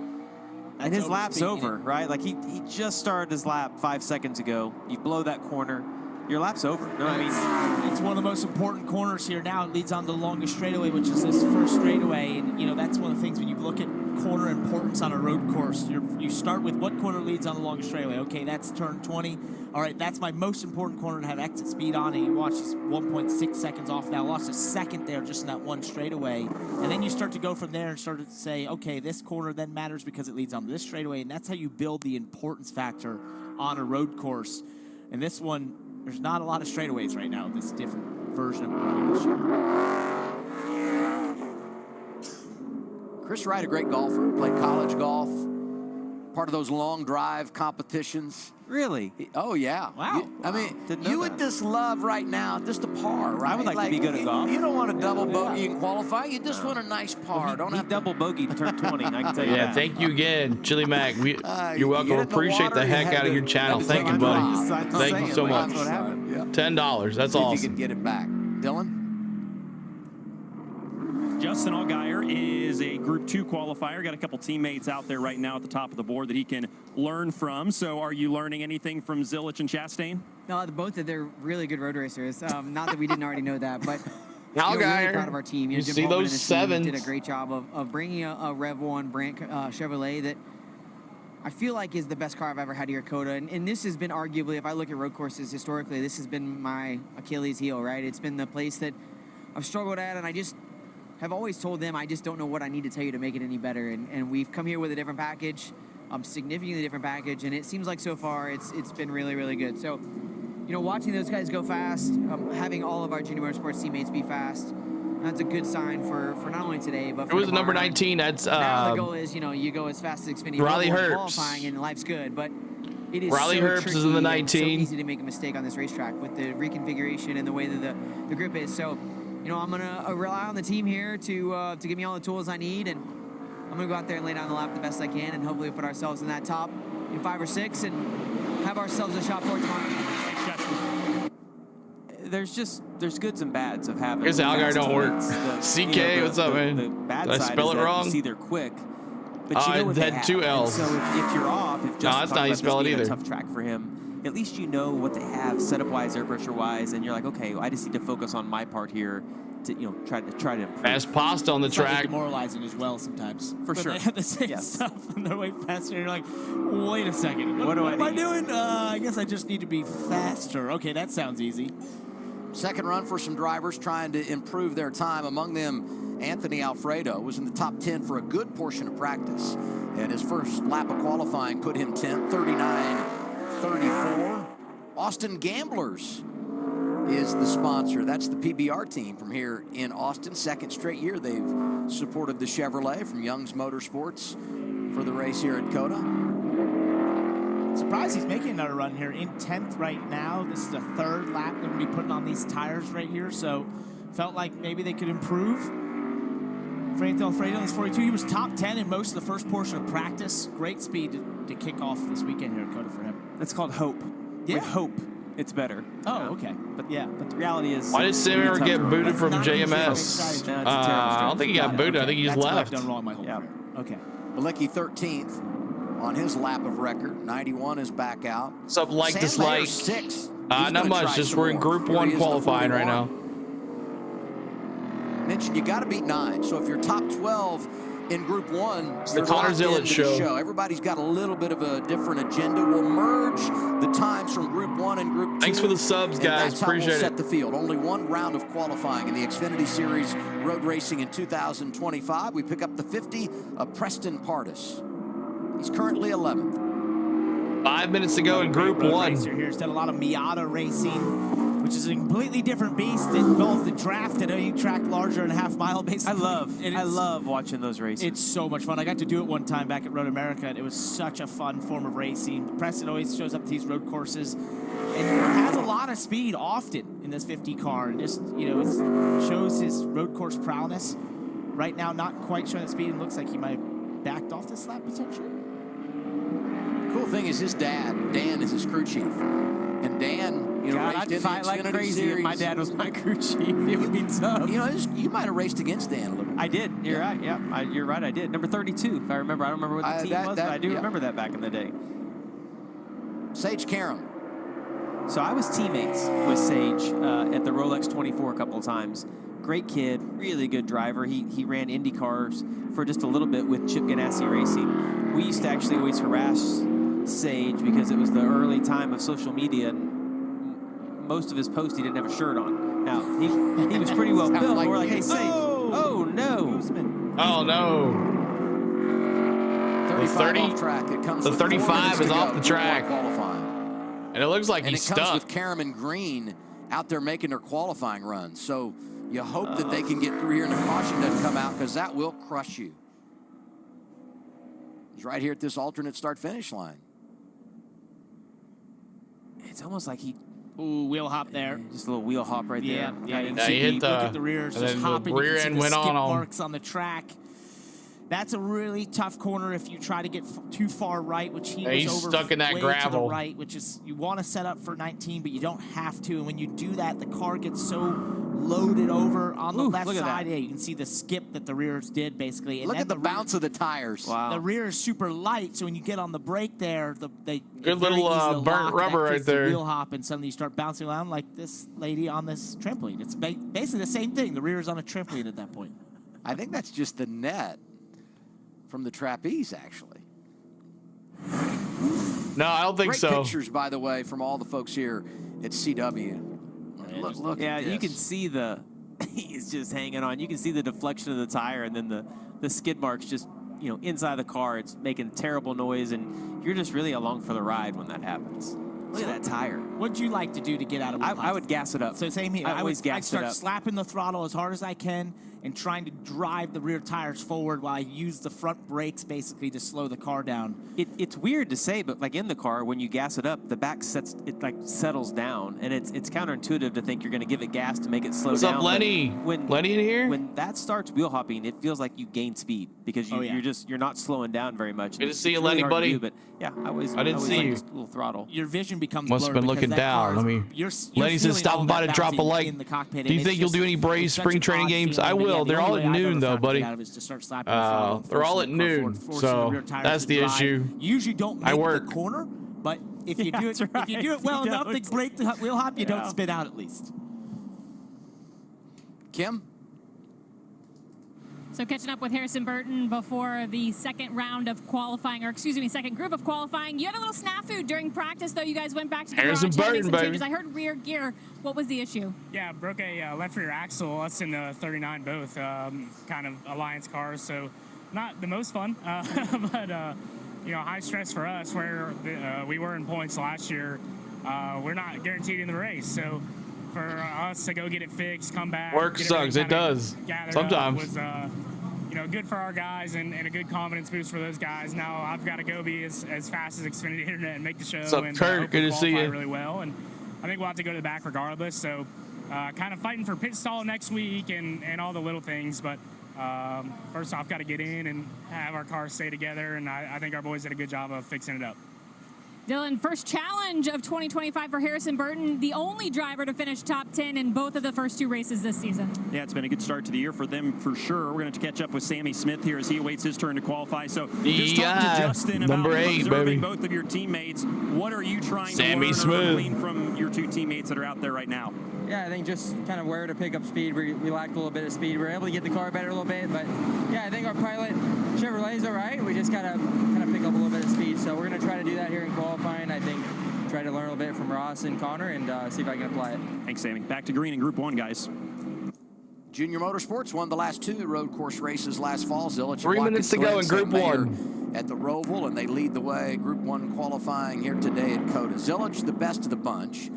And his lap's over, right? Like he just started his lap 5 seconds ago. You blow that corner, your lap's over. No, I mean, it's one of the most important corners here now. It leads on the longest straightaway, which is this first straightaway. And, you know, that's one of the things when you look at corner importance on a road course. You start with what corner leads on the longest straightaway. Okay, that's turn 20. All right, that's my most important corner to have exit speed on. And you watch, he's 1.6 seconds off now. Lost a second there just in that one straightaway. And then you start to go from there and start to say, okay, this corner then matters because it leads on this straightaway. And that's how you build the importance factor on a road course. And this one, there's not a lot of straightaways right now, this different version of running this year. Chris Wright, a great golfer, played college golf, part of those long drive competitions. Really? Oh, yeah. Wow. I mean, you would just love right now just a par, right? I would like to be good at golf. You don't want a double bogey in qualifying. You just want a nice par. Well, he double bogeyed to turn 20. I can tell you Yeah, that. thank you again, Chili Mac. You're welcome. get in the Appreciate water, the you heck had out of to- your channel. had to Thank take you, a buddy. drop. Thank you so much. That's what happened. Yeah. $10. That's See if awesome. you can get it back. Dylan? Justin Allgaier is a Group 2 qualifier. Got a couple teammates out there right now at the top of the board that he can learn from. So are you learning anything from Zilisch and Chastain? No, both of they're really good road racers. Not that we didn't already know that, but Allgaier, really proud of our team. you Jim see Holman those and his team sevens. did a great job of bringing a Rev 1 Brandt Chevrolet that I feel like is the best car I've ever had here at COTA. And this has been arguably, if I look at road courses historically, this has been my Achilles heel, right? It's been the place that I've struggled at, and I just have always told them I just don't know what I need to tell you to make it any better. And we've come here with a different package, significantly different package, and it seems like so far it's been really, really good. So, you know, watching those guys go fast, having all of our Junior Motorsports teammates be fast, that's a good sign for not only today, but for It was tomorrow. number 19. That's Now the goal is, you know, you go as fast as Xfinity Riley Mobile in Herbst. qualifying, and life's good. But it is Riley so Herbst tricky is in the and 19. so easy to make a mistake on this racetrack with the reconfiguration and the way that the grip is. So, you know, I'm gonna rely on the team here to give me all the tools I need, and I'm gonna go out there and lay down the lap the best I can, and hopefully put ourselves in that top 5 or 6 and have ourselves a shot for it tomorrow. There's goods and bads of having. Here's Allgaier, don't work. teammates. CK, what's up, man? The bad Did I side spell is it that wrong? You see they're quick, but you know what I they had have. 2 L's. And so if you're off, if No, Justin that's not how you talked spell about it this being either. a tough track for him, at least you know what they have setup-wise, air pressure-wise, and you're like, okay, I just need to focus on my part here to, you know, try to improve. Fast pasta on the Slightly track. demoralizing as well sometimes. For When sure. They have the same Yes. stuff on their way faster. You're like, wait a second. What do I am I need? doing? I guess I just need to be faster. Okay, that sounds easy. Second run for some drivers trying to improve their time. Among them, Anthony Alfredo was in the top 10 for a good portion of practice. And his first lap of qualifying put him 10th, 39-34. Austin Gamblers is the sponsor. That's the PBR team from here in Austin. Second straight year they've supported the Chevrolet from Young's Motorsports for the race here at COTA. Surprised he's making another run here in 10th right now. This is the 3rd lap they're going to be putting on these tires right here. So felt like maybe they could improve. Anthony Alfredo is 42. He was top 10 in most of the first portion of practice. Great speed to kick off this weekend here at COTA for him. That's called hope. Yeah. With hope. it's better. Oh, okay. But yeah, but the reality is. Why did Sam ever get booted from JMS? No, I don't think he got booted. I think he just That's what I've left. done wrong my whole career. Okay. Malecki 13th on his lap of record. 91 is back out. What's up, like, Sam dislike? Mayer, 6th. Not much. Just we're in Group 1 qualifying right now. Mentioned you got to beat 9. So if you're top 12 in Group 1, It's the you're Connor locked Zillett into the show. Everybody's got a little bit of a different agenda. We'll merge the times from Group 1 and Group 2. Thanks for the subs, and guys. That's how Appreciate we'll it. set the field. Only one round of qualifying in the Xfinity Series road racing in 2025. We pick up the 50 of Preston Pardis. He's currently 11th. 5 minutes to go in Group 1. Racer here has done a lot of Miata racing, which is a completely different beast. It involves the draft at a track larger than a half-mile, basically. I love watching those races. It's so much fun. I got to do it one time back at Road America, and it was such a fun form of racing. Preston always shows up to these road courses and has a lot of speed often in this 50 car, and just, you know, it shows his road course prowess. Right now, not quite showing the speed, and looks like he might have backed off this lap potentially. Cool thing is his dad, Dan, is his crew chief. And Dan, you know, God, raced I'd in the fight like Xfinity crazy Series. if my dad was my crew chief. It would be tough. You know, you might have raced against Dan a little bit. I did. You're right. Yeah, you're right. I did. Number 32, if I remember. I don't remember what the team was, but I do remember that back in the day. Sage Karam. So I was teammates with Sage at the Rolex 24 a couple of times. Great kid, really good driver. He ran Indy cars for just a little bit with Chip Ganassi Racing. We used to actually always harass Sage because it was the early time of social media, and most of his posts he didn't have a shirt on. Now he was pretty well built. We're like, hey Sage, oh no, oh no. 35 off track. It comes the with 4 minutes 35 is to off go the track. before qualifying. And it looks like and he's it comes stuck. with Karam and Green out there making their qualifying runs. So you hope that they can get through here and the caution doesn't come out, because that will crush you. He's right here at this alternate start-finish line. it's almost like he. Ooh, wheel hop there. Just a little wheel hop right there. Yeah, he hit look at the rears, and just then hopping. the rear you can end see the went skip on him. marks on the track. That's a really tough corner if you try to get too far right, which he was he's over stuck in that way gravel. to the right, which is you want to set up for 19, but you don't have to. And when you do that, the car gets so loaded over on the left look at side. that. Yeah, you can see the skip that the rears did basically. And Look then at the bounce of the tires. Wow. The rear is super light, so when you get on the brake there, Good little burnt rubber right there. Wheel hop, and suddenly you start bouncing around like this lady on this trampoline. It's basically the same thing. The rear is on a trampoline at that point. I think that's just the net from the trapeze, actually. No, I don't think Great so. pictures, by the way, from all the folks here at CW. Look yeah, at you can this. see the. He's just hanging on. You can see the deflection of the tire, and then the skid marks just inside the car. It's making terrible noise, and you're just really along for the ride when that happens. Look at that tire. What'd you like to do to get out of wheel I would gas it up. So same here. I always I'd gas it start up. slapping the throttle as hard as I can and trying to drive the rear tires forward while I use the front brakes basically to slow the car down. It's weird to say, but like in the car, when you gas it up, the back settles down, and it's counterintuitive to think you're going to give it gas to make it slow down. What's up, Lenny? Lenny in here? When that starts wheel hopping, it feels like you gain speed because you're not slowing down very much. Good to see you, It's really Lenny, hard to buddy. do, but yeah, I didn't see like you. just a little throttle. Your vision becomes Must have blurred been because looking that down. car Let is- me. you're Lenny said feeling stop all by that to drop a bouncing like. in the cockpit, Do you and think it's you'll do just- any Braves it's such spring an training odd games? feeling, I but yeah, will. the They're all only at way I've ever noon though, found to buddy. get out of it is to start slapping the throttle, They're all at forcing the car noon, forward, forcing the rear so tires that's to the drive. issue. You usually don't I make work. the corner, but if you do it, that's if you do it well right, you enough, don't. to break the wheel hop, you Yeah. don't spin out at least. Kim? So catching up with Harrison Burton before the second round of qualifying, or excuse me, second group of qualifying. You had a little snafu during practice, though. You guys went back to the Harrison garage, had to make Burton, some baby. changes. I heard rear gear. What was the issue? Yeah, broke a left rear axle. Us in the 39 both, kind of Alliance cars, so not the most fun, but high stress for us. Where we were in points last year, we're not guaranteed in the race, so for us to go get it fixed, come back. Work get sucks. everything It kinda does. gathered Sometimes. up was good for our guys and a good confidence boost for those guys. Now I've got to go be as fast as Xfinity Internet and make the show. What's up, and Kurt? hopefully Good to see qualify you. really well, and I think we'll have to go to the back regardless. So kind of fighting for pit stall next week and all the little things. But first off, got to get in and have our cars stay together. And I think our boys did a good job of fixing it up. Dylan, first challenge of 2025 for Harrison Burton, the only driver to finish top 10 in both of the first 2 races this season. Yeah, it's been a good start to the year for them for sure. We're going to catch up with Sammy Smith here as he awaits his turn to qualify. So just talk to Justin about number 8, observing baby. both of your teammates. What are you trying Sammy to learn or Smith. glean from your 2 teammates that are out there right now? Yeah, I think just kind of where to pick up speed. We lacked a little bit of speed. We were able to get the car better a little bit, but yeah, I think our pilot Chevrolet's all right. We just gotta kind of pick up a little bit of speed. So we're gonna try to do that here in qualifying. I think try to learn a little bit from Ross and Connor and see if I can apply it. Thanks, Sammy. Back to green in Group 1, guys. Junior Motorsports won the last 2 road course races last fall. Zilich 3 minutes to go in Group 1. At the Roval, and they lead the way. Group 1 qualifying here today at COTA. Zilich, the best of the bunch.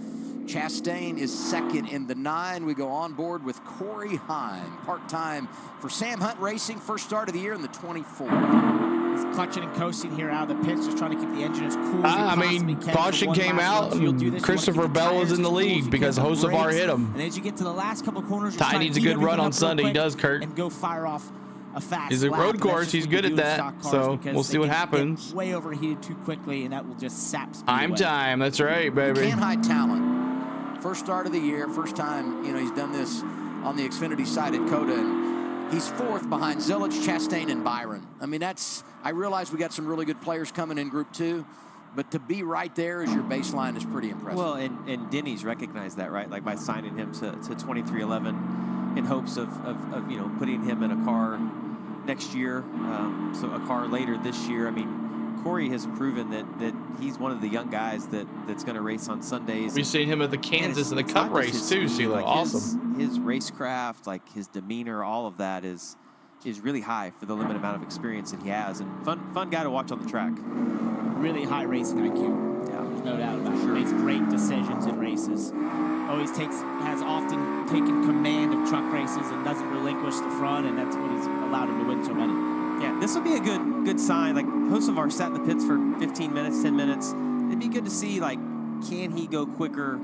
Chastain is second in the 9. We go on board with Corey Heim, part-time for Sam Hunt Racing, first start of the year in the 24. He's clutching and coasting here out of the pits, just trying to keep the engine as cool as he possibly can. caution came out, and Christopher Bell was in the lead because Hocevar hit him. And as you get to the last couple corners, Ty needs a good run on Sunday. He does, Kurt. And go fire off a fast He's a lap. road That's course. just He's what good you at do with that. stock cars So because we'll see they what can happens. get way overheated too quickly, and that will just sap speed I'm away. time. That's right, baby. Can't hide talent. First start of the year, first time, he's done this on the Xfinity side at COTA. And he's 4th behind Zilich, Chastain, and Byron. I mean, I realize we got some really good players coming in Group 2, but to be right there as your baseline is pretty impressive. Well, and Denny's recognized that, right? Like by signing him to 2311 in hopes of putting him in a car next year, so a car later this year. I mean, Corey has proven that he's one of the young guys that's going to race on Sundays. We've seen him at the Kansas and the Cup race too, CeeLo. Like awesome. His racecraft, like his demeanor, all of that is really high for the limited amount of experience that he has, and fun guy to watch on the track. Really high racing IQ. Yeah, there's no doubt about it. Makes great decisions in races. Always has often taken command of truck races and doesn't relinquish the front, and that's what has allowed him to win so many. Yeah, this will be a good sign. Like Hocevar sat in the pits for 15 minutes, 10 minutes. It'd be good to see, like, can he go quicker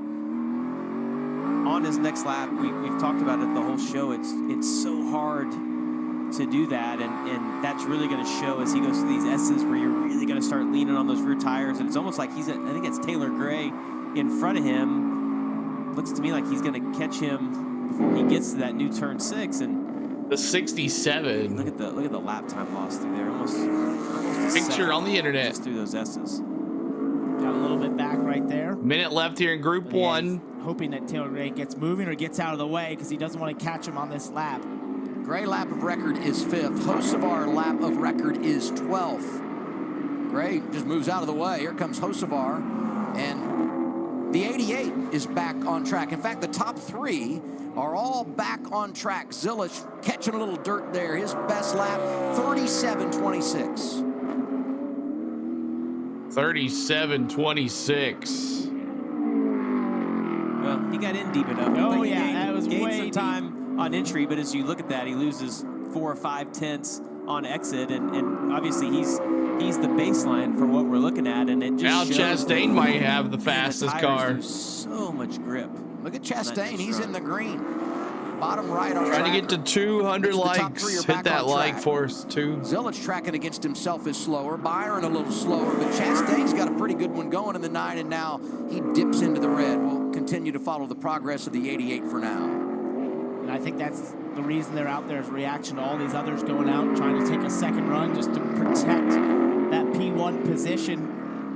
on his next lap? We've talked about it the whole show. It's so hard to do that, and that's really going to show as he goes through these S's where you're really going to start leaning on those rear tires, and it's almost like I think it's Taylor Gray in front of him. Looks to me like he's going to catch him before he gets to that new turn 6, and the 67. Look at the lap time loss through there. Almost picture on the internet. Just through those S's. Got a little bit back right there. Minute left here in Group 1. Hoping that Taylor Gray gets moving or gets out of the way because he doesn't want to catch him on this lap. Gray lap of record is 5th. Hocevar lap of record is 12th. Gray just moves out of the way. Here comes Hocevar, and the 88 is back on track. In fact, the top 3 are all back on track. Zilich catching a little dirt there. His best lap, 37.26. 37.26. Well, he got in deep enough. Oh, yeah, that was gained way some time on entry, but as you look at that, he loses 4 or 5 tenths on exit, and obviously he's the baseline for what we're looking at, and it just Now Chastain might have the fastest car. So much grip. Look at Chastain. He's in the green. Bottom right on Trying track. to get to 200 likes. Hit that like for us, too. Zilich tracking against himself is slower. Byron a little slower, but Chastain's got a pretty good one going in the 9, and now he dips into the red. We'll continue to follow the progress of the 88 for now. And I think that's the reason they're out there is reaction to all these others going out, trying to take a second run just to protect that P1 position,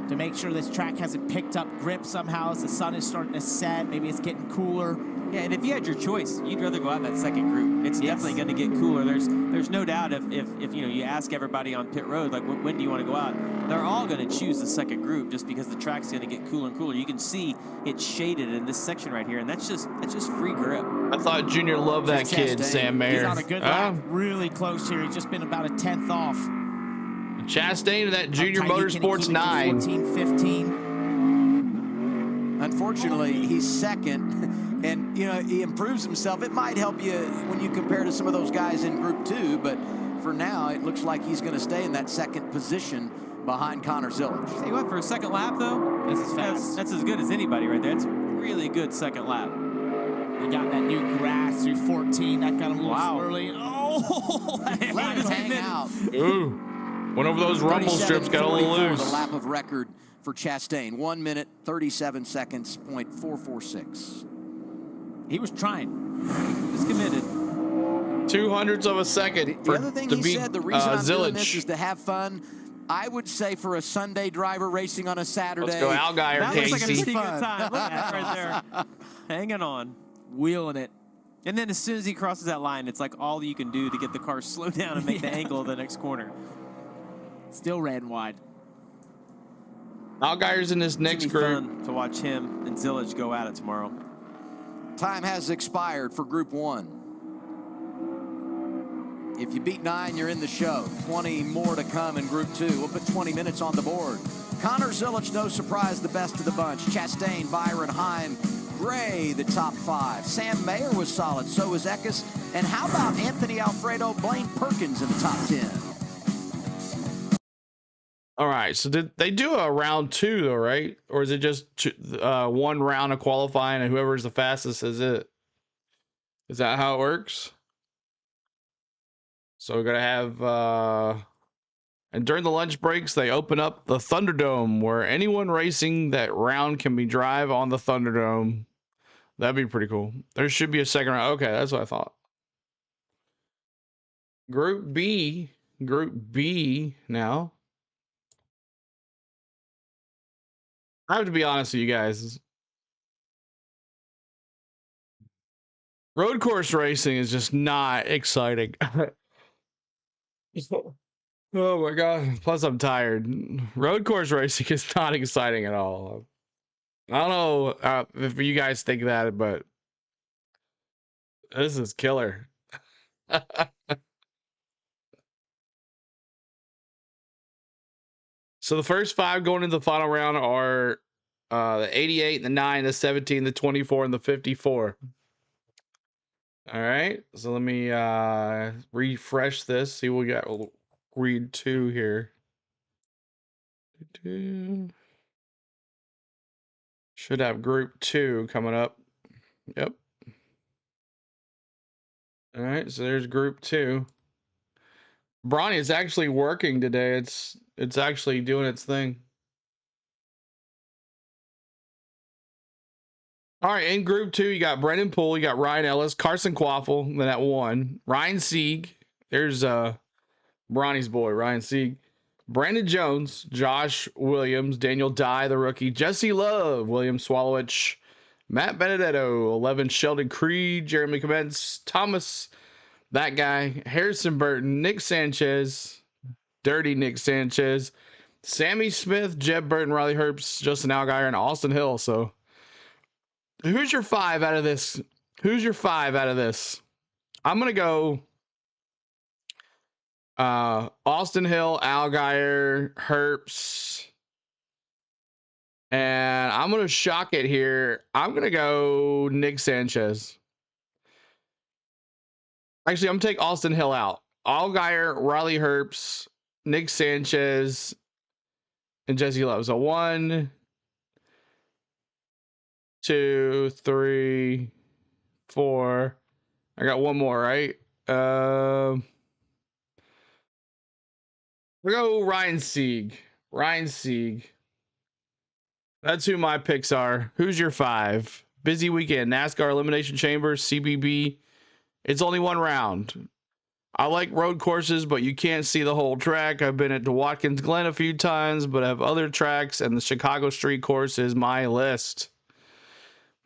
to make sure this track hasn't picked up grip somehow as the sun is starting to set. Maybe it's getting cooler. Yeah, and if you had your choice, you'd rather go out in that second group. It's definitely going to get cooler. There's no doubt if you ask everybody on pit road, like, when do you want to go out? They're all going to choose the second group just because the track's going to get cooler and cooler. You can see it's shaded in this section right here, and that's just free grip. I thought Junior loved that kid, Sam Mayer. He's on a good lap, really close here. He's just been about a 10th off. Chastain in that Junior Motorsports 9. 14, 15. Unfortunately, he's second, and he improves himself. It might help you when you compare to some of those guys in Group 2, but for now, it looks like he's going to stay in that second position behind Connor Zilich. Tell you what, for a second lap, though, this is fast. That's as good as anybody right there. It's a really good second lap. He got that new grass through 14. That got him a little swirly. Oh, let him hang out. Ooh. Went over those rumble strips, got a little loose. The lap of record for Chastain. 1 minute, 37 seconds, .446. He was trying. He was committed. 200ths of a second. The other thing he said, the reason I'm doing this is to have fun. I would say for a Sunday driver racing on a Saturday. Let's go Allgaier, that Casey. looks like a pretty good time. Look at that right there. Hanging on. Wheeling it. And then as soon as he crosses that line, it's like all you can do to get the car slow down and make the angle of the next corner. Still ran wide. Allgaier's in this next group. Fun to watch him and Zillage go at it tomorrow. Time has expired for Group 1. If you beat 9, you're in the show. 20 more to come in Group 2. We'll put 20 minutes on the board. Connor Zilic, no surprise, the best of the bunch. Chastain, Byron, Heim, Gray, the top 5. Sam Mayer was solid, so was Eckes. And how about Anthony Alfredo, Blaine Perkins in the top 10? All right, so did they do a round 2 though, right? Or is it just one round of qualifying and whoever's the fastest is it? Is that how it works? So we're gonna have and during the lunch breaks they open up the Thunderdome where anyone racing that round can be drive on the Thunderdome. That'd be pretty cool. There should be a second round. Okay, that's what I thought. Group B now. I have to be honest with you guys. Road course racing is just not exciting. Oh my god. Plus I'm tired. Road course racing is not exciting at all. I don't know if you guys think that, but this is killer. So the first 5 going into the final round are the 88, the 9, the 17, the 24, and the 54. All right, so let me refresh this. See what we got. We'll read 2 here. Should have Group 2 coming up. Yep. All right, so there's Group 2. Bronny is actually working today. It's actually doing its thing. All right, in Group 2, you got Brendan Poole, you got Ryan Ellis, Carson Quaffle, then at 1, Ryan Sieg. There's Bronny's boy, Ryan Sieg. Brandon Jones, Josh Williams, Daniel Dye, the rookie, Jesse Love, William Swallowich, Matt Benedetto, 11, Sheldon Creed, Jeremy Commence, Thomas, that guy, Harrison Burton, Nick Sanchez, Dirty Nick Sanchez, Sammy Smith, Jeb Burton, Riley Herbst, Justin Allgaier, and Austin Hill. So who's your 5 out of this? Who's your 5 out of this? I'm going to go Austin Hill, Allgaier, Herbst, and I'm going to shock it here. I'm going to go Nick Sanchez. Actually, I'm going to take Austin Hill out. Allgaier, Riley Herbst, Nick Sanchez, and Jesse Love. So 1, 2, 3, 4. I got one more, right? We'll go Ryan Sieg. Ryan Sieg. That's who my picks are. Who's your 5? Busy weekend. NASCAR Elimination Chamber, CBB. It's only 1 round. I like road courses, but you can't see the whole track. I've been at Watkins Glen a few times, but I have other tracks, and the Chicago Street Course is my list.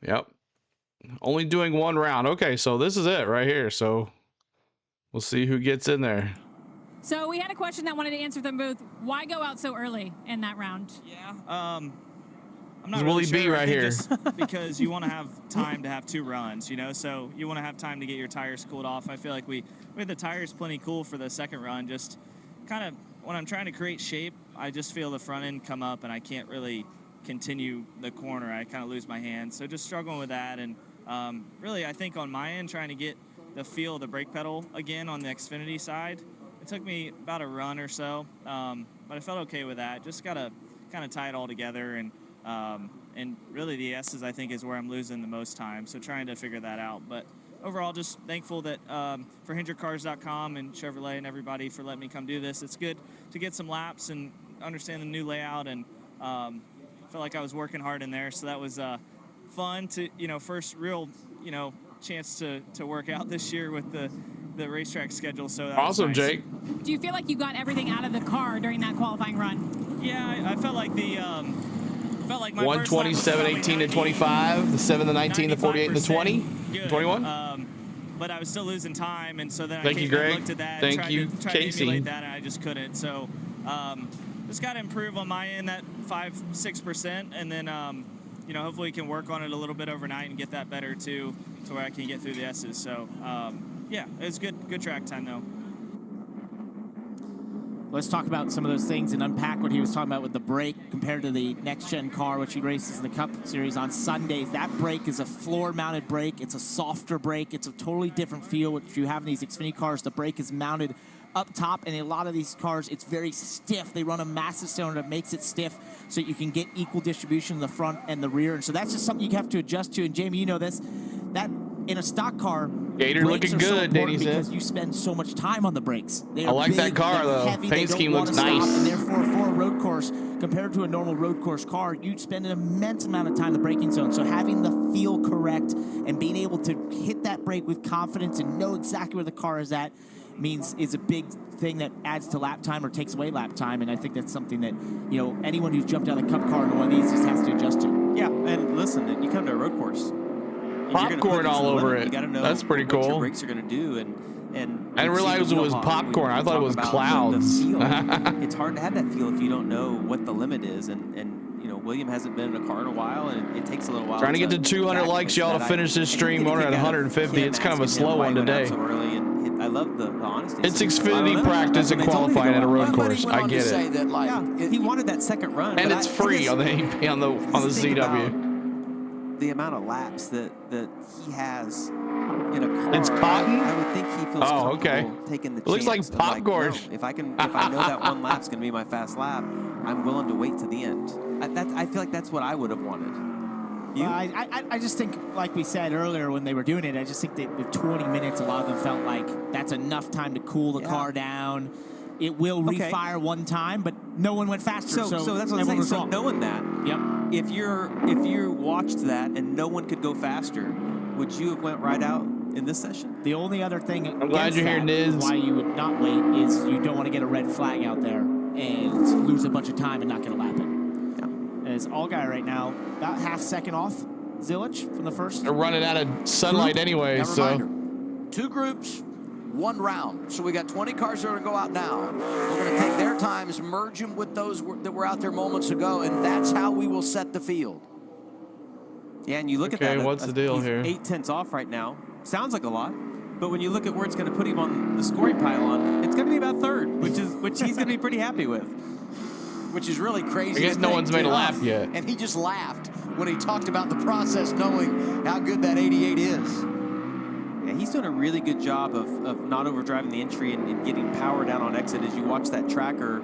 Yep. Only doing 1 round. Okay, so this is it right here. So we'll see who gets in there. So we had a question that wanted to answer them both. Why go out so early in that round? Yeah. I'm not Willie really B sure. right here. Just because you want to have time to have 2 runs, you know, so you want to have time to get your tires cooled off. I feel like we had the tires plenty cool for the second run. Just kind of when I'm trying to create shape, I just feel the front end come up and I can't really continue the corner. I kind of lose my hand. So just struggling with that. And really, I think on my end, trying to get the feel of the brake pedal again on the Xfinity side. It took me about a run or so, but I felt okay with that. Just got to kind of tie it all together. And really the S's, I think, is where I'm losing the most time. So trying to figure that out. But overall, just thankful that for HendrickCars.com and Chevrolet and everybody for letting me come do this. It's good to get some laps and understand the new layout and Felt like I was working hard in there, so that was fun to, first real, chance to work out this year with the racetrack schedule. So that was Awesome, nice. Jake. Do you feel like you got everything out of the car during that qualifying run? Yeah, I felt like my 127, 18 and 25, the 7, the 19, the 48, and the 20, 21. But I was still losing time, and so then Thank I you, came and Greg. looked at that Thank and you, tried to Casey. emulate that, and I just couldn't. So just got to improve on my end, that 5-6%, and then hopefully we can work on it a little bit overnight and get that better too, to where I can get through the S's. So yeah, it was good track time though. Let's talk about some of those things and unpack what he was talking about with the brake compared to the next-gen car, which he races in the Cup Series on Sundays. That brake is a floor-mounted brake. It's a softer brake. It's a totally different feel, which you have in these Xfinity cars. The brake is mounted up top, and in a lot of these cars, it's very stiff. They run a massive cylinder that makes it stiff so you can get equal distribution in the front and the rear. And so that's just something you have to adjust to. And, Jamie, you know this. That in a stock car, Gator looking good, Danny said. Because you spend so much time on the brakes. They I are like that big, car, they're though. heavy, Paint they scheme don't looks wanna stop, nice. and therefore, for a road course, compared to a normal road course car, you spend an immense amount of time in the braking zone. So having the feel correct and being able to hit that brake with confidence and know exactly where the car is at is a big thing that adds to lap time or takes away lap time. And I think that's something that, anyone who's jumped out of the Cup car in one of these just has to adjust to. Yeah, and listen, you come to a road course. Popcorn all over it. You got to know That's pretty what cool. your brakes are going to do, and I didn't realize it was popcorn. I thought it was clouds. It's hard to have that feel if you don't know what the limit is, and William hasn't been in a car in a while, and it takes a little while. Trying to get to 200 likes, y'all, to finish this stream. We're at 150. It's kind of a slow one today. I love the honesty. It's Xfinity practice and qualifying at a road course. I get it. He wanted that second run, and it's free on the CW. The amount of laps that he has in a car. It's cotton? I would think he feels comfortable taking the chance. It looks like popcorn. If I know that one lap's going to be my fast lap, I'm willing to wait to the end. I feel like that's what I would have wanted. You? Well, I just think, like we said earlier when they were doing it, I just think that with 20 minutes, a lot of them felt like that's enough time to cool the car down. It will refire one time, but no one went faster. So that's what I'm saying. So knowing that, if you watched that and no one could go faster, would you have went right out in this session? The only other thing I'm glad you're here, Niz. Why you would not wait is you don't want to get a red flag out there and lose a bunch of time and not get a lap in. As Allgaier right now, about half second off Zilich from the first. They're running out of sunlight anyway, so. Two groups, one round. So we got 20 cars that are going to go out now. We're going to take their times, merge them with those that were out there moments ago, and that's how we will set the field. Yeah, and you look at that. Okay, what's the deal he's here? 8/10 off right now. Sounds like a lot, but when you look at where it's going to put him on the scoring pylon, it's going to be about third, which he's going to be pretty happy with. Which is really crazy. I guess no one's made a lap yet. And he just laughed when he talked about the process, knowing how good that 88 is. Yeah, he's doing a really good job of not overdriving the entry and getting power down on exit. As you watch that tracker,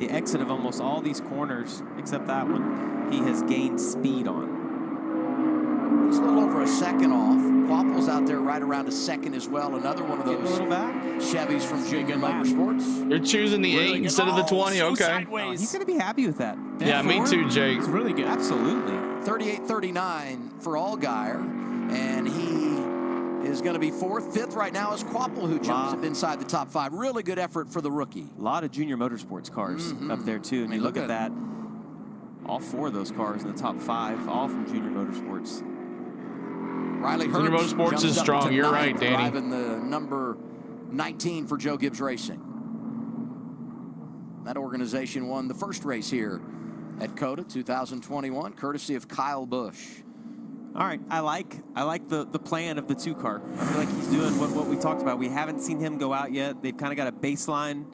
the exit of almost all these corners, except that one, he has gained speed on. He's a little over a second off. Quapple's out there right around a second as well. Another one of those Chevys from Junior Motorsports. You're choosing the 8 instead of the 20. Okay. He's going to be happy with that. Yeah, me too, Jake. It's really good. Absolutely. 38-39 for Allgaier. And he is going to be fourth. Fifth right now is Quapple, who jumps up inside the top 5. Really good effort for the rookie. A lot of Junior Motorsports cars up there, too. And you look at that. All 4 of those cars in the top 5, all from Junior Motorsports. Riley Junior Herbst Motorsports is strong. You're right, Danny. Driving the number 19 for Joe Gibbs Racing. That organization won the first race here at COTA 2021, courtesy of Kyle Busch. All right, I like the plan of the 2-car. I feel like he's doing what we talked about. We haven't seen him go out yet. They've kind of got a baseline.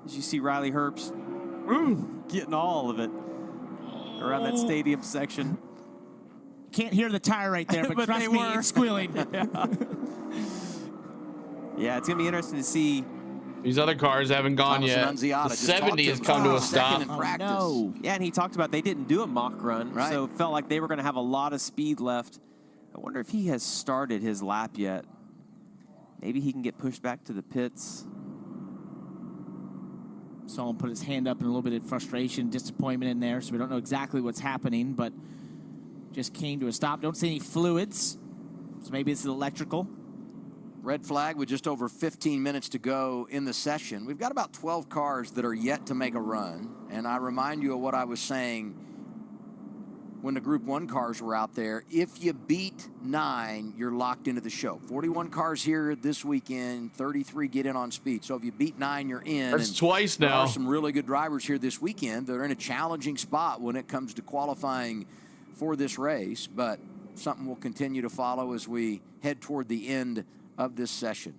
As you see Riley Herbst getting all of it around that stadium section. Can't hear the tire right there, but trust me, it's squealing. Yeah, it's going to be interesting to see. These other cars haven't gone yet. The 70 has come to a stop. No. Yeah, and he talked about they didn't do a mock run, so it felt like they were going to have a lot of speed left. I wonder if he has started his lap yet. Maybe he can get pushed back to the pits. Saw him put his hand up in a little bit of frustration, disappointment in there, so we don't know exactly what's happening, but just came to a stop. Don't see any fluids, so maybe it's electrical. Red flag with just over 15 minutes to go in the session. We've got about 12 cars that are yet to make a run, and I remind you of what I was saying when the Group 1 cars were out there. If you beat 9, you're locked into the show. 41 cars here this weekend, 33 get in on speed. So if you beat 9, you're in. That's twice now. There are some really good drivers here this weekend. They're in a challenging spot when it comes to qualifying for this race, but something we'll continue to follow as we head toward the end of this session.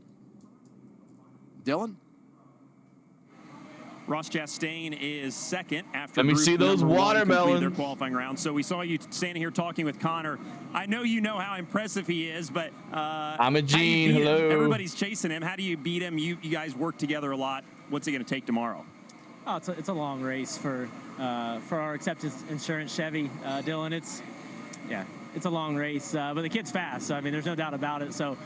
Dylan? Ross Chastain is second after Let me see those watermelons. Their qualifying round. So we saw you standing here talking with Connor. I know you know how impressive he is, but I'm a Gene. Hello. Everybody's chasing him. How do you beat him? You guys work together a lot. What's it going to take tomorrow? Oh, it's a long race for our acceptance insurance Chevy, Dylan. It's a long race, but the kid's fast. So I mean, there's no doubt about it. So.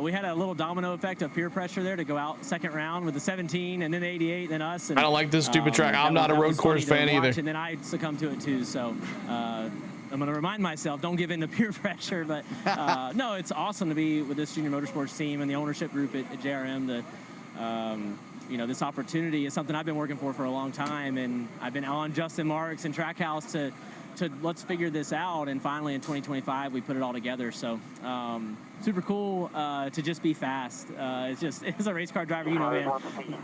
We had a little domino effect of peer pressure there to go out second round with the 17 and then the 88 and then us. And, I don't like this stupid track. I'm not a road course fan either. And then I succumbed to it too. So I'm going to remind myself, don't give in to peer pressure. But no, it's awesome to be with this junior motorsports team and the ownership group at JRM. This opportunity is something I've been working for a long time. And I've been on Justin Marks and Trackhouse to let's figure this out. And finally in 2025, we put it all together. So super cool to just be fast. As a race car driver, you know, man,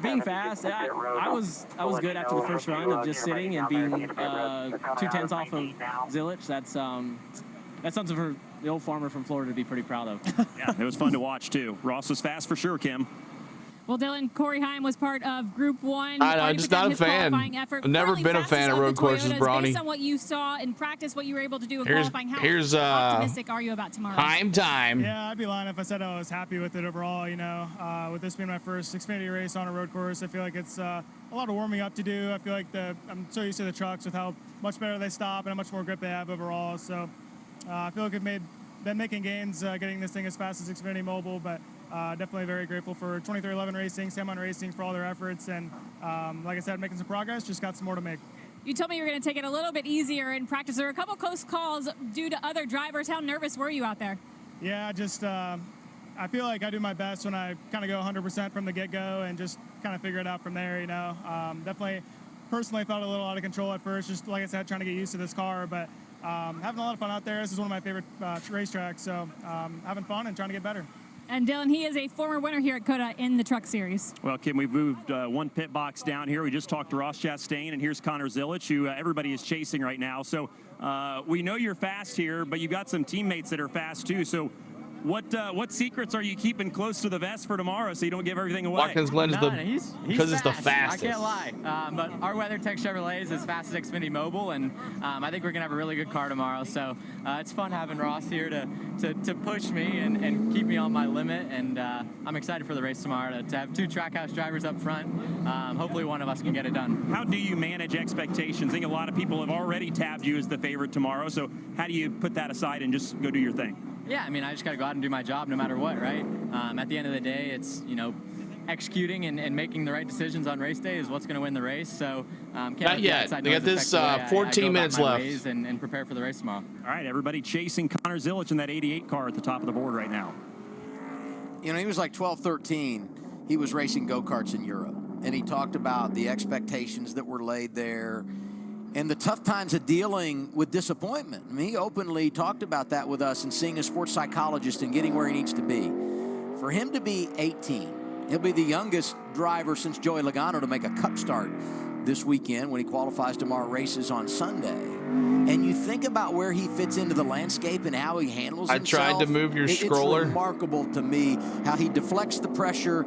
being fast, I was good after the first run of just sitting and being 2/10 off of Zilic. That's something for the old farmer from Florida to be pretty proud of. Yeah, it was fun to watch too. Ross was fast for sure, Kim. Well, Dylan, Corey Heim was part of Group 1. I'm just not a fan. I've never been a fan of road courses, Bronny. Based on what you saw in practice, what you were able to do in qualifying, how optimistic are you about tomorrow? Heim time. Yeah, I'd be lying if I said I was happy with it overall. You know, with this being my first Xfinity race on a road course, I feel like it's a lot of warming up to do. I feel like I'm so used to the trucks with how much better they stop and how much more grip they have overall. So I feel like I've been making gains getting this thing as fast as Xfinity Mobile, but definitely very grateful for 2311 Racing, Samon Racing for all their efforts, and like I said, making some progress, just got some more to make. You told me you were going to take it a little bit easier in practice. There were a couple close calls due to other drivers. How nervous were you out there? Yeah, just I feel like I do my best when I kind of go 100% from the get-go and just kind of figure it out from there, you know. Definitely personally felt a little out of control at first, just like I said, trying to get used to this car, but having a lot of fun out there. This is one of my favorite racetracks, so having fun and trying to get better. And Dylan, he is a former winner here at COTA in the Truck Series. Well, Kim, we've moved one pit box down here. We just talked to Ross Chastain, and here's Connor Zilic, who everybody is chasing right now. So we know you're fast here, but you've got some teammates that are fast too. So what secrets are you keeping close to the vest for tomorrow so you don't give everything away? Watkins Glen's because it's the fastest. I can't lie. But our WeatherTech Chevrolet is as fast as Xfinity Mobile, and I think we're going to have a really good car tomorrow. So it's fun having Ross here to push me and keep me on my limit. And I'm excited for the race tomorrow to have two Trackhouse drivers up front. Hopefully one of us can get it done. How do you manage expectations? I think a lot of people have already tabbed you as the favorite tomorrow. So how do you put that aside and just go do your thing? Yeah, I mean, I just got to go out and do my job no matter what, right? At the end of the day, it's, executing and making the right decisions on race day is what's going to win the race. So not yet. They got this 14 minutes left. And prepare for the race tomorrow. All right, everybody chasing Connor Zilic in that 88 car at the top of the board right now. You know, he was like 12, 13. He was racing go-karts in Europe. And he talked about the expectations that were laid there and the tough times of dealing with disappointment. I mean, he openly talked about that with us and seeing a sports psychologist and getting where he needs to be. For him to be 18, he'll be the youngest driver since Joey Logano to make a cup start this weekend when he qualifies tomorrow, races on Sunday. And you think about where he fits into the landscape and how he handles himself. I tried to move your scroller. It's remarkable to me how he deflects the pressure,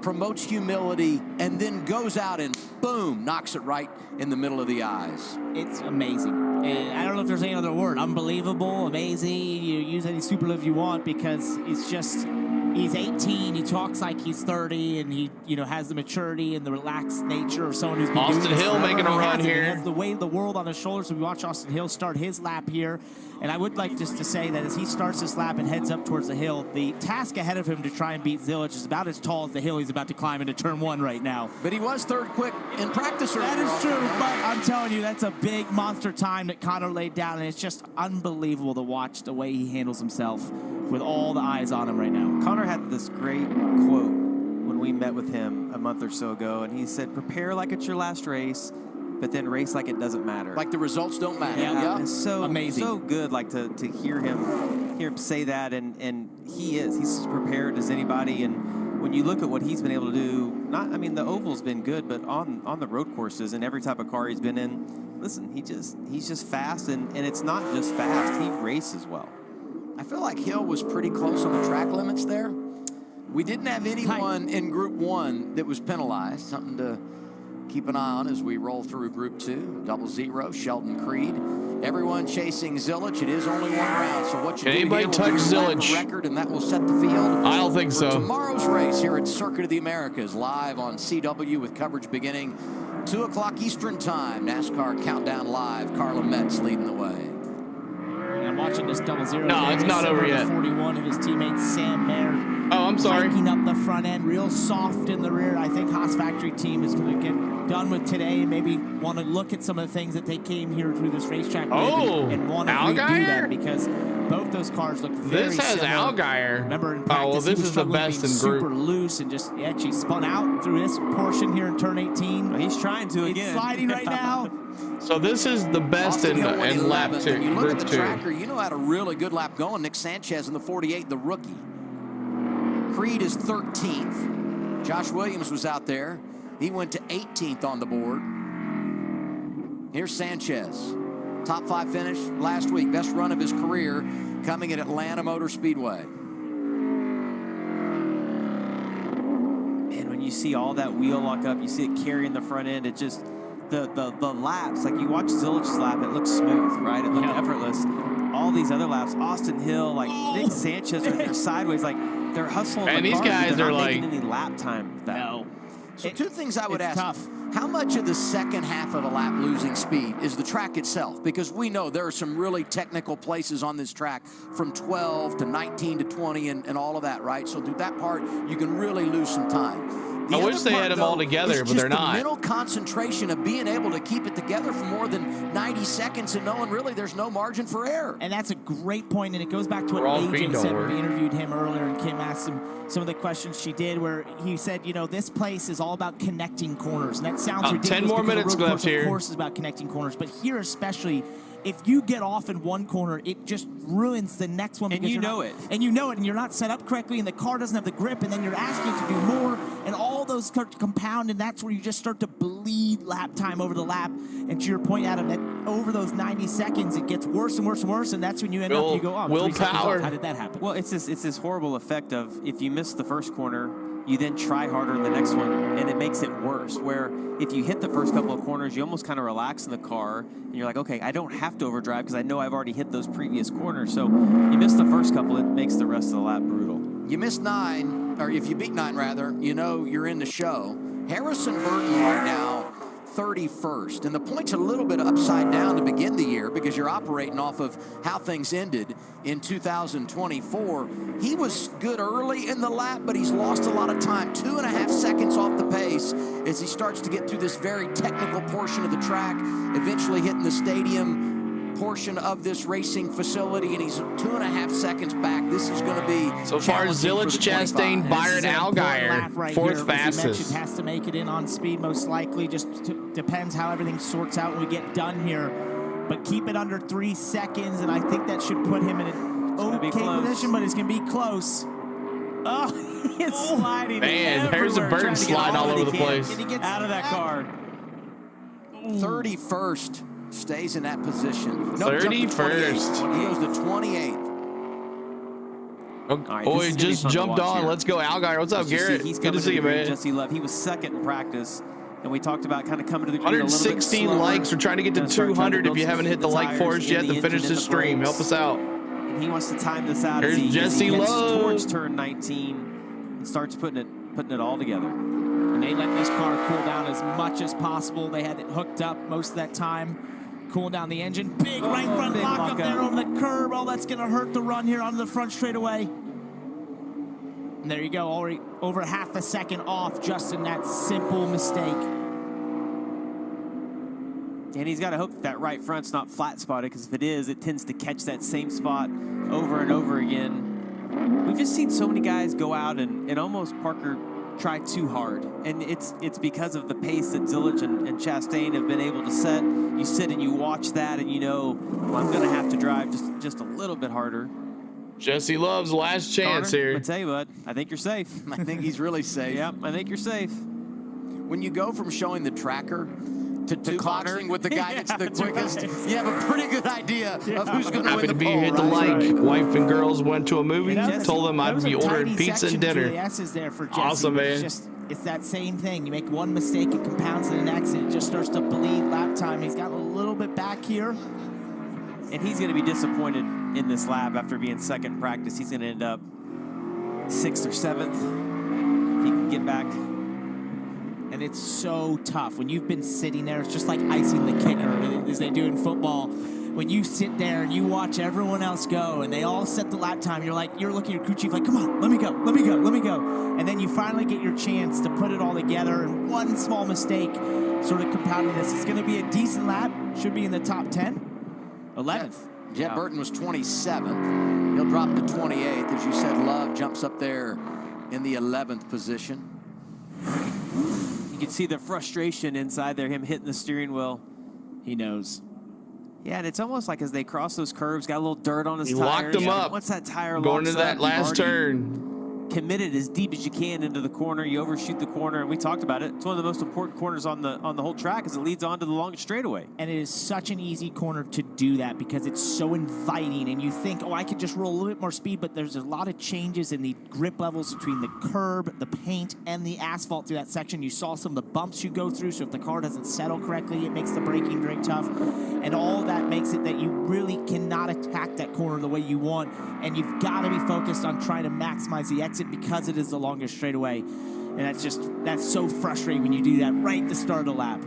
promotes humility, and then goes out and boom, knocks it right in the middle of the eyes. It's amazing. I don't know if there's any other word. Unbelievable, amazing. You use any superlative you want because it's just, he's 18. He talks like he's 30, and he, has the maturity and the relaxed nature of someone who's been Austin doing this Hill forever. making a He run has it. here. He has the weight of the world on his shoulders. So we watch Austin Hill start his lap here. And I would like just to say that as he starts this lap and heads up towards the hill, the task ahead of him to try and beat Zilich is about as tall as the hill he's about to climb into turn 1 right now. But he was third quick in practice. That is true, but I'm telling you, that's a big monster time that Connor laid down, and it's just unbelievable to watch the way he handles himself with all the eyes on him right now. Connor had this great quote when we met with him a month or so ago, and he said, prepare like it's your last race, but then race like it doesn't matter. Like the results don't matter. Yeah. It's so amazing. So good, like to hear him say that, and he's as prepared as anybody. And when you look at what he's been able to do, the oval's been good, but on the road courses and every type of car he's been in, listen, he's just fast, and it's not just fast, he races well. I feel like Hill was pretty close on the track limits there. We didn't have anyone in Group 1 that was penalized, something to keep an eye on as we roll through Group 2. 00, Sheldon Creed. Everyone chasing Zilich. It is only one round, so what you do anybody here touch will be Zilich? a record, and that will set the field. I don't think for so. Tomorrow's race here at Circuit of the Americas, live on CW with coverage beginning 2 o'clock Eastern Time. NASCAR Countdown Live. Carla Metz leading the way. And I'm watching this 00. No, it's not over yet. 41 of his teammates, Sam Mayer. Oh, I'm sorry. Hiking up the front end, real soft in the rear. I think Haas Factory team is going to get done with today and maybe want to look at some of the things that they came here through this racetrack with and want to redo them because both those cars look very This has similar. Allgaier. Remember in practice, this he was is the struggling best being in group. super loose and just actually spun out through this portion here in turn 18. Well, he's trying to It's again. sliding right now. So this is the best Austin Hill went in lap 11th. 2, And you look at group the 2. tracker, you know, had a really good lap going. Nick Sanchez in the 48, the rookie. Creed is 13th. Josh Williams was out there. He went to 18th on the board. Here's Sanchez. Top 5 finish last week. Best run of his career coming at Atlanta Motor Speedway. And when you see all that wheel lock up, you see it carrying the front end, it just, the laps, like you watch Zilich's lap, it looks smooth, right? It looked effortless. All these other laps, Austin Hill, like Nick Sanchez are there sideways, like they're hustling. And the these cars, but guys they're are not like, making any lap time. No. So two things I would it's ask. tough. How much of the second half of a lap losing speed is the track itself? Because we know there are some really technical places on this track from 12 to 19 to 20 and all of that, right? So through that part, you can really lose some time. I wish they had them all together, but they're not. The mental concentration of being able to keep it together for more than 90 seconds and knowing really there's no margin for error. And that's a great point, and it goes back to what Wrong AJ feed, said don't when we work. interviewed him earlier, and Kim asked him some of the questions she did, where he said, this place is all about connecting corners, and that sounds ridiculous. 10 more because a minutes road course, left here. Of course, is about connecting corners, but here especially, if you get off in one corner, it just ruins the next one. And because you you're know not- it. And you know it, and you're not set up correctly, and the car doesn't have the grip, and then you're asking to do more, and all those start to compound, and that's where you just start to bleed lap time over the lap. And to your point, Adam, that over those 90 seconds, it gets worse and worse and worse, and that's when you end up, you go, oh, 3 seconds off. willpower. How did that happen? Well, it's this horrible effect of if you miss the first corner, you then try harder in the next one, and it makes it worse. Where if you hit the first couple of corners, you almost kind of relax in the car, and you're like, okay, I don't have to overdrive because I know I've already hit those previous corners. So you miss the first couple, it makes the rest of the lap brutal. You missed 9, or if you beat 9 rather, you know you're in the show. Harrison Burton right now, 31st. And the point's a little bit upside down to begin the year because you're operating off of how things ended in 2024. He was good early in the lap, but he's lost a lot of time. 2.5 seconds off the pace as he starts to get through this very technical portion of the track, eventually hitting the stadium portion of this racing facility, and he's 2.5 seconds back. This is going to be So far, Zilich, Chastain, Byron, Allgaier, fourth As fastest. you mentioned, has to make it in on speed most likely. Just depends how everything sorts out when we get done here. But keep it under 3 seconds, and I think that should put him in an okay position, but it's going to be close. Oh, it's sliding. Man, Harrison Burton sliding all over the place. He gets out of that car. 31st. Stays in that position. 31st. He goes to 28th. Boy, just jumped on. Let's go, Allgaier. What's up, Garrett? He's Good to coming see you, green, man. Jesse Love. He was second in practice, And we talked about kind of coming to the green a little bit 116 slower. likes. We're trying to get to Gonna start trying 200. If build you some haven't hit the like tires for us in yet, the then engine finish and the the stream. brakes. Help us out. And he wants to time this out as Here's he Jesse heads Love. towards turn 19 and starts putting it all together. And they let this car cool down as much as possible. They had it hooked up most of that time. Cooling down the engine. Big right front big lock up lock there up. over the curb. Oh, that's going to hurt the run here onto the front straightaway. And there you go, already over half a second off just in that simple mistake. And he's got to hope that right front's not flat spotted, because if it is, it tends to catch that same spot over and over again. We've just seen so many guys go out and almost, Parker, try too hard. And it's because of the pace that Zilich and Chastain have been able to set. You sit and you watch that and you know, well, I'm going to have to drive just a little bit harder. Jesse Love's last chance Connor, here. I tell you what, I think you're safe. I think he's really safe. Yep, I think you're safe. When you go from showing the tracker to two-boxing with the guy that's the quickest, you have a pretty good idea of who's going to Happy win to the be poll, hit the right? like. Wife and girls went to a movie. Jesse, Told them I'd be ordering pizza and dinner. The S's there for Jesse. Awesome, but man. It's that same thing. You make one mistake, it compounds in an accident. It just starts to bleed lap time. He's got a little bit back here. And he's going to be disappointed in this lap after being second in practice. He's going to end up 6th or 7th if he can get back. And it's so tough. When you've been sitting there, it's just like icing the kicker, as they do in football. When you sit there and you watch everyone else go and they all set the lap time, you're looking at your crew chief like, come on, let me go. And then you finally get your chance to put it all together, and one small mistake sort of compounding this. It's going to be a decent lap. Should be in the top 10. 11th. Jet Burton was 27th. He'll drop to 28th. As you said, Love jumps up there in the 11th position. You can see the frustration inside there, him hitting the steering wheel. He knows. Yeah, and it's almost like as they cross those curves, got a little dirt on his He tires. locked him up. Once that tire Going locks into that up, last you've already turn. committed as deep as you can into the corner. You overshoot the corner, and we talked about it. It's one of the most important corners on the whole track, as it leads on to the longest straightaway. And it is such an easy corner to do that because it's so inviting, and you think, oh, I could just roll a little bit more speed, but there's a lot of changes in the grip levels between the curb, the paint, and the asphalt through that section. You saw some of the bumps you go through, so if the car doesn't settle correctly, it makes the braking very tough. And all of that makes it that you really cannot attack that corner the way you want, and you've got to be focused on trying to maximize the exit because it is the longest straightaway. And that's so frustrating when you do that right at the start of the lap.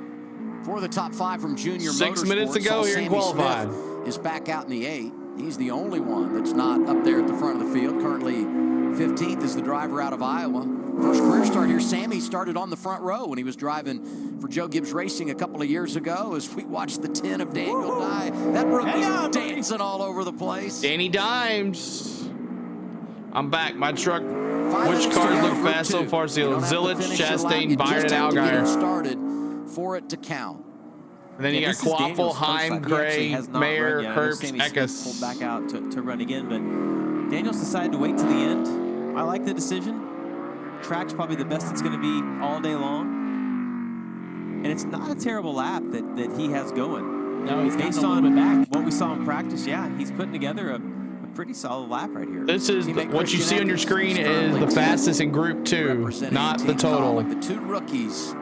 For the top 5 from Junior 6 Motorsports, minutes to go here in Sammy qualifying. Smith is back out in the 8. He's the only one that's not up there at the front of the field. Currently 15th is the driver out of Iowa. First career start here. Sammy started on the front row when he was driving for Joe Gibbs Racing a couple of years ago as we watched the 10 of Daniel Dye. That rookie's dancing all over the place. Danny Dimes. I'm back. My truck. 5 Which minutes cars to go, look Group fast so 2. far? You So don't have to Zilich, finish your lap. Chastain, You Byron, just and have to get it Allgaier. started for it to count. And then you got this is Daniel's Quaffle, first Heim, lap. He actually Gray, has not Mayer, run yet. I know Herbst, Sammy Smith Eckes. pulled back out to run again, but Daniel's decided to wait to the end. I like the decision. Track's probably the best it's going to be all day long. And it's not a terrible lap that he has going. No, he's based gotten a on little bit back. what we saw in practice. Yeah, he's putting together a pretty solid lap right here. This is what you see on your screen is the fastest in Group 2, not the total. Like the 2 rookies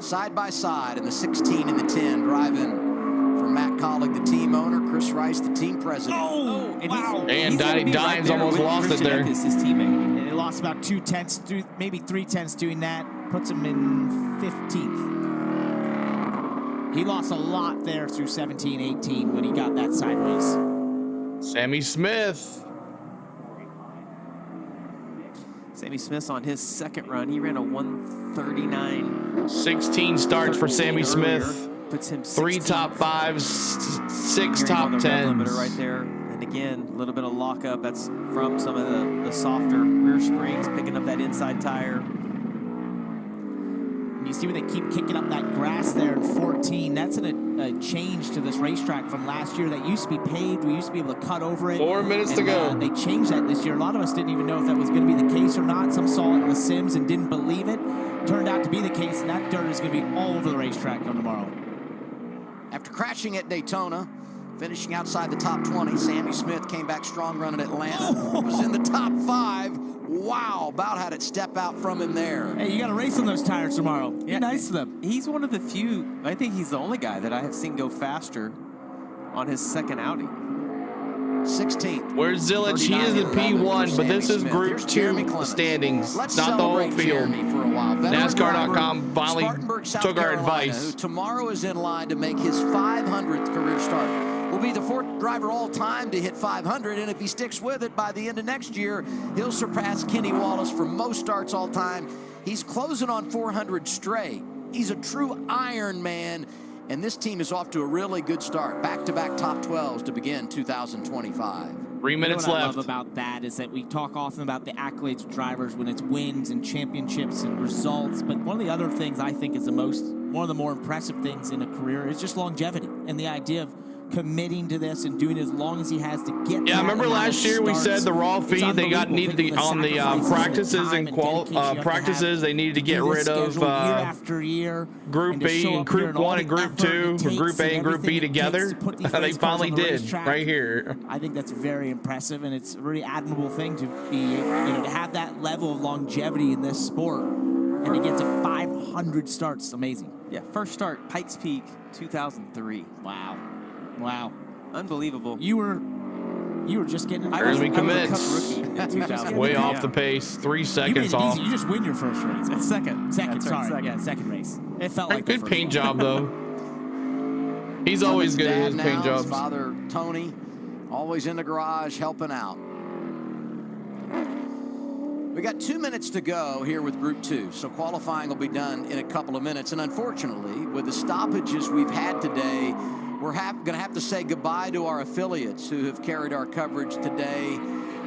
side by side in the 16 and the 10 driving for Matt Collick, the team owner, Chris Rice, the team president. Oh, and wow. And Danny Dimes almost lost it there. His teammate. And they lost about 2 tenths, maybe 3 tenths doing that. Puts him in 15th. He lost a lot there through 17, 18 when he got that sideways. Sammy Smith. Sammy Smith's on his second run. He ran a 1:39. 16 starts for Sammy earlier. Smith. Puts him 3 16th. top 5s, 6 Hearing on top the rev 10s. limiter right there. And again, a little bit of lockup. That's from some of the softer rear springs, picking up that inside tire. And you see where they keep kicking up that grass there in 14. That's a change to this racetrack from last year. That used to be paved. We used to be able to cut over it. 4 minutes to go. They changed that this year. A lot of us didn't even know if that was going to be the case or not. Some saw it in the sims and didn't believe it. Turned out to be the case, and that dirt is going to be all over the racetrack come tomorrow. After crashing at Daytona, finishing outside the top 20, Sammy Smith came back strong running at Atlanta. Was in the top 5, wow, about had it step out from him there. Hey, you got to race on those tires tomorrow. Be nice to them. He's one of the few, I think he's the only guy that I have seen go faster on his second outing. 16th. Where's Zilich? He is the P1, but this is Group 2 standings. It's not the whole field. NASCAR.com finally took our advice. Who tomorrow is in line to make his 500th career start. Will be the 4th driver all time to hit 500, and if he sticks with it by the end of next year, he'll surpass Kenny Wallace for most starts all time. He's closing on 400 straight. He's a true Iron Man. And this team is off to a really good start. Back-to-back top 12s to begin 2025. 3 minutes what left. I love about that is that we talk often about the accolades of drivers when it's wins and championships and results. But one of the other things I think is one of the more impressive things in a career is just longevity and the idea of committing to this and doing it as long as he has to get. Yeah, remember last year we said the raw feed they needed to, on the practices and practices they needed to get rid of Group B and Group 1 and Group 2, or Group A and Group B together. They finally did right here. I think that's very impressive, and it's a really admirable thing to be, to have that level of longevity in this sport and to get to 500 starts. Amazing. Yeah, first start Pikes Peak 2003. Wow. Unbelievable. You were just getting. As we commit. Way off Yeah. the pace. 3 You seconds made it off. easy. You just win your first race. Second. Second, That's sorry. right, second. Yeah, second race. It felt like Good paint job, though. He's always good at his paint jobs. Father Tony, always in the garage helping out. We got 2 minutes to go here with Group 2, so qualifying will be done in a couple of minutes. And unfortunately, with the stoppages we've had today, we're going to have to say goodbye to our affiliates who have carried our coverage today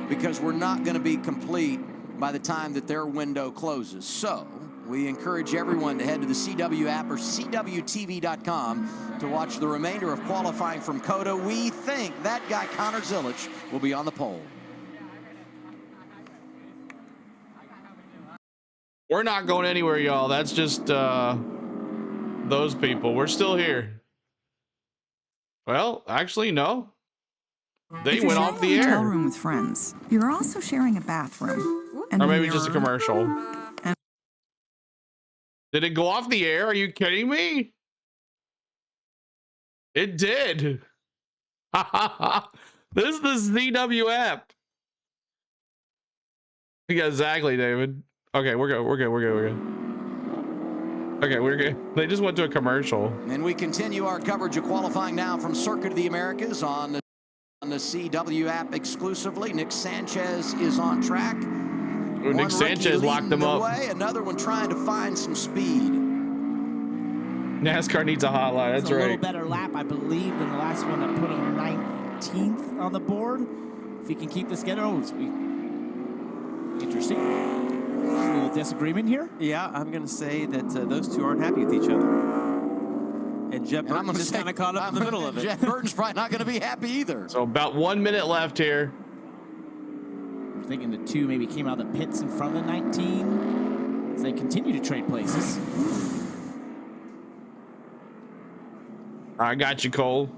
because we're not going to be complete by the time that their window closes. So we encourage everyone to head to the CW app or CWTV.com to watch the remainder of qualifying from COTA. We think that guy, Connor Zilich, will be on the pole. We're not going anywhere, y'all. That's just those people. We're still here. Well, actually, no. They went off the If you're sharing a hotel air. room with friends, you're also sharing a bathroom. And Or a maybe just a mirror. commercial. Did it go off the air? Are you kidding me? It did. This is the ZW app. Yeah, exactly, David. Okay, we're good. Okay, we're good. They just went to a commercial. And we continue our coverage of qualifying now from Circuit of the Americas on the CW app exclusively. Nick Sanchez is on track. Ooh, Nick Sanchez locked them up. Another one trying to find some speed. NASCAR needs a hotline. That's It's a little right. better lap, I believe, than the last one that put him 19th on the board. If he can keep this together, interesting. A little disagreement here. Yeah, I'm going to say that those two aren't happy with each other. And Jeff Burton just kind of caught up in the middle of it. Jeff Burton's probably not going to be happy either. So about 1 minute left here. I'm thinking the two maybe came out of the pits in front of the 19 as they continue to trade places. I got you, Cole.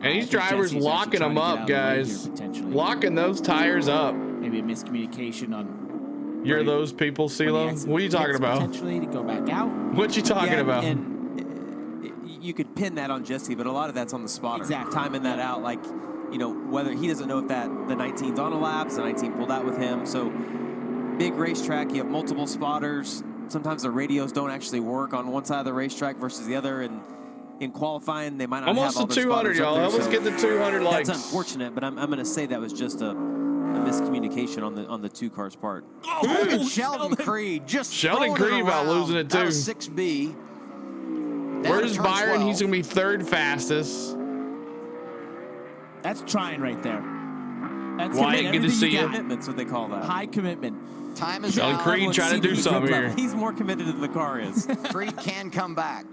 And these drivers locking them up, guys. Locking those tires up. Maybe a miscommunication on. You're those people, CeeLo? What are you talking about? Potentially to go back out. What you talking about? And you could pin that on Jesse, but a lot of that's on the spotter. Exactly. Timing that out, like, whether he doesn't know if the 19's on a lap, the 19 pulled out with him. So big racetrack, you have multiple spotters. Sometimes the radios don't actually work on one side of the racetrack versus the other, and in qualifying, they might not Almost have all to their 200, spotters up y'all. there, Let's so get the 200 likes. That's unfortunate, but I'm going to say that was just a miscommunication on the two cars' part. Look at Sheldon Creed just Sheldon throwing Creed about losing it, That too. was 6B. Where's turn Byron? 12. He's going to be third fastest. That's trying right there. That's Wyatt, good to see you. Commitment's what they call that. High commitment. Time is Sheldon out. Creed trying to do something here. He's more committed than the car is. Creed can come back.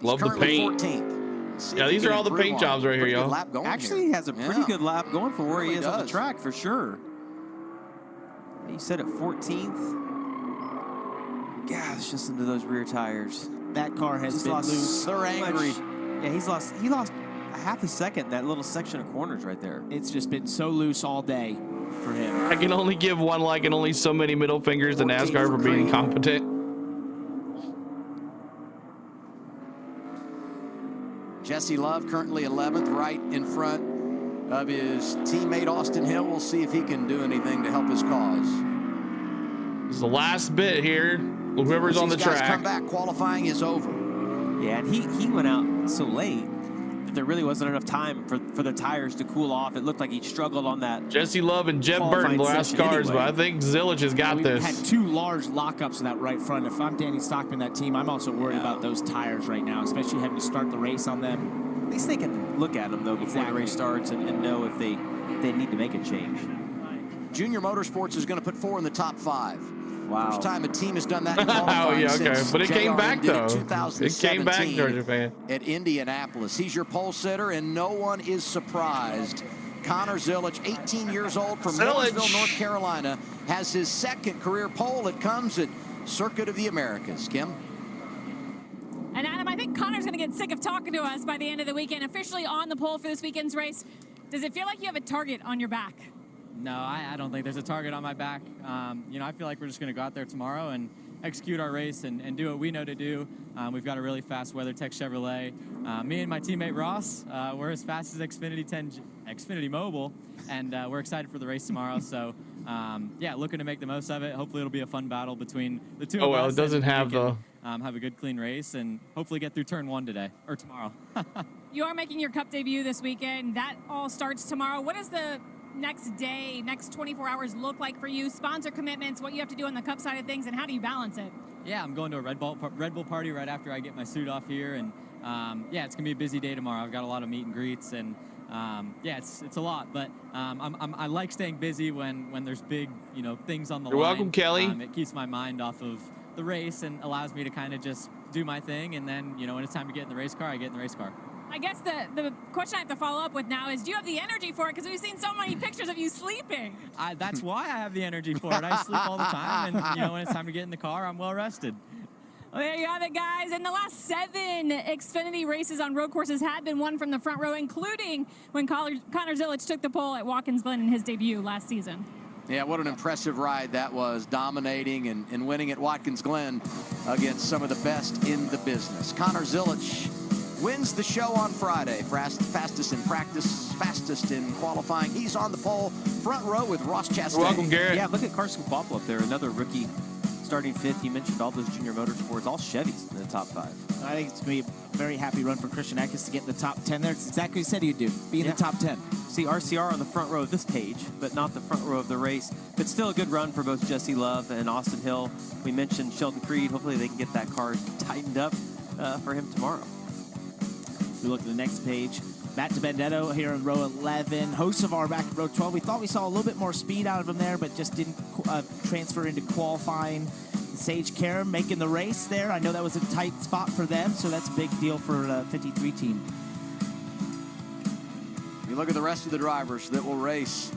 Love the Currently paint. 14th. Yeah, these are all the paint jobs right here, y'all. Actually, he has a pretty good lap going for where he Really is on the does. track, for sure. You said at 14th. Gosh, just into those rear tires. That car has Just been lost loose. so much. Yeah, he lost a half a second, that little section of corners right there. It's just been so loose all day for him. I can only give one like and only so many middle fingers to NASCAR for being incompetent. Jesse Love currently 11th, right in front of his teammate Austin Hill. We'll see if he can do anything to help his cause. This is the last bit here. Whoever's on the track. Come back. Qualifying is over. Yeah, and he went out so late that there really wasn't enough time for the tires to cool off. It looked like he struggled on that. Jesse Love and Jeff Burton, the last cars, but I think Zillage has got this. Had two large lockups in that right front. If I'm Danny Stockman, that team, I'm also worried about those tires right now, especially having to start the race on them. At least they can look at them, though, before the race starts and know if they need to make a change. Junior Motorsports is going to put 4 in the top 5. Wow. First time a team has done that in qualifying. Oh, yeah, okay. But it came back, though. It came back, 2017 Georgia fan. at Indianapolis. He's your pole sitter, and no one is surprised. Connor Zillage, 18 years old from Millersville, North Carolina, has his second career pole. It comes at Circuit of the Americas. Kim? And Adam, I think Connor's going to get sick of talking to us by the end of the weekend. Officially on the pole for this weekend's race. Does it feel like you have a target on your back? No, I don't think there's a target on my back. You know, I feel like we're just going to go out there tomorrow and execute our race and do what we know to do. We've got a really fast WeatherTech Chevrolet. Me and my teammate Ross, we're as fast as Xfinity Mobile, and we're excited for the race tomorrow. So, yeah, looking to make the most of it. Hopefully it'll be a fun battle between the two of us. Oh, well, it doesn't have the... have a good, clean race and hopefully get through turn 1 today, or tomorrow. You are making your Cup debut this weekend. That all starts tomorrow. What is the next day, next 24 hours look like for you? Sponsor commitments, what you have to do on the Cup side of things, and how do you balance it? Yeah, I'm going to a Red Bull party right after I get my suit off here, and yeah, it's gonna be a busy day tomorrow. I've got a lot of meet and greets, and yeah, it's a lot, but I like staying busy when there's big, you know, things on the line. You're welcome, Kelly. It keeps my mind off of the race and allows me to kind of just do my thing, and then, you know, when it's time to get in the race car, I get in the race car. I guess the question I have to follow up with now is, do you have the energy for it? Because we've seen so many pictures of you sleeping. That's why I have the energy for it. I sleep all the time, and, you know, when it's time to get in the car, I'm well rested. Well, there you have it, guys. And the last 7 Xfinity races on road courses had been won from the front row, including when Connor Zillage took the pole at Watkins Glen in his debut last season. Yeah, what an impressive ride that was, dominating and winning at Watkins Glen against some of the best in the business. Connor Zillage wins the show on Friday. Fastest in practice, fastest in qualifying. He's on the pole, front row with Ross Chastain. Welcome, Garrett. Yeah, look at Carson Kvapil up there, another rookie starting 5th. You mentioned all those Junior Motorsports, all Chevys in the top 5. I think it's going to be a very happy run for Christian Eckes to get in the top 10 there. It's exactly what he said he'd do, be in the top 10. See RCR on the front row of this page, but not the front row of the race. But still a good run for both Jesse Love and Austin Hill. We mentioned Sheldon Creed. Hopefully they can get that car tightened up for him tomorrow. We look at the next page. Matt DiBenedetto here in row 11. Hosts of our back in row 12. We thought we saw a little bit more speed out of him there, but just didn't transfer into qualifying. Sage Karam making the race there. I know that was a tight spot for them, so that's a big deal for the 53 team. You look at the rest of the drivers that will race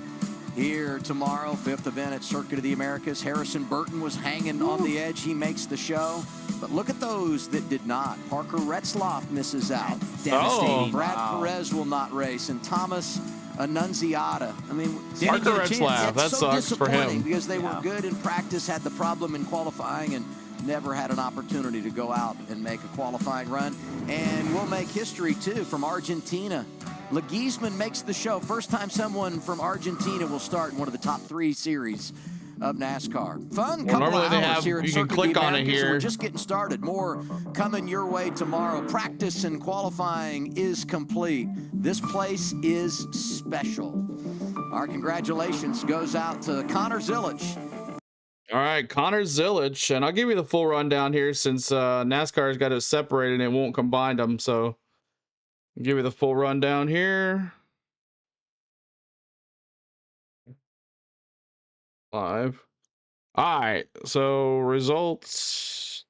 here tomorrow, 5th event at Circuit of the Americas. Harrison Burton was hanging on the edge. He makes the show. But look at those that did not. Parker Retzloff misses out. Devastating. Brad Perez will not race. And Thomas Annunziata. I mean, Parker Retzlaff, that so sucks for him. because they were good in practice, had the problem in qualifying, and never had an opportunity to go out and make a qualifying run. And we'll make history, too, from Argentina. Leguizman makes the show. First time someone from Argentina will start in one of the top 3 series of NASCAR. Fun couple of hours here at you can Circuit click of the on it Americas. here. We're just getting started. More coming your way tomorrow. Practice and qualifying is complete. This place is special. Our congratulations goes out to Connor Zillage. All right, Connor Zillage, and I'll give you the full rundown here since NASCAR's got it separated and it won't combine them. So I'll give you the full rundown here. Live. All right, so results.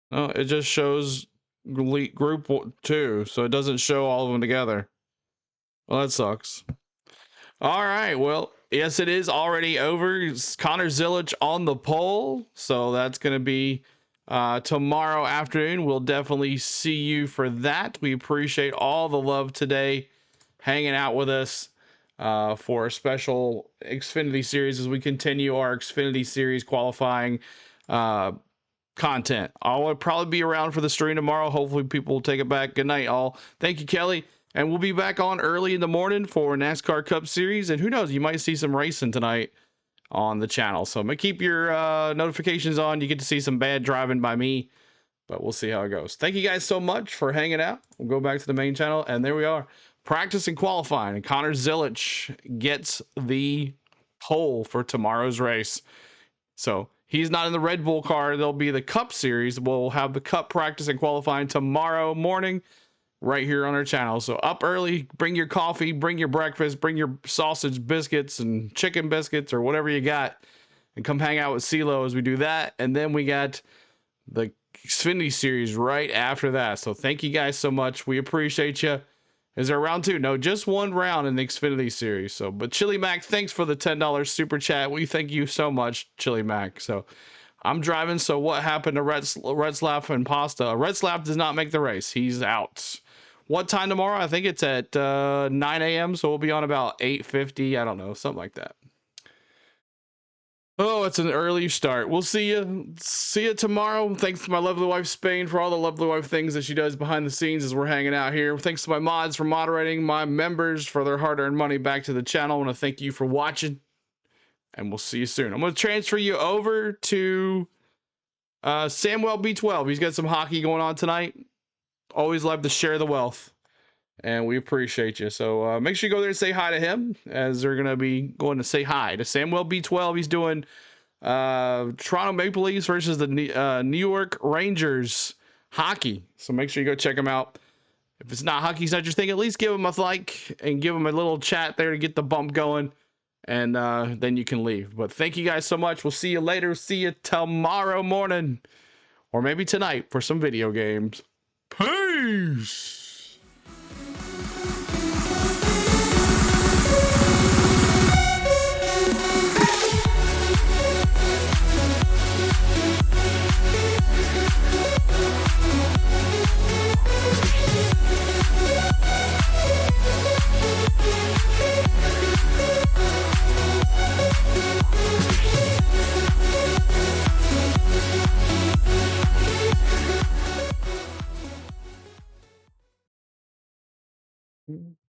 Oh, it just shows group 2, so it doesn't show all of them together. Well, that sucks. All right, well, yes, it is already over. It's Connor Zillage on the pole, so that's going to be tomorrow afternoon. We'll definitely see you for that. We appreciate all the love today, hanging out with us. for a special Xfinity series as we continue our Xfinity series qualifying content. I'll probably be around for the stream tomorrow. Hopefully people will take it back. Good night, all. Thank you, Kelly. And we'll be back on early in the morning for NASCAR Cup Series. And who knows, you might see some racing tonight on the channel. So I'm going to keep your notifications on. You get to see some bad driving by me, but we'll see how it goes. Thank you guys so much for hanging out. We'll go back to the main channel. And there we are. Practice and qualifying. And Connor Zilich gets the pole for tomorrow's race. So he's not in the Red Bull car. There'll be the Cup Series. We'll have the Cup practice and qualifying tomorrow morning right here on our channel. So up early, bring your coffee, bring your breakfast, bring your sausage biscuits and chicken biscuits or whatever you got, and come hang out with CeeLo as we do that. And then we got the Xfinity Series right after that. So thank you guys so much. We appreciate you. Is there a round two? No, just one round in the Xfinity Series. So, but Chili Mac, thanks for the $10 super chat. We thank you so much, Chili Mac. So I'm driving. So what happened to Red Slap and Pasta? Red Slap does not make the race. He's out. What time tomorrow? I think it's at 9 a.m. So we'll be on about 8:50. I don't know, something like that. Oh, it's an early start. We'll see you. See you tomorrow. Thanks to my lovely wife Spain for all the lovely wife things that she does behind the scenes as we're hanging out here. Thanks to my mods for moderating, my members for their hard-earned money back to the channel. I want to thank you for watching, and we'll see you soon. I'm going to transfer you over to Samuel B12. He's got some hockey going on tonight. Always love to share the wealth, and we appreciate you. So make sure you go there and say hi to him, as they're going to be going to say hi to Samuel B12. He's doing Toronto Maple Leafs versus the New York Rangers hockey. So make sure you go check him out. If it's not hockey's not your thing, at least give him a like and give him a little chat there to get the bump going, and then you can leave. But thank you guys so much. We'll see you later. See you tomorrow morning, or maybe tonight for some video games. Peace. Mm-hmm.